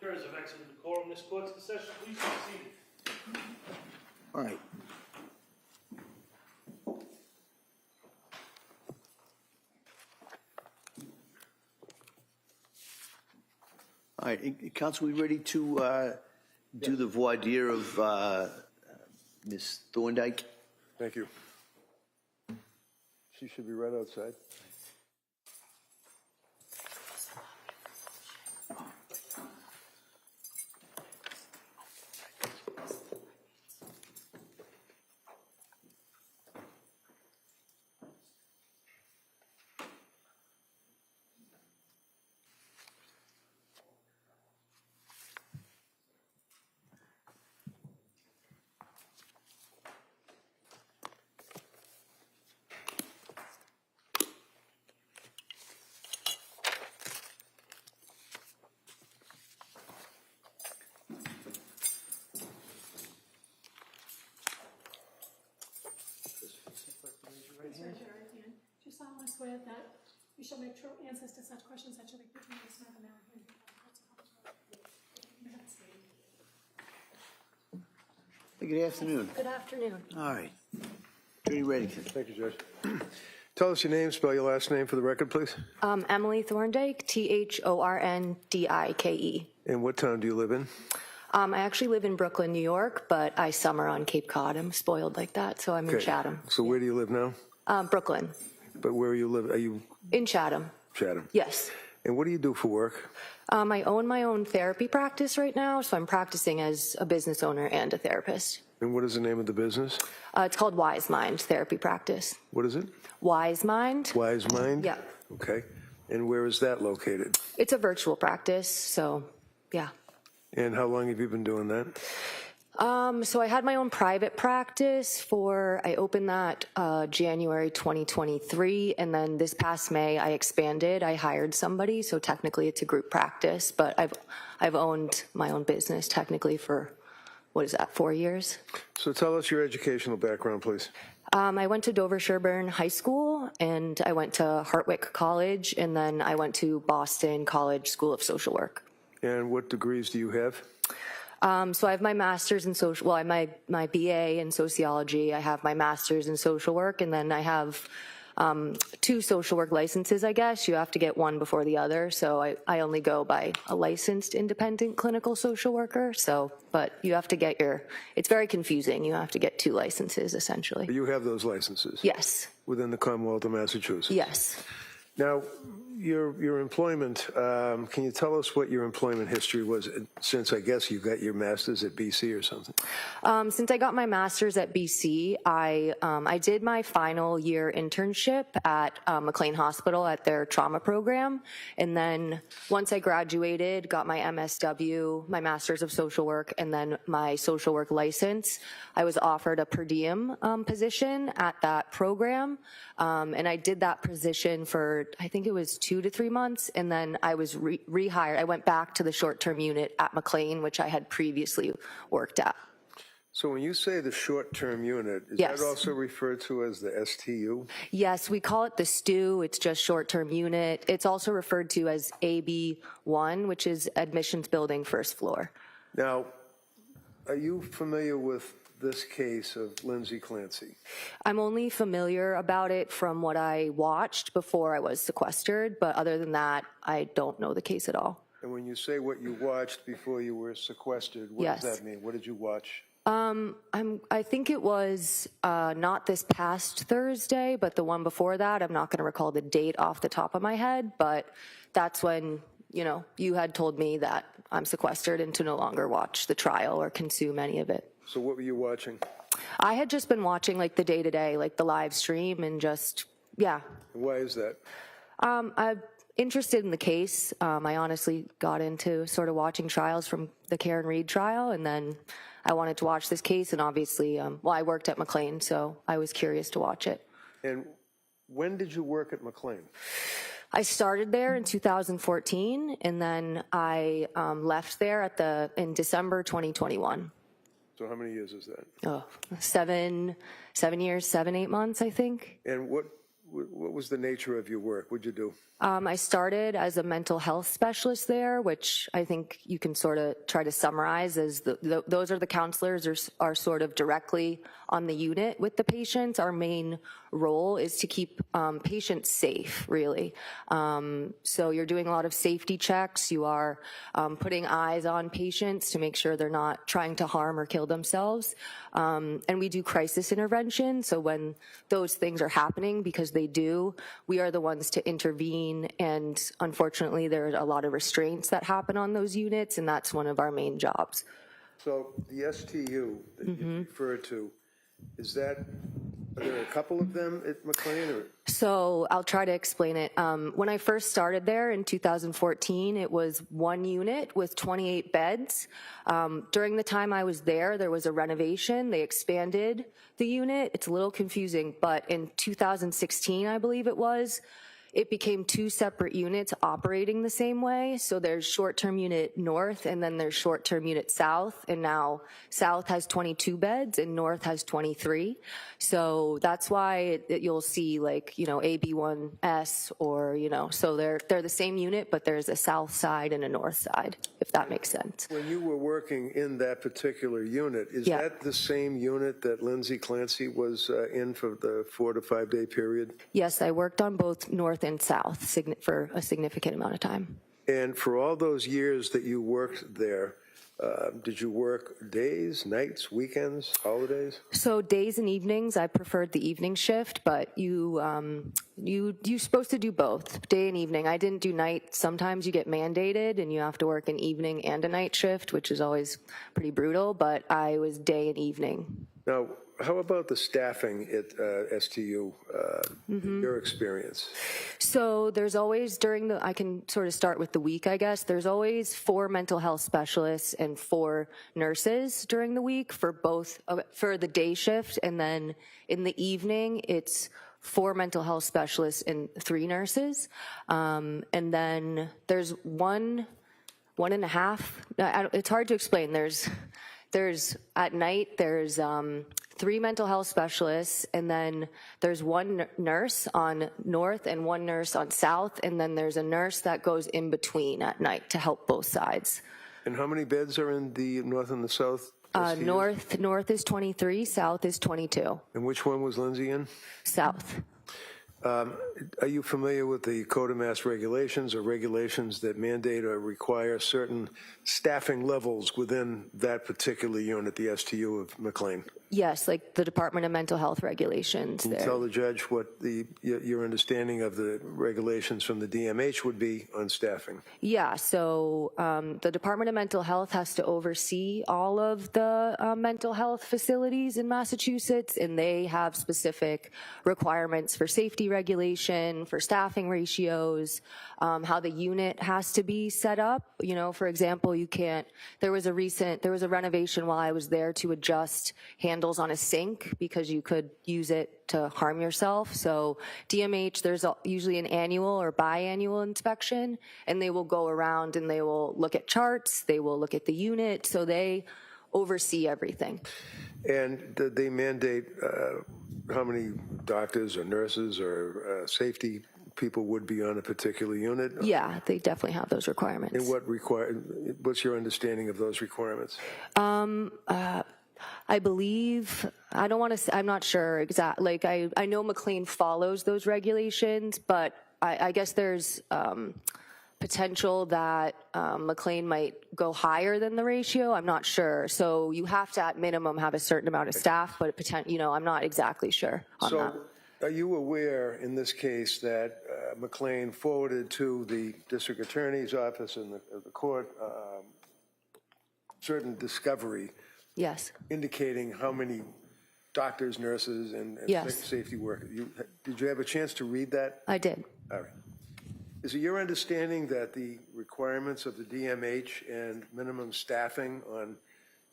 Jurors have exited the quorum. This court's in session. Please be seated. All right. All right, counsel, we ready to do the voir dire of Ms. Thorndike? Thank you. She should be right outside. Do solemnly swear that you shall make true answers to such questions that shall be put to you this matter now and here. Good afternoon. Good afternoon. All right. Attorney Reddington. Thank you, Judge. Tell us your name, spell your last name for the record, please. Emily Thorndike, Thorndike. And what town do you live in? I actually live in Brooklyn, New York, but I summer on Cape Cod. I'm spoiled like that, so I'm in Okay. Chatham. So where do you live now? Brooklyn. But where you live? Are you In Chatham. Chatham? Yes. And what do you do for work? I own my own therapy practice right now, so I'm practicing as a business owner and a therapist. And what is the name of the business? It's called Wise Mind Therapy Practice. What is it? Wise Mind. Wise Mind? Yeah. Okay. And where is that located? It's a virtual practice, so yeah. And how long have you been doing that? So I had my own private practice I opened that January 2023, and then this past May I expanded. I hired somebody, so technically it's a group practice, but I've owned my own business technically for, 4 years? So tell us your educational background, please. I went to Dover-Sherburne High School, and I went to Hartwick College, and then I went to Boston College School of Social Work. And what degrees do you have? So I have my master's in social, well, I have my BA in sociology, I have my master's in social work, and then I have 2 social work licenses, I guess. You have to get one before the other, so I only go by a licensed independent clinical social worker, but you have to get it's very confusing. You have to get 2 licenses, essentially. You have those licenses? Yes. Within the Commonwealth of Massachusetts? Yes. Now, your employment, can you tell us what your employment history was since I guess you got your master's at BC or something? Since I got my master's at BC, I did my final year internship at McLean Hospital at their trauma program. And then once I graduated, got my MSW, my master's of social work, and then my social work license, I was offered a per diem position at that program. And I did that position for, I think it was 2 to 3 months, and then I was rehired. I went back to the short-term unit at McLean, which I had previously worked at. So when you say the short-term unit, is Yes. that also referred to as the STU? Yes, we call it the STU. It's just short-term unit. It's also referred to as AB1, which is admissions building first floor. Now, are you familiar with this case of Lindsay Clancy? I'm only familiar about it from what I watched before I was sequestered, but other than that, I don't know the case at all. And when you say what you watched before you were sequestered, what Yes. does that mean? What did you watch? I think it was not this past Thursday, but the one before that. I'm not going to recall the date off the top of my head, but that's when, you had told me that I'm sequestered and to no longer watch the trial or consume any of it. So what were you watching? I had just been watching like the day-to-day, like the live stream and just, yeah. Why is that? I'm interested in the case. I honestly got into sort of watching trials from the Karen Reed trial, and then I wanted to watch this case, and obviously, I worked at McLean, so I was curious to watch it. And when did you work at McLean? I started there in 2014, and then I left there in December 2021. So how many years is that? Oh, 7 years, 8 months, I think. And what was the nature of your work? What'd you do? I started as a mental health specialist there, which I think you can sort of try to summarize as those are the counselors are sort of directly on the unit with the patients. Our main role is to keep patients safe, really. So you're doing a lot of safety checks. You are putting eyes on patients to make sure they're not trying to harm or kill themselves. And we do crisis intervention. So when those things are happening, because they do, we are the ones to intervene. And unfortunately, there are a lot of restraints that happen on those units, and that's one of our main jobs. So the STU that you referred to, are there a couple of them at McLean? Or? So I'll try to explain it. When I first started there in 2014, it was one unit with 28 beds. During the time I was there was a renovation. They expanded the unit. It's a little confusing, but in 2016, I believe it became two separate units operating the same way. So there's short-term unit north, and then there's short-term unit south. And now south has 22 beds and north has 23. So that's why you'll see like, AB1S or, so they're the same unit, but there's a south side and a north side, if that makes sense. When you were working in that particular unit, is that the same unit that Lindsay Clancy was in for the 4 to 5 day period? Yes, I worked on both north and south for a significant amount of time. And for all those years that you worked there, did you work days, nights, weekends, holidays? So days and evenings, I preferred the evening shift, but you're supposed to do both, day and evening. I didn't do night. Sometimes you get mandated and you have to work an evening and a night shift, which is always pretty brutal, but I was day and evening. Now, how about the staffing at STU, your experience? So there's always I can sort of start with the week, I guess. There's always 4 mental health specialists and 4 nurses during the week for the day shift. And then in the evening, it's 4 mental health specialists and 3 nurses. And then there's 1.5. It's hard to explain. At night, there's 3 mental health specialists, and then there's 1 nurse on north and 1 nurse on south, and then there's a nurse that goes in between at night to help both sides. And how many beds are in the north and the south? North is 23, south is 22. And which one was Lindsay in? South. Are you familiar with the Code of Mass Regulations or regulations that mandate or require certain staffing levels within that particular unit, the STU of McLean? Yes, like the Department of Mental Health regulations. Can you tell the judge what your understanding of the regulations from the DMH would be on staffing? Yeah, so the Department of Mental Health has to oversee all of the mental health facilities in Massachusetts, and they have specific requirements for safety regulation, for staffing ratios, how the unit has to be set up. For example, there was a renovation while I was there to adjust handles on a sink because you could use it to harm yourself. So DMH, there's usually an annual or biannual inspection, and they will go around and they will look at charts, they will look at the unit, so they oversee everything. And did they mandate how many doctors or nurses or safety people would be on a particular unit? Yeah, they definitely have those requirements. And what's your understanding of those requirements? I believe, I don't want to say, I'm not sure exactly. Like, I know McLean follows those regulations, but I guess there's potential that McLean might go higher than the ratio. I'm not sure. So you have to, at minimum, have a certain amount of staff, but I'm not exactly sure on that. Are you aware in this case that McLean forwarded to the district attorney's office and the court certain discovery Yes. indicating how many doctors, nurses, and Yes. safety workers? Did you have a chance to read that? I did. All right. Is it your understanding that the requirements of the DMH and minimum staffing on,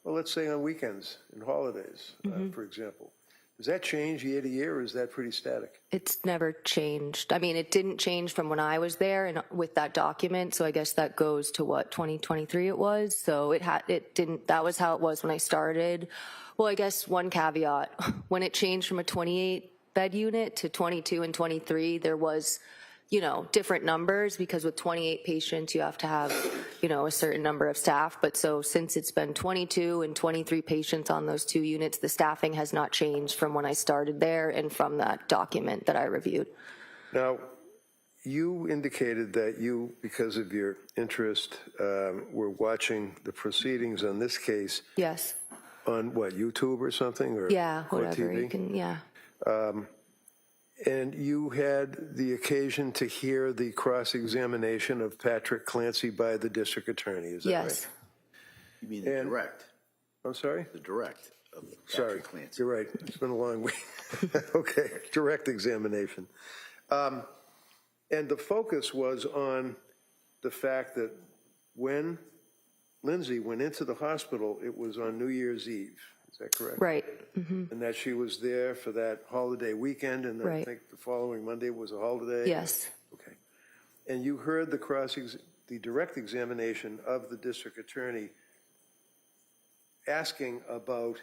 well, let's say on weekends and holidays, for example, does that change year to year, or is that pretty static? It's never changed. I mean, it didn't change from when I was there and with that document. So I guess that goes to what, 2023 it was. So it didn't, that was how it was when I started. Well, I guess one caveat, when it changed from a 28 bed unit to 22 and 23, there was, different numbers, because with 28 patients, you have to have, a certain number of staff. But so since it's been 22 and 23 patients on those two units, the staffing has not changed from when I started there and from that document that I reviewed. Now, you indicated that you, because of your interest, were watching the proceedings on this case. Yes. On what, YouTube or something? Or Yeah, court whatever. TV? You can, yeah. And you had the occasion to hear the cross-examination of Patrick Clancy by the district attorney, is that right? Yes. You mean the And- direct, I'm sorry? the direct of Sorry, Patrick Clancy. you're right. It's been a long week. Okay, direct examination. And the focus was on the fact that when Lindsay went into the hospital, it was on New Year's Eve. Is that correct? Right. And that she was there for that holiday weekend, and I Right. think the following Monday was a holiday? Yes. Okay. And you heard the direct examination of the district attorney asking about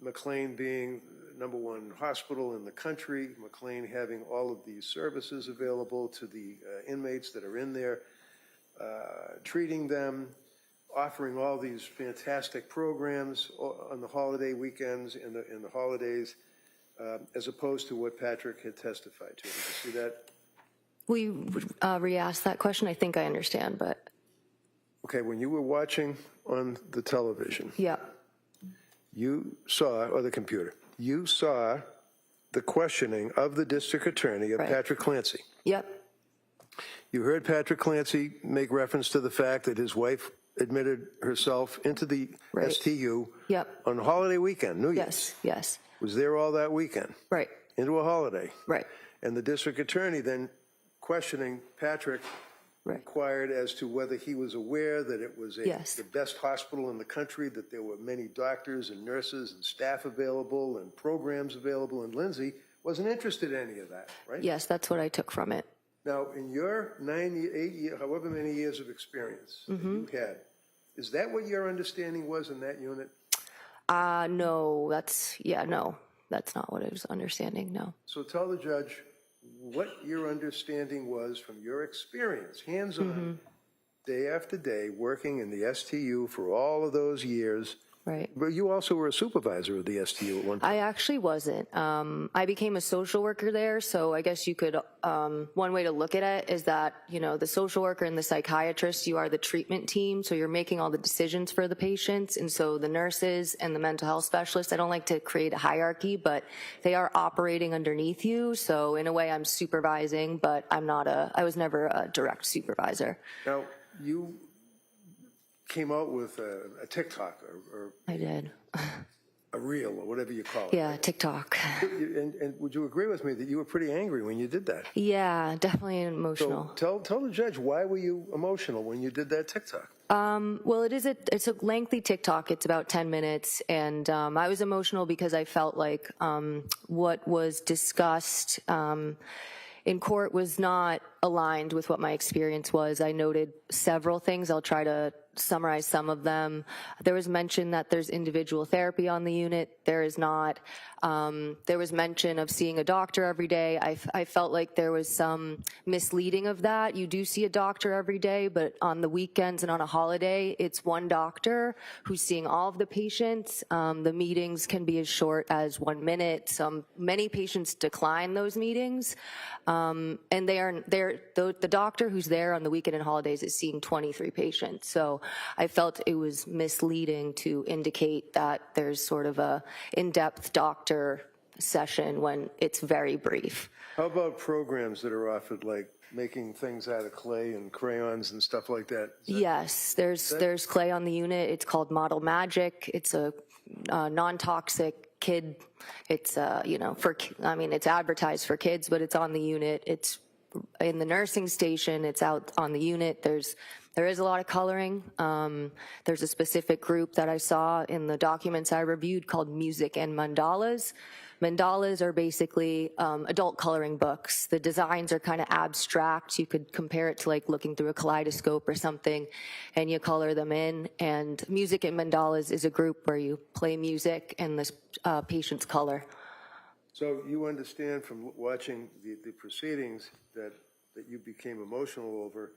McLean being number one hospital in the country, McLean having all of these services available to the inmates that are in there, treating them, offering all these fantastic programs on the holiday weekends and the holidays, as opposed to what Patrick had testified to. Did you see that? We re-asked that question. I think I understand, but Okay, when you were watching on the television, yeah. you saw, or the computer, you saw the questioning of the district attorney of Right. Patrick Clancy. Yep. You heard Patrick Clancy make reference to the fact that his wife admitted herself into the Right. STU Yep. on a holiday weekend, New Year's. Yes. Yes. Was there all that weekend, Right. into a holiday. Right. And the district attorney then questioning Patrick Right. inquired as to whether he was aware that it was Yes. the best hospital in the country, that there were many doctors and nurses and staff available and programs available, and Lindsay wasn't interested in any of that, right? Yes, that's what I took from it. Now, in your 8 years, however many years of experience that you had, is that what your understanding was in that unit? No, no, that's not what I was understanding, no. So tell the judge what your understanding was from your experience, hands-on, day after day, working in the STU for all of those years. Right. But you also were a supervisor of the STU at one time. I actually wasn't. I became a social worker there, so I guess you could, one way to look at it is that, the social worker and the psychiatrist, you are the treatment team, so you're making all the decisions for the patients, and so the nurses and the mental health specialists, I don't like to create a hierarchy, but they are operating underneath you, so in a way I'm supervising, but I was never a direct supervisor. Now, you came out with a TikTok or I did. a reel or whatever you call it. Yeah, TikTok. And would you agree with me that you were pretty angry when you did that? Yeah, definitely emotional. So tell the judge, why were you emotional when you did that TikTok? Well, it's a lengthy TikTok. It's about 10 minutes. And I was emotional because I felt like what was discussed in court was not aligned with what my experience was. I noted several things. I'll try to summarize some of them. There was mention that there's individual therapy on the unit. There is not. There was mention of seeing a doctor every day. I felt like there was some misleading of that. You do see a doctor every day, but on the weekends and on a holiday, it's one doctor who's seeing all of the patients. The meetings can be as short as 1 minute. Many patients decline those meetings, and the doctor who's there on the weekend and holidays is seeing 23 patients. So I felt it was misleading to indicate that there's sort of a in-depth doctor session when it's very brief. How about programs that are offered, like making things out of clay and crayons and stuff like that? Yes, there's clay on the unit. It's called Model Magic. It's a non-toxic kid. It's it's advertised for kids, but it's on the unit. It's in the nursing station. It's out on the unit. There is a lot of coloring. There's a specific group that I saw in the documents I reviewed called Music and Mandalas. Mandalas are basically adult coloring books. The designs are kind of abstract. You could compare it to like looking through a kaleidoscope or something, and you color them in. And Music and Mandalas is a group where you play music and the patients color. So you understand from watching the proceedings that you became emotional over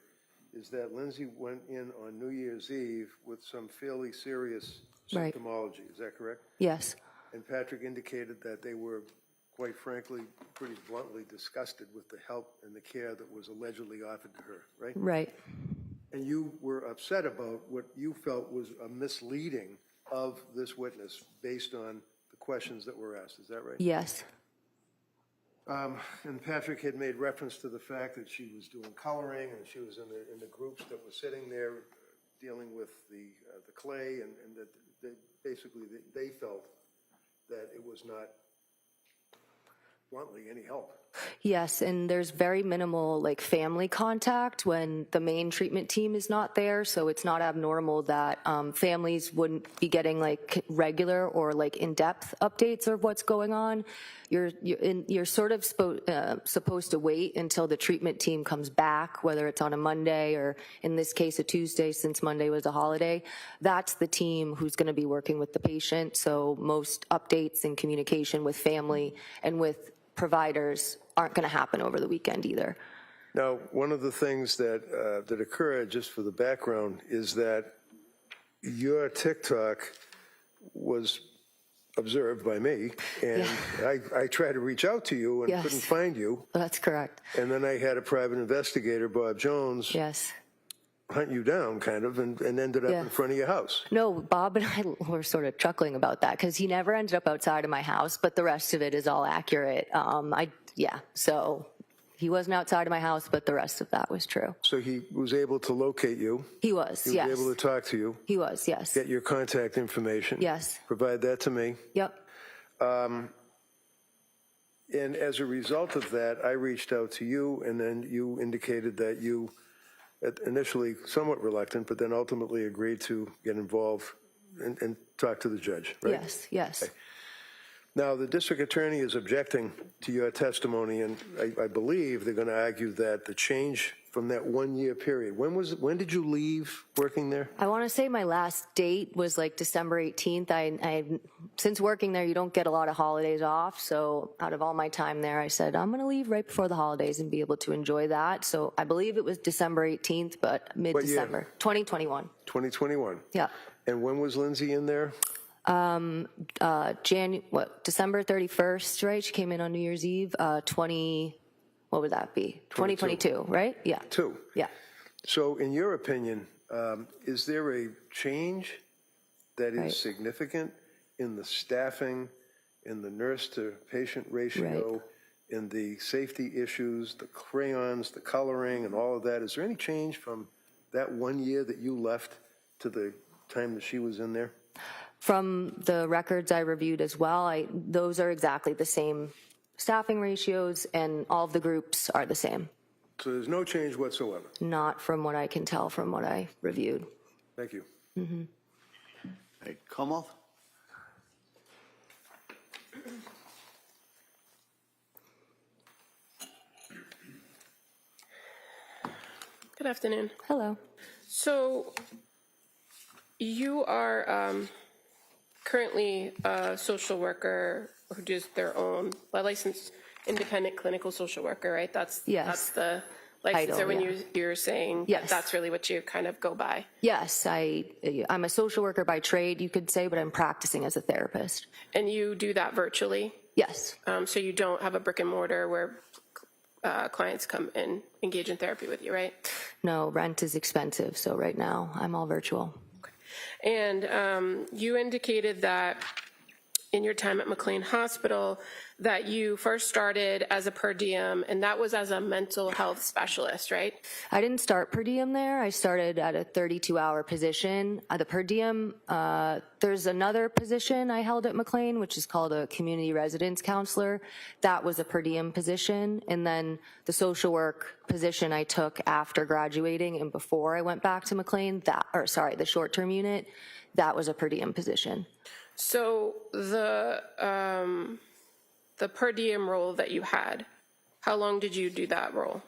is that Lindsay went in on New Year's Eve with some fairly serious Right. symptomology. Is that correct? Yes. And Patrick indicated that they were, quite frankly, pretty bluntly disgusted with the help and the care that was allegedly offered to her, right? Right. And you were upset about what you felt was a misleading of this witness based on the questions that were asked. Is that right? Yes. And Patrick had made reference to the fact that she was doing coloring and she was in the groups that were sitting there dealing with the clay, and that they felt that it was not, bluntly, any help. Yes, and there's very minimal like family contact when the main treatment team is not there, so it's not abnormal that families wouldn't be getting like regular or like in-depth updates of what's going on. You're sort of supposed to wait until the treatment team comes back, whether it's on a Monday or in this case a Tuesday, since Monday was a holiday. That's the team who's going to be working with the patient, so most updates and communication with family and with providers aren't going to happen over the weekend either. Now, one of the things that occurred, just for the background, is that your TikTok was observed by me, and I tried to reach out to you and Yes. couldn't find you. That's correct. And then I had a private investigator, Bob Jones, Yes. hunt you down, kind of, and ended up Yeah. in front of your house. No, Bob and I were sort of chuckling about that because he never ended up outside of my house, but the rest of it is all accurate. So he wasn't outside of my house, but the rest of that was true. So he was able to locate you. He was, He yes. was able to talk to you, He was, yes. get your contact information. Yes. Provide that to me. Yep. And as a result of that, I reached out to you, and then you indicated that you, initially somewhat reluctant, but then ultimately agreed to get involved and talk to the judge, right? Yes, yes. Okay. Now, the district attorney is objecting to your testimony, and I believe they're going to argue that the change from that 1 year period, when did you leave working there? I want to say my last date was like December 18th. Since working there, you don't get a lot of holidays off. So out of all my time there, I said, I'm going to leave right before the holidays and be able to enjoy that. So I believe it was December 18th, but mid-December. 2021. 2021. Yeah. And when was Lindsay in there? December 31st, right? She came in on New Year's Eve, what would that be? 2022, right? Yeah. 2. Yeah. So in your opinion, is there a change that is Right. significant in the staffing, in the nurse-to-patient ratio, in the safety issues, the crayons, the coloring, and all of that? Is there any change from that 1 year that you left to the time that she was in there? From the records I reviewed as well, those are exactly the same staffing ratios, and all of the groups are the same. So there's no change whatsoever? Not from what I can tell from what I reviewed. Thank you. All right, Commonwealth? Good afternoon. Hello. So you are currently a social worker who does their own, a licensed independent clinical social worker, right? That's the license. Title, So when yeah. you're saying Yes. that's really what you kind of go by. Yes, I'm a social worker by trade, you could say, but I'm practicing as a therapist. And you do that virtually? Yes. So you don't have a brick and mortar where clients come and engage in therapy with you, right? No, rent is expensive, so right now I'm all virtual. And you indicated that in your time at McLean Hospital that you first started as a per diem, and that was as a mental health specialist, right? I didn't start per diem there. I started at a 32-hour position. The per diem, there's another position I held at McLean, which is called a community residence counselor. That was a per diem position. And then the social work position I took after graduating and before I went back to McLean, the short-term unit, that was a per diem position. So the per diem role that you had, how long did you do that role?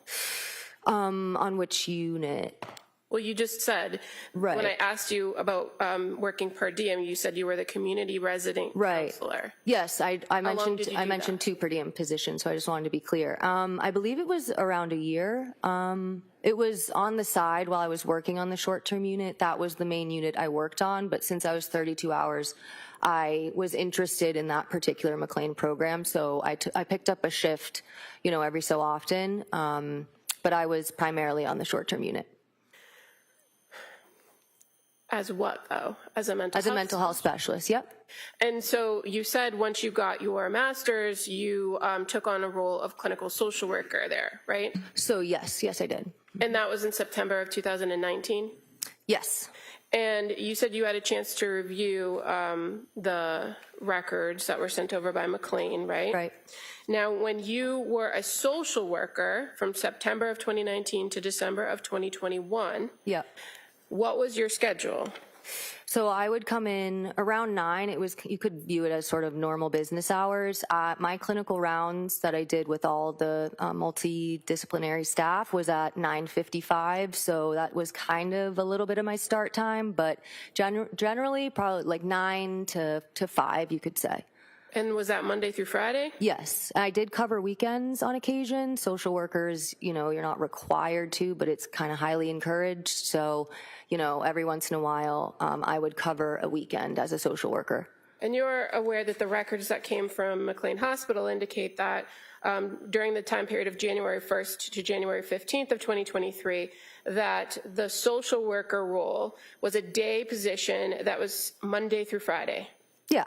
On which unit? Well, you just said, Right. when I asked you about working per diem, you said you were the community resident counselor. Yes, I long did you do mentioned that? 2 per diem positions, so I just wanted to be clear. I believe it was around a year. It was on the side while I was working on the short-term unit. That was the main unit I worked on, but since I was 32 hours, I was interested in that particular McLean program, so I picked up a shift, every so often, but I was primarily on the short-term unit. As what, though? As a mental health? As a mental health specialist, yep. And so you said once you got your master's, you took on a role of clinical social worker there, right? So yes, I did. And that was in September of 2019? Yes. And you said you had a chance to review the records that were sent over by McLean, right? Right. Now, when you were a social worker from September of 2019 to December of 2021, Yep. what was your schedule? So I would come in around 9. You could view it as sort of normal business hours. My clinical rounds that I did with all the multidisciplinary staff was at 9:55. So that was kind of a little bit of my start time, but generally probably like 9 to 5, you could say. And was that Monday through Friday? Yes, I did cover weekends on occasion. Social workers, you're not required to, but it's kind of highly encouraged. So, every once in a while, I would cover a weekend as a social worker. And you're aware that the records that came from McLean Hospital indicate that during the time period of January 1st to January 15th of 2023, that the social worker role was a day position that was Monday through Friday. Yeah.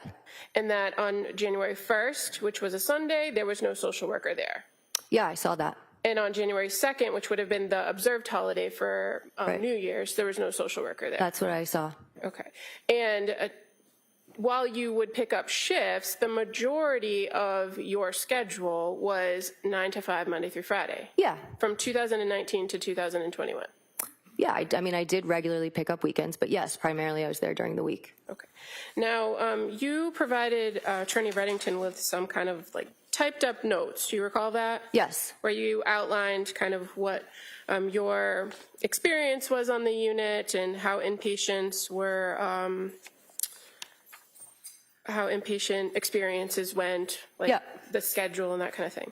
And that on January 1st, which was a Sunday, there was no social worker there. Yeah, I saw that. And on January 2nd, which would have been the observed holiday for Right. New Year's, there was no social worker there. That's what I saw. Okay. And while you would pick up shifts, the majority of your schedule was 9 to 5, Monday through Friday. Yeah. From 2019 to 2021. Yeah, I did regularly pick up weekends, but yes, primarily I was there during the week. Okay. Now, you provided Attorney Reddington with some kind of typed up notes. Do you recall that? Yes. Where you outlined kind of what your experience was on the unit and how inpatients were, how inpatient experiences went, the schedule and that kind of thing.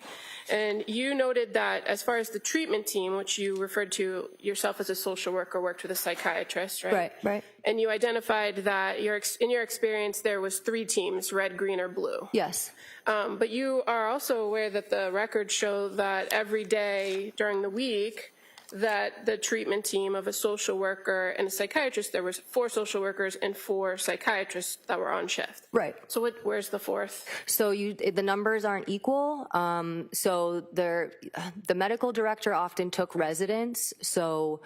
And you noted that as far as the treatment team, which you referred to yourself as a social worker, worked with a psychiatrist, right? Right. And you identified that in your experience there was 3 teams, red, green, or blue. Yes. But you are also aware that the records show that every day during the week that the treatment team of a social worker and a psychiatrist, there was 4 social workers and 4 psychiatrists that were on shift. Right. So where's the 4th? So the numbers aren't equal. So the medical director often took residents, so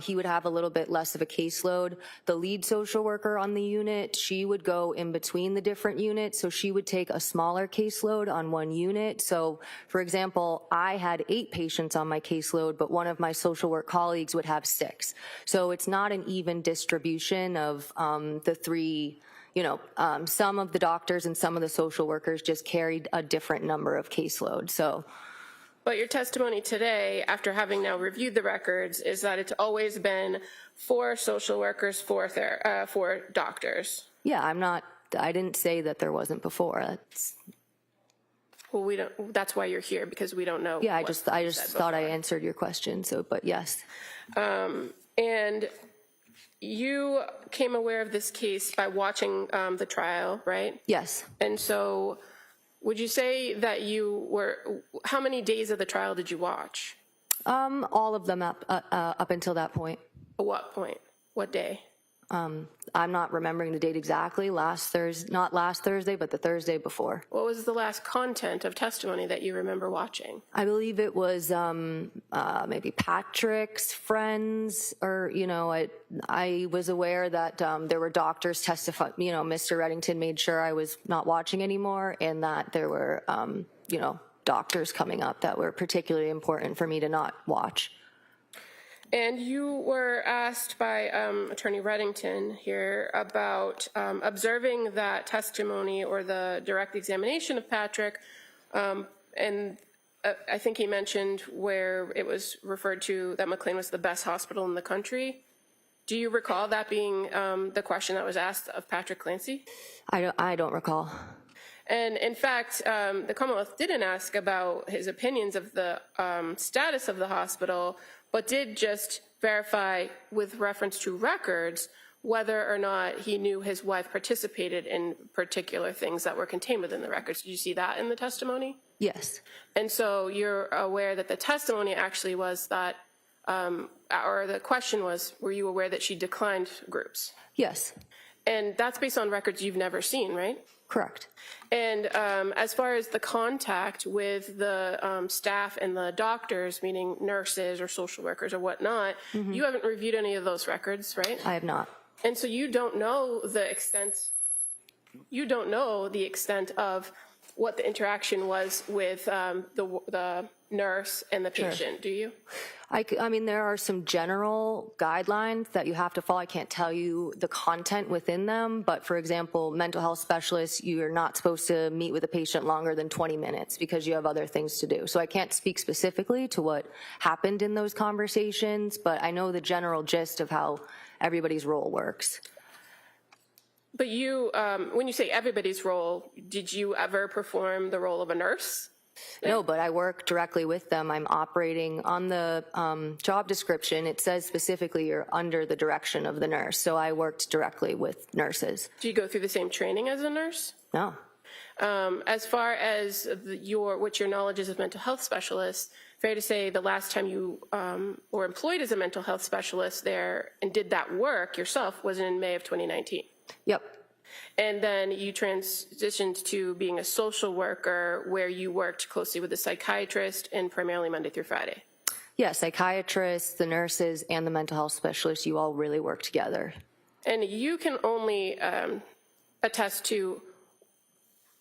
he would have a little bit less of a caseload. The lead social worker on the unit, she would go in between the different units, so she would take a smaller caseload on one unit. So, for example, I had 8 patients on my caseload, but one of my social work colleagues would have 6. So it's not an even distribution of the 3. Some of the doctors and some of the social workers just carried a different number of caseloads. So, but your testimony today, after having now reviewed the records, is that it's always been 4 social workers, 4 doctors. yeah, I'm not I didn't say that there wasn't before. Well, we don't, that's why you're here, because we don't know. Yeah, I what just you said thought I before. answered your question, so, but yes. And you came aware of this case by watching the trial, right? Yes. And so would you say that how many days of the trial did you watch? All of them up until that point. At what point? What day? I'm not remembering the date exactly, not last Thursday, but the Thursday before. What was the last content of testimony that you remember watching? I believe it was maybe Patrick's friends, or, I was aware that there were doctors testifying, Mr. Reddington made sure I was not watching anymore, and that there were, doctors coming up that were particularly important for me to not watch. And you were asked by Attorney Reddington here about observing that testimony or the direct examination of Patrick, and I think he mentioned where it was referred to that McLean was the best hospital in the country. Do you recall that being the question that was asked of Patrick Clancy? I don't recall. And in fact, the Commonwealth didn't ask about his opinions of the status of the hospital, but did just verify with reference to records whether or not he knew his wife participated in particular things that were contained within the records. Did you see that in the testimony? Yes. And so you're aware that the testimony actually was that, or the question was, were you aware that she declined groups? Yes. And that's based on records you've never seen, right? Correct. And as far as the contact with the staff and the doctors, meaning nurses or social workers or whatnot, you haven't reviewed any of those records, right? I have not. And so you don't know the extent of what the interaction was with the nurse and the patient, do you? I mean, there are some general guidelines that you have to follow. I can't tell you the content within them, but for example, mental health specialists, you're not supposed to meet with a patient longer than 20 minutes because you have other things to do. So I can't speak specifically to what happened in those conversations, but I know the general gist of how everybody's role works. But you, when you say everybody's role, did you ever perform the role of a nurse? No, but I work directly with them. I'm operating on the job description. It says specifically you're under the direction of the nurse. So I worked directly with nurses. Do you go through the same training as a nurse? No. As far as what your knowledge is of mental health specialists, fair to say the last time you were employed as a mental health specialist there and did that work yourself was in May of 2019. Yep. And then you transitioned to being a social worker where you worked closely with the psychiatrist and primarily Monday through Friday. Yeah, psychiatrists, the nurses, and the mental health specialists, you all really work together. And you can only attest to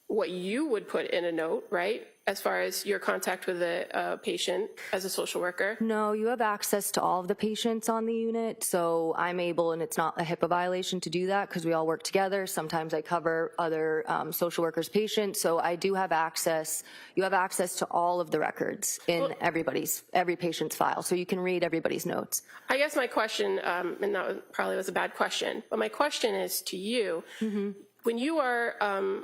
what you would put in a note, right? As far as your contact with a patient as a social worker? No, you have access to all of the patients on the unit, so I'm able, and it's not a HIPAA violation to do that because we all work together. Sometimes I cover other social workers' patients, so I do have access. You have access to all of the records in every patient's file, so you can read everybody's notes. I guess my question, and that probably was a bad question, but my question is to you. When you are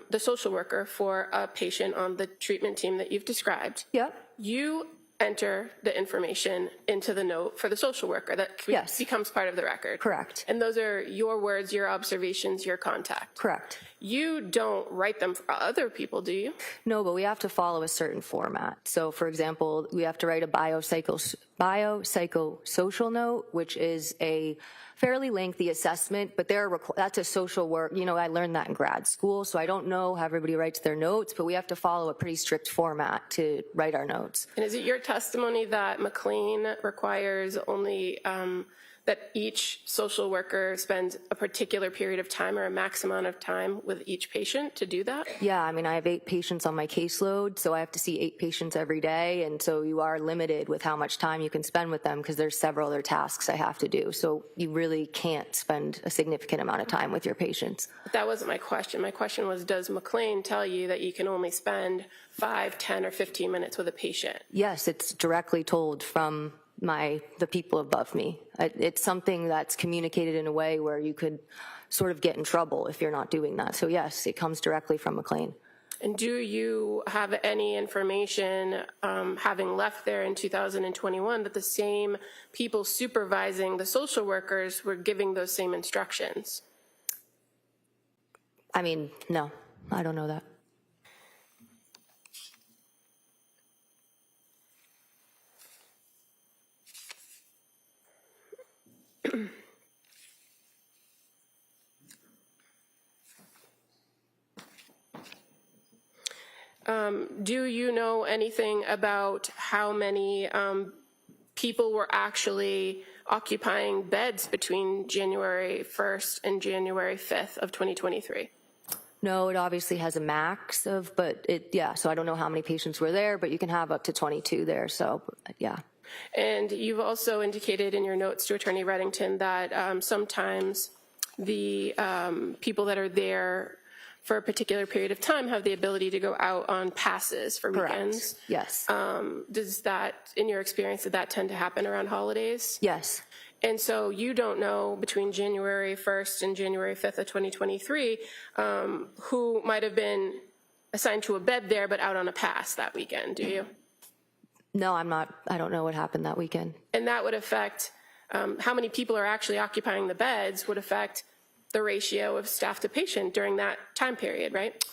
the social worker for a patient on the treatment team that you've described, Yep. you enter the information into the note for the social worker that Yes. becomes part of the record. Correct. And those are your words, your observations, your contact. Correct. You don't write them for other people, do you? No, but we have to follow a certain format. So, for example, we have to write a biopsychosocial note, which is a fairly lengthy assessment, but that's a social work. I learned that in grad school, so I don't know how everybody writes their notes, but we have to follow a pretty strict format to write our notes. And is it your testimony that McLean requires only that each social worker spends a particular period of time or a max amount of time with each patient to do that? Yeah, I mean, I have 8 patients on my caseload, so I have to see 8 patients every day, and so you are limited with how much time you can spend with them because there's several other tasks I have to do. So you really can't spend a significant amount of time with your patients. But that wasn't my question. My question was, does McLean tell you that you can only spend 5, 10, or 15 minutes with a patient? Yes, it's directly told from the people above me. It's something that's communicated in a way where you could sort of get in trouble if you're not doing that. So yes, it comes directly from McLean. And do you have any information, having left there in 2021, that the same people supervising the social workers were giving those same instructions? I mean, no, I don't know that. Do you know anything about how many people were actually occupying beds between January 1st and January 5th of 2023? No, it obviously has a max of, but yeah, so I don't know how many patients were there, but you can have up to 22 there, so yeah. And you've also indicated in your notes to Attorney Reddington that sometimes the people that are there for a particular period of time have the ability to go out on passes for weekends. Correct. Yes. Does that, in your experience, did that tend to happen around holidays? Yes. And so you don't know between January 1st and January 5th of 2023 who might have been assigned to a bed there but out on a pass that weekend, do you? No, I don't know what happened that weekend. And that would affect how many people are actually occupying the beds would affect the ratio of staff to patient during that time period, right?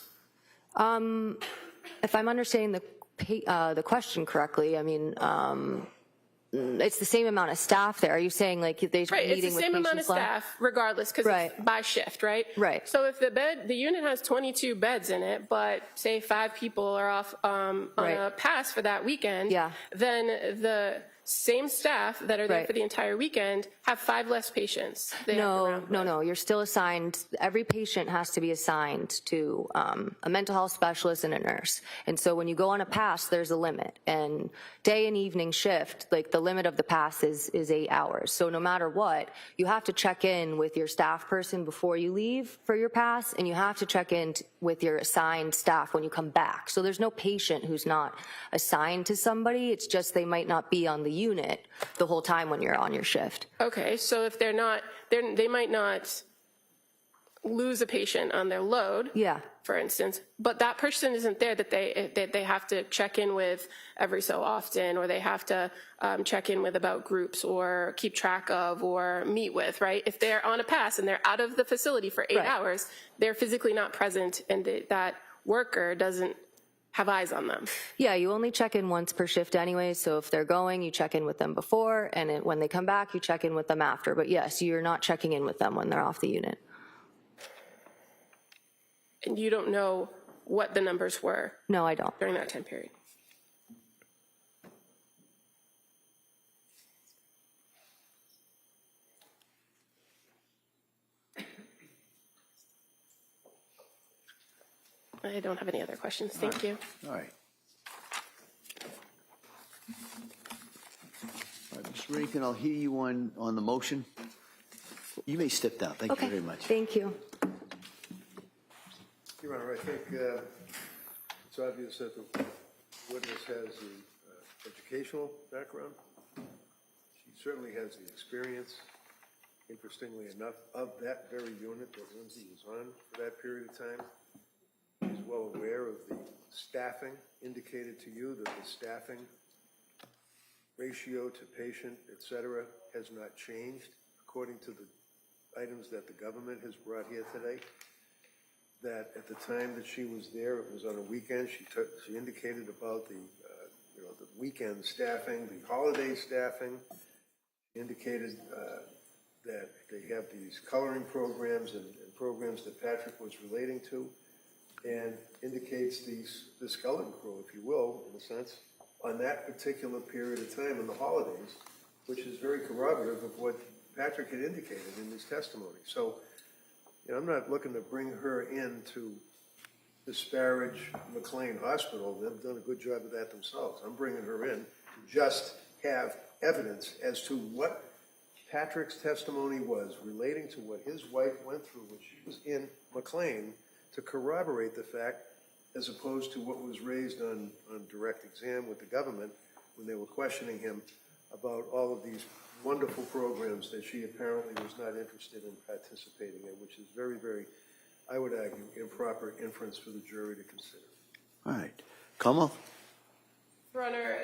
If I'm understanding the question correctly, I mean, it's the same amount of staff there. Are you saying like they're Right, it's meeting the with same amount of patients live? staff regardless because Right. it's by shift, right? Right. So if the unit has 22 beds in it, but say 5 people are off on Right. a pass for that weekend, Yeah. then the same staff that are there Right. for the entire weekend have 5 less patients. They have to round with. No. You're still assigned. Every patient has to be assigned to a mental health specialist and a nurse. And so when you go on a pass, there's a limit. And day and evening shift, like the limit of the pass is 8 hours. So no matter what, you have to check in with your staff person before you leave for your pass, and you have to check in with your assigned staff when you come back. So there's no patient who's not assigned to somebody. It's just they might not be on the unit the whole time when you're on your shift. Okay, so if they're not, they might not lose a patient on their load. Yeah. For instance, but that person isn't there that they have to check in with every so often, or they have to check in with about groups or keep track of or meet with, right? If they're on a pass and they're out of the facility for 8 Right. hours, they're physically not present, and that worker doesn't have eyes on them. Yeah, you only check in once per shift anyway, so if they're going, you check in with them before, and when they come back, you check in with them after. But yes, you're not checking in with them when they're off the unit. And you don't know what the numbers were No, I don't. during that time period. I don't have any other questions. Thank you. All right. All right, Mr. Rankin, I'll hear you on the motion. You may step down. Thank you very much. Thank you. Your Honor, I think it's obvious that the witness has the educational background. She certainly has the experience, interestingly enough, of that very unit that Lindsay was on for that period of time. She's well aware of the staffing, indicated to you that the staffing ratio to patient, et cetera, has not changed according to the items that the government has brought here today. That at the time that she was there, it was on a weekend. She indicated about the the weekend staffing, the holiday staffing. She indicated that they have these coloring programs and programs that Patrick was relating to, and indicates the skeleton crew, if you will, in a sense, on that particular period of time in the holidays, which is very corroborative of what Patrick had indicated in his testimony. So, I'm not looking to bring her in to disparage McLean Hospital. They've done a good job of that themselves. I'm bringing her in to just have evidence as to what Patrick's testimony was relating to what his wife went through when she was in McLean, to corroborate the fact, as opposed to what was raised on direct exam with the government when they were questioning him about all of these wonderful programs that she apparently was not interested in participating in, which is very, very, I would argue, improper inference for the jury to consider. All right. Kamal? Your Honor,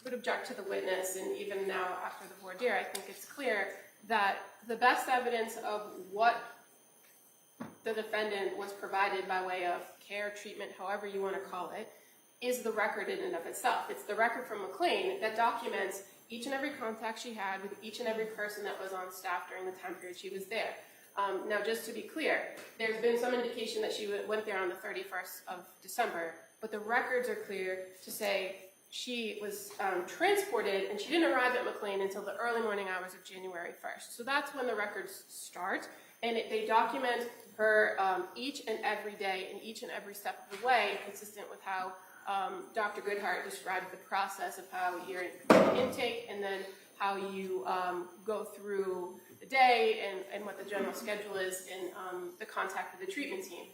would object to the witness, and even now after the voir dire, I think it's clear that the best evidence of what the defendant was provided by way of care, treatment, however you want to call it, is the record in and of itself. It's the record from McLean that documents each and every contact she had with each and every person that was on staff during the time period she was there. Now, just to be clear, there's been some indication that she went there on the 31st of December, but the records are clear to say she was transported, and she didn't arrive at McLean until the early morning hours of January 1st. So that's when the records start, and they document her each and every day and each and every step of the way, consistent with how Dr. Goodhart described the process of how you're in intake and then how you go through the day and what the general schedule is in the contact with the treatment team.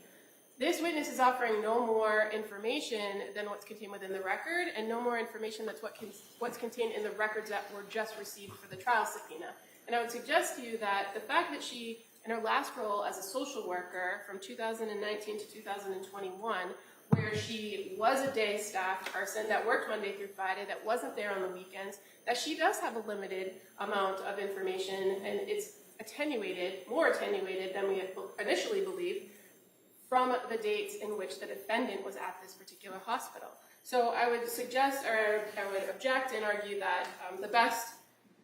This witness is offering no more information than what's contained within the record, and no more information that's what's contained in the records that were just received for the trial subpoena. And I would suggest to you that the fact that she, in her last role as a social worker from 2019 to 2021, where she was a day staff person that worked Monday through Friday, that wasn't there on the weekends, that she does have a limited amount of information, and it's attenuated, more attenuated than we had initially believed, from the dates in which the defendant was at this particular hospital. So I would suggest, or I would object and argue that the best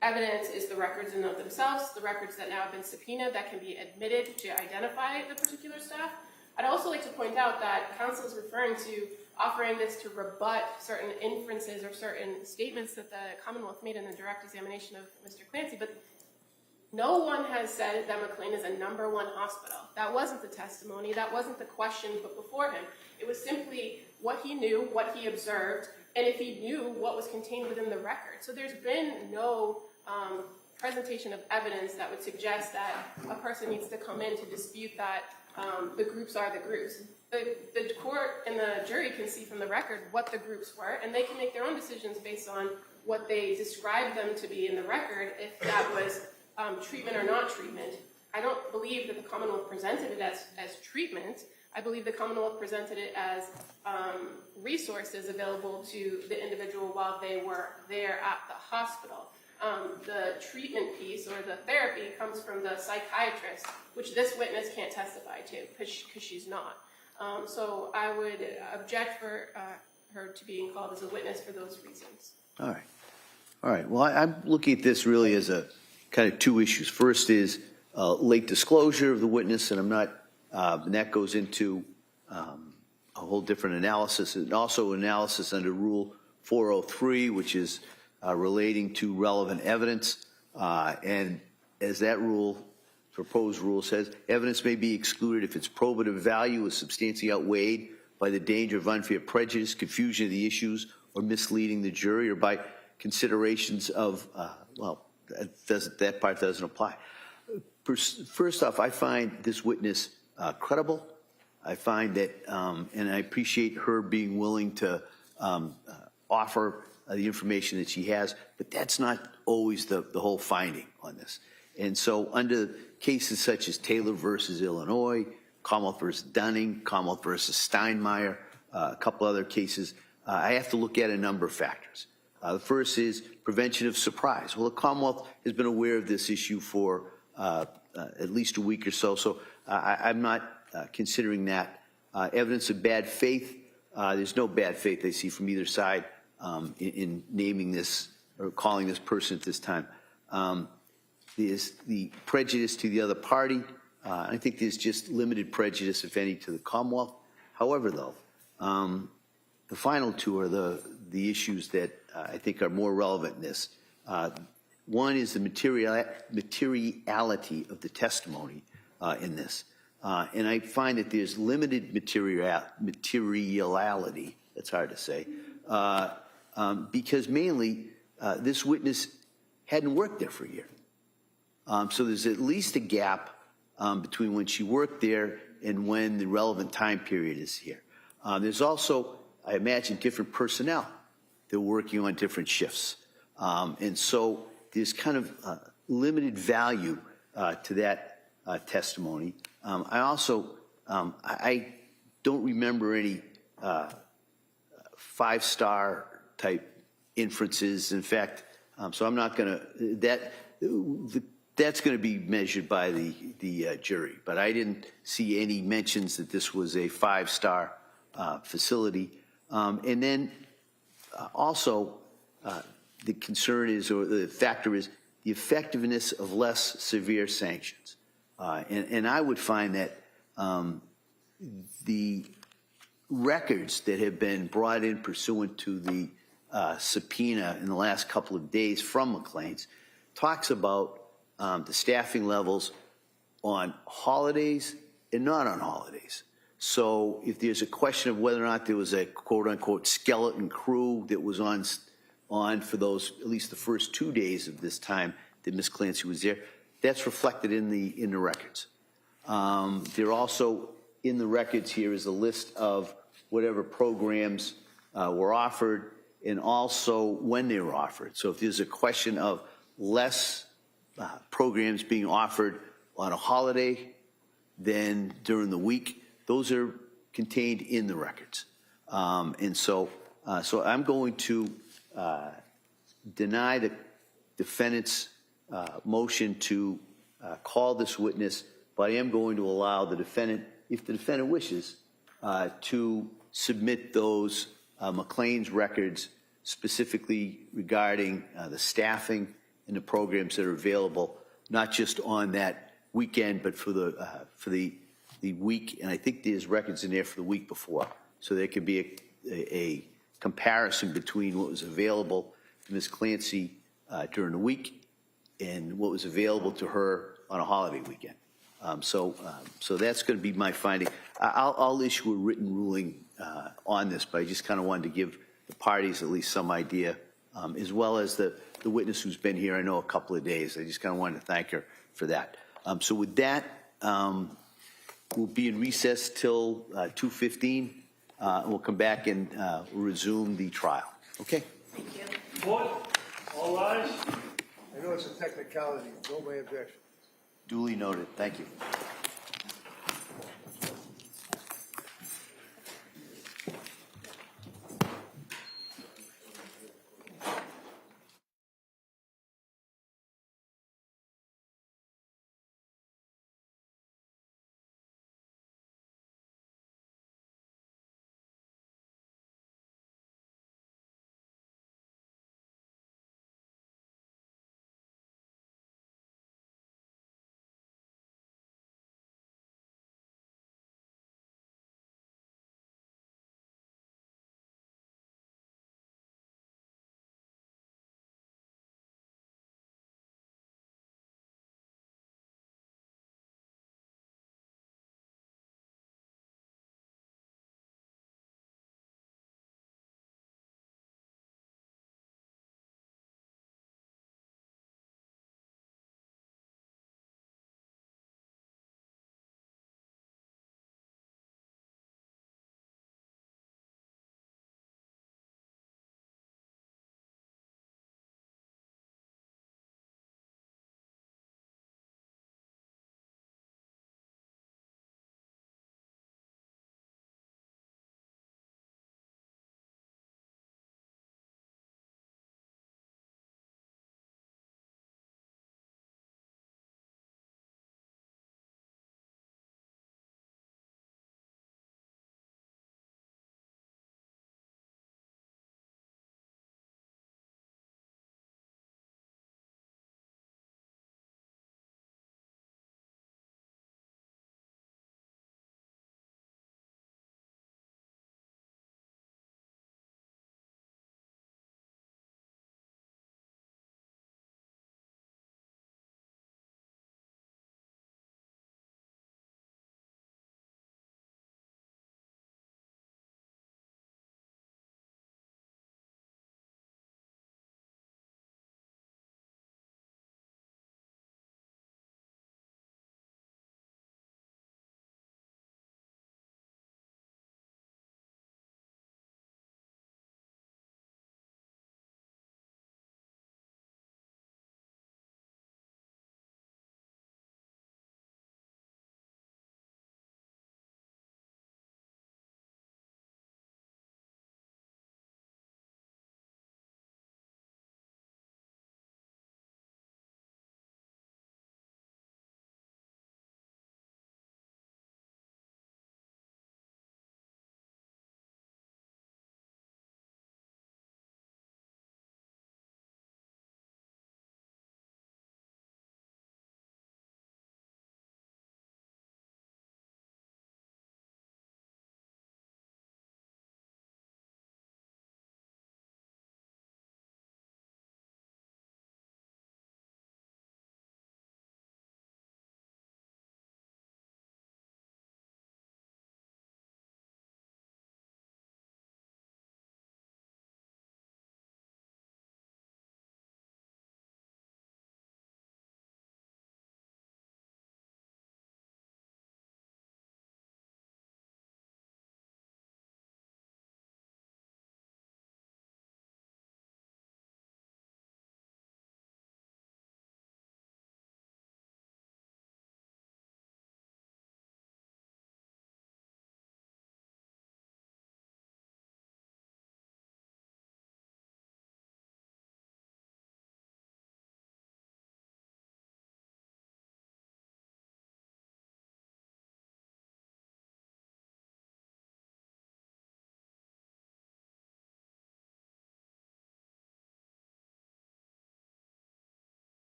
evidence is the records in and of themselves, the records that now have been subpoenaed that can be admitted to identify the particular staff. I'd also like to point out that counsel is referring to offering this to rebut certain inferences or certain statements that the Commonwealth made in the direct examination of Mr. Clancy, but no one has said that McLean is a #1 hospital. That wasn't the testimony, that wasn't the question put before him. It was simply what he knew, what he observed, and if he knew what was contained within the record. So there's been no presentation of evidence that would suggest that a person needs to come in to dispute that the groups are the groups. The court and the jury can see from the record what the groups were, and they can make their own decisions based on what they described them to be in the record, if that was treatment or not treatment. I don't believe that the Commonwealth presented it as treatment. I believe the Commonwealth presented it as resources available to the individual while they were there at the hospital. The treatment piece or the therapy comes from the psychiatrist, which this witness can't testify to because she's not. So I would object for her to being called as a witness for those reasons. All right. All right. Well, I'm looking at this really as a kind of two issues. First is late disclosure of the witness, and I'm not, and that goes into a whole different analysis, and also analysis under Rule 403, which is relating to relevant evidence. And as that rule, proposed rule says, evidence may be excluded if its probative value is substantially outweighed by the danger of unfair prejudice, confusion of the issues, or misleading the jury, or by considerations of, well, that part doesn't apply. First off, I find this witness credible. I find that, and I appreciate her being willing to offer the information that she has, but that's not always the whole finding on this. And so under cases such as Taylor versus Illinois, Commonwealth versus Dunning, Commonwealth versus Steinmeier, a couple other cases, I have to look at a number of factors. The first is prevention of surprise. Well, the Commonwealth has been aware of this issue for at least a week or so, so I'm not considering that. Evidence of bad faith, there's no bad faith I see from either side in naming this or calling this person at this time. There's the prejudice to the other party. I think there's just limited prejudice, if any, to the Commonwealth. However, though, the final two are the issues that I think are more relevant in this. One is the materiality of the testimony in this. And I find that there's limited materiality, that's hard to say, because mainly this witness hadn't worked there for a year. So there's at least a gap between when she worked there and when the relevant time period is here. There's also, I imagine, different personnel. They're working on different shifts. And so there's kind of limited value to that testimony. I also, I don't remember any five-star type inferences. In fact, so I'm not going to, that's going to be measured by the jury. But I didn't see any mentions that this was a five-star facility. And then also, the concern is, or the factor is, the effectiveness of less severe sanctions. And I would find that the records that have been brought in pursuant to the subpoena in the last couple of days from McLean's talks about the staffing levels on holidays and not on holidays. So if there's a question of whether or not there was a quote-unquote skeleton crew that was on for those, at least the first 2 days of this time that Ms. Clancy was there, that's reflected in the records. There also, in the records here, is a list of whatever programs were offered and also when they were offered. So if there's a question of less programs being offered on a holiday than during the week, those are contained in the records. And so I'm going to deny the defendant's motion to call this witness, but I am going to allow the defendant, if the defendant wishes, to submit those McLean's records specifically regarding the staffing and the programs that are available, not just on that weekend, but for the week. And I think there's records in there for the week before, so there could be a comparison between what was available to Ms. Clancy during the week and what was available to her on a holiday weekend. So that's going to be my finding. I'll issue a written ruling on this, but I just kind of wanted to give the parties at least some idea, as well as the witness who's been here, I know, a couple of days. I just kind of wanted to thank her for that. So with that, we'll be in recess till 2:15. And we'll come back and resume the trial. Okay? Thank you. Court, all rise. I know it's a technicality, no my objection. Duly noted. Thank you.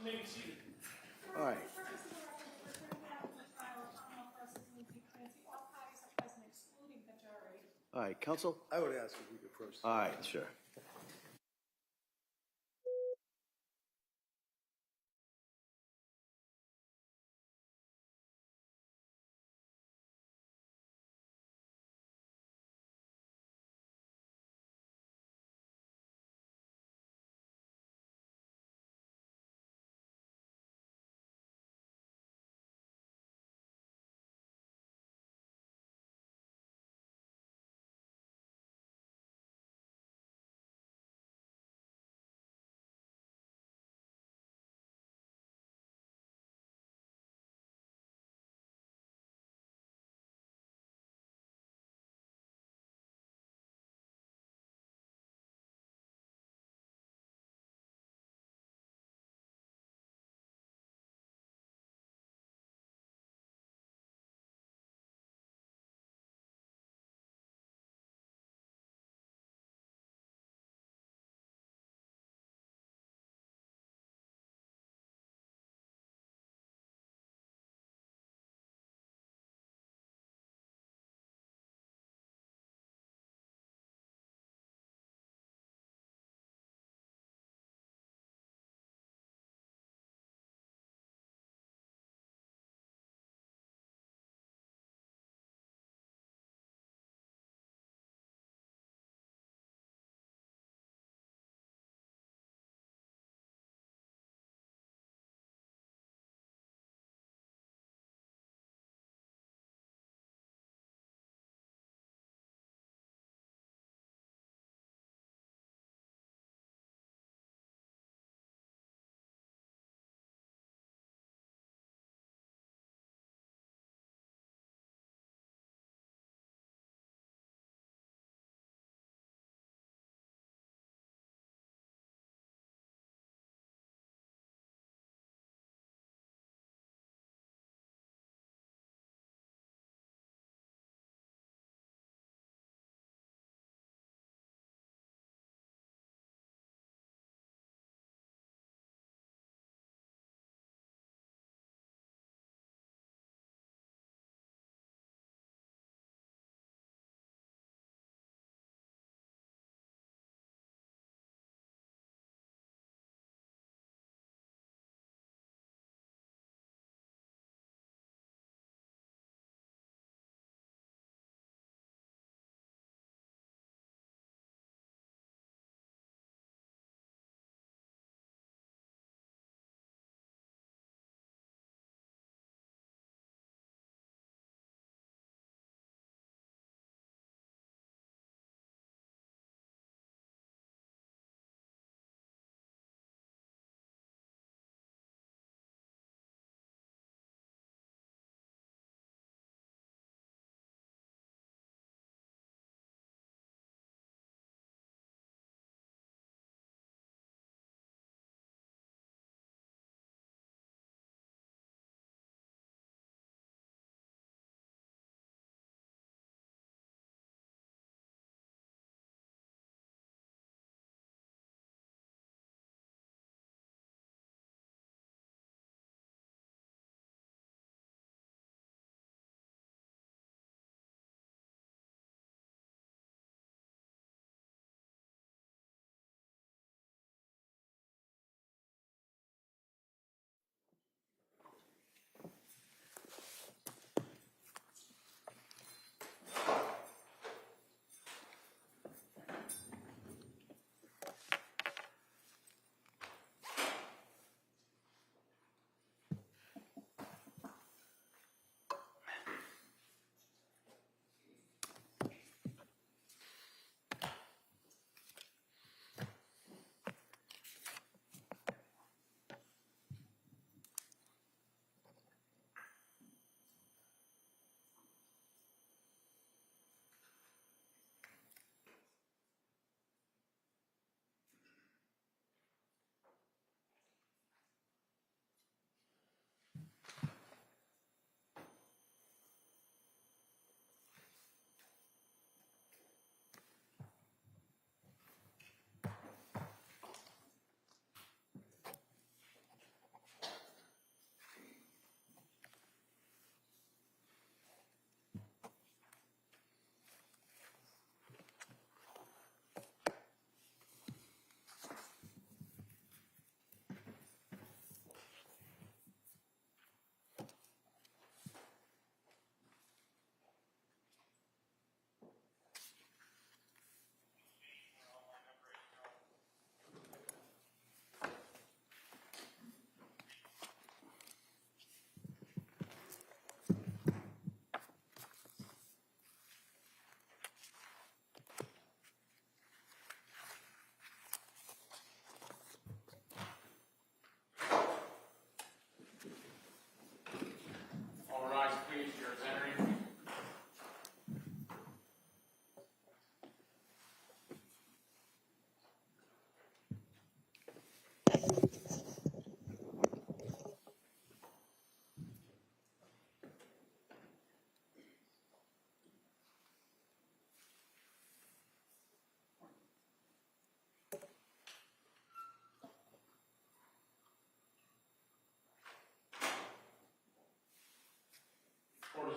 You may be seated. All right. All right, counsel? I would ask if we could approach. All right, sure.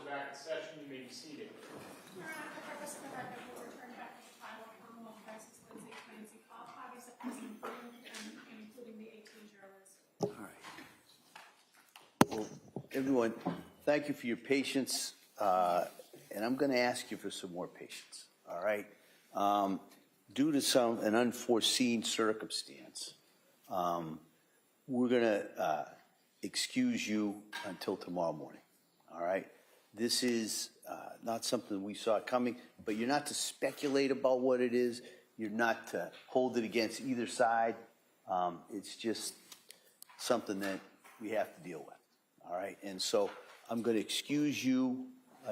back in session. You may be seated. Your Honor, for purpose of the record, we'll return back to the trial of Commonwealth versus Lindsay Clancy. All parties are present, including the 18 jurors. All right. Well, everyone, thank you for your patience, and I'm going to ask you for some more patience, all right? Due to an unforeseen circumstance, we're going to excuse you until tomorrow morning, all right? This is not something we saw coming, but you're not to speculate about what it is. You're not to hold it against either side. It's just something that we have to deal with, all right? And so I'm going to excuse you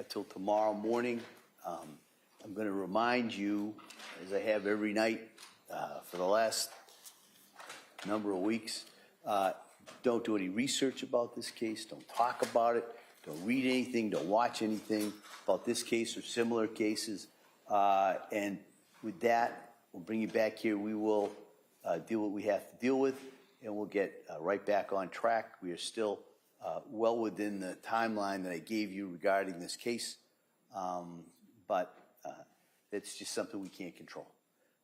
till tomorrow morning. I'm going to remind you, as I have every night for the last number of weeks, don't do any research about this case. Don't talk about it. Don't read anything. Don't watch anything about this case or similar cases. And with that, we'll bring you back here. We will deal what we have to deal with, and we'll get right back on track. We are still well within the timeline that I gave you regarding this case, but it's just something we can't control.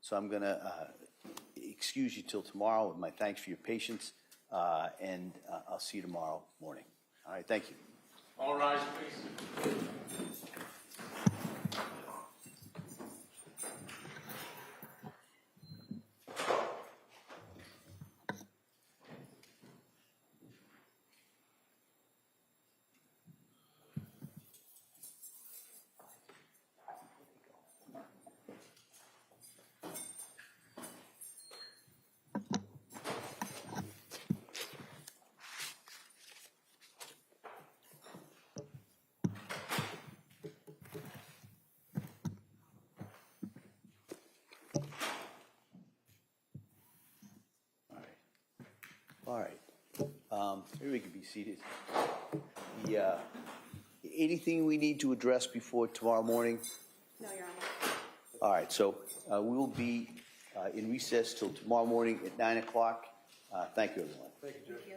So I'm going to excuse you till tomorrow with my thanks for your patience, and I'll see you tomorrow morning. All right, thank you. All rise, please. All right. Maybe we can be seated. Anything we need to address before tomorrow morning? No, Your Honor. All right, so we will be in recess till tomorrow morning at 9 o'clock. Thank you, everyone. Thank you, Judge.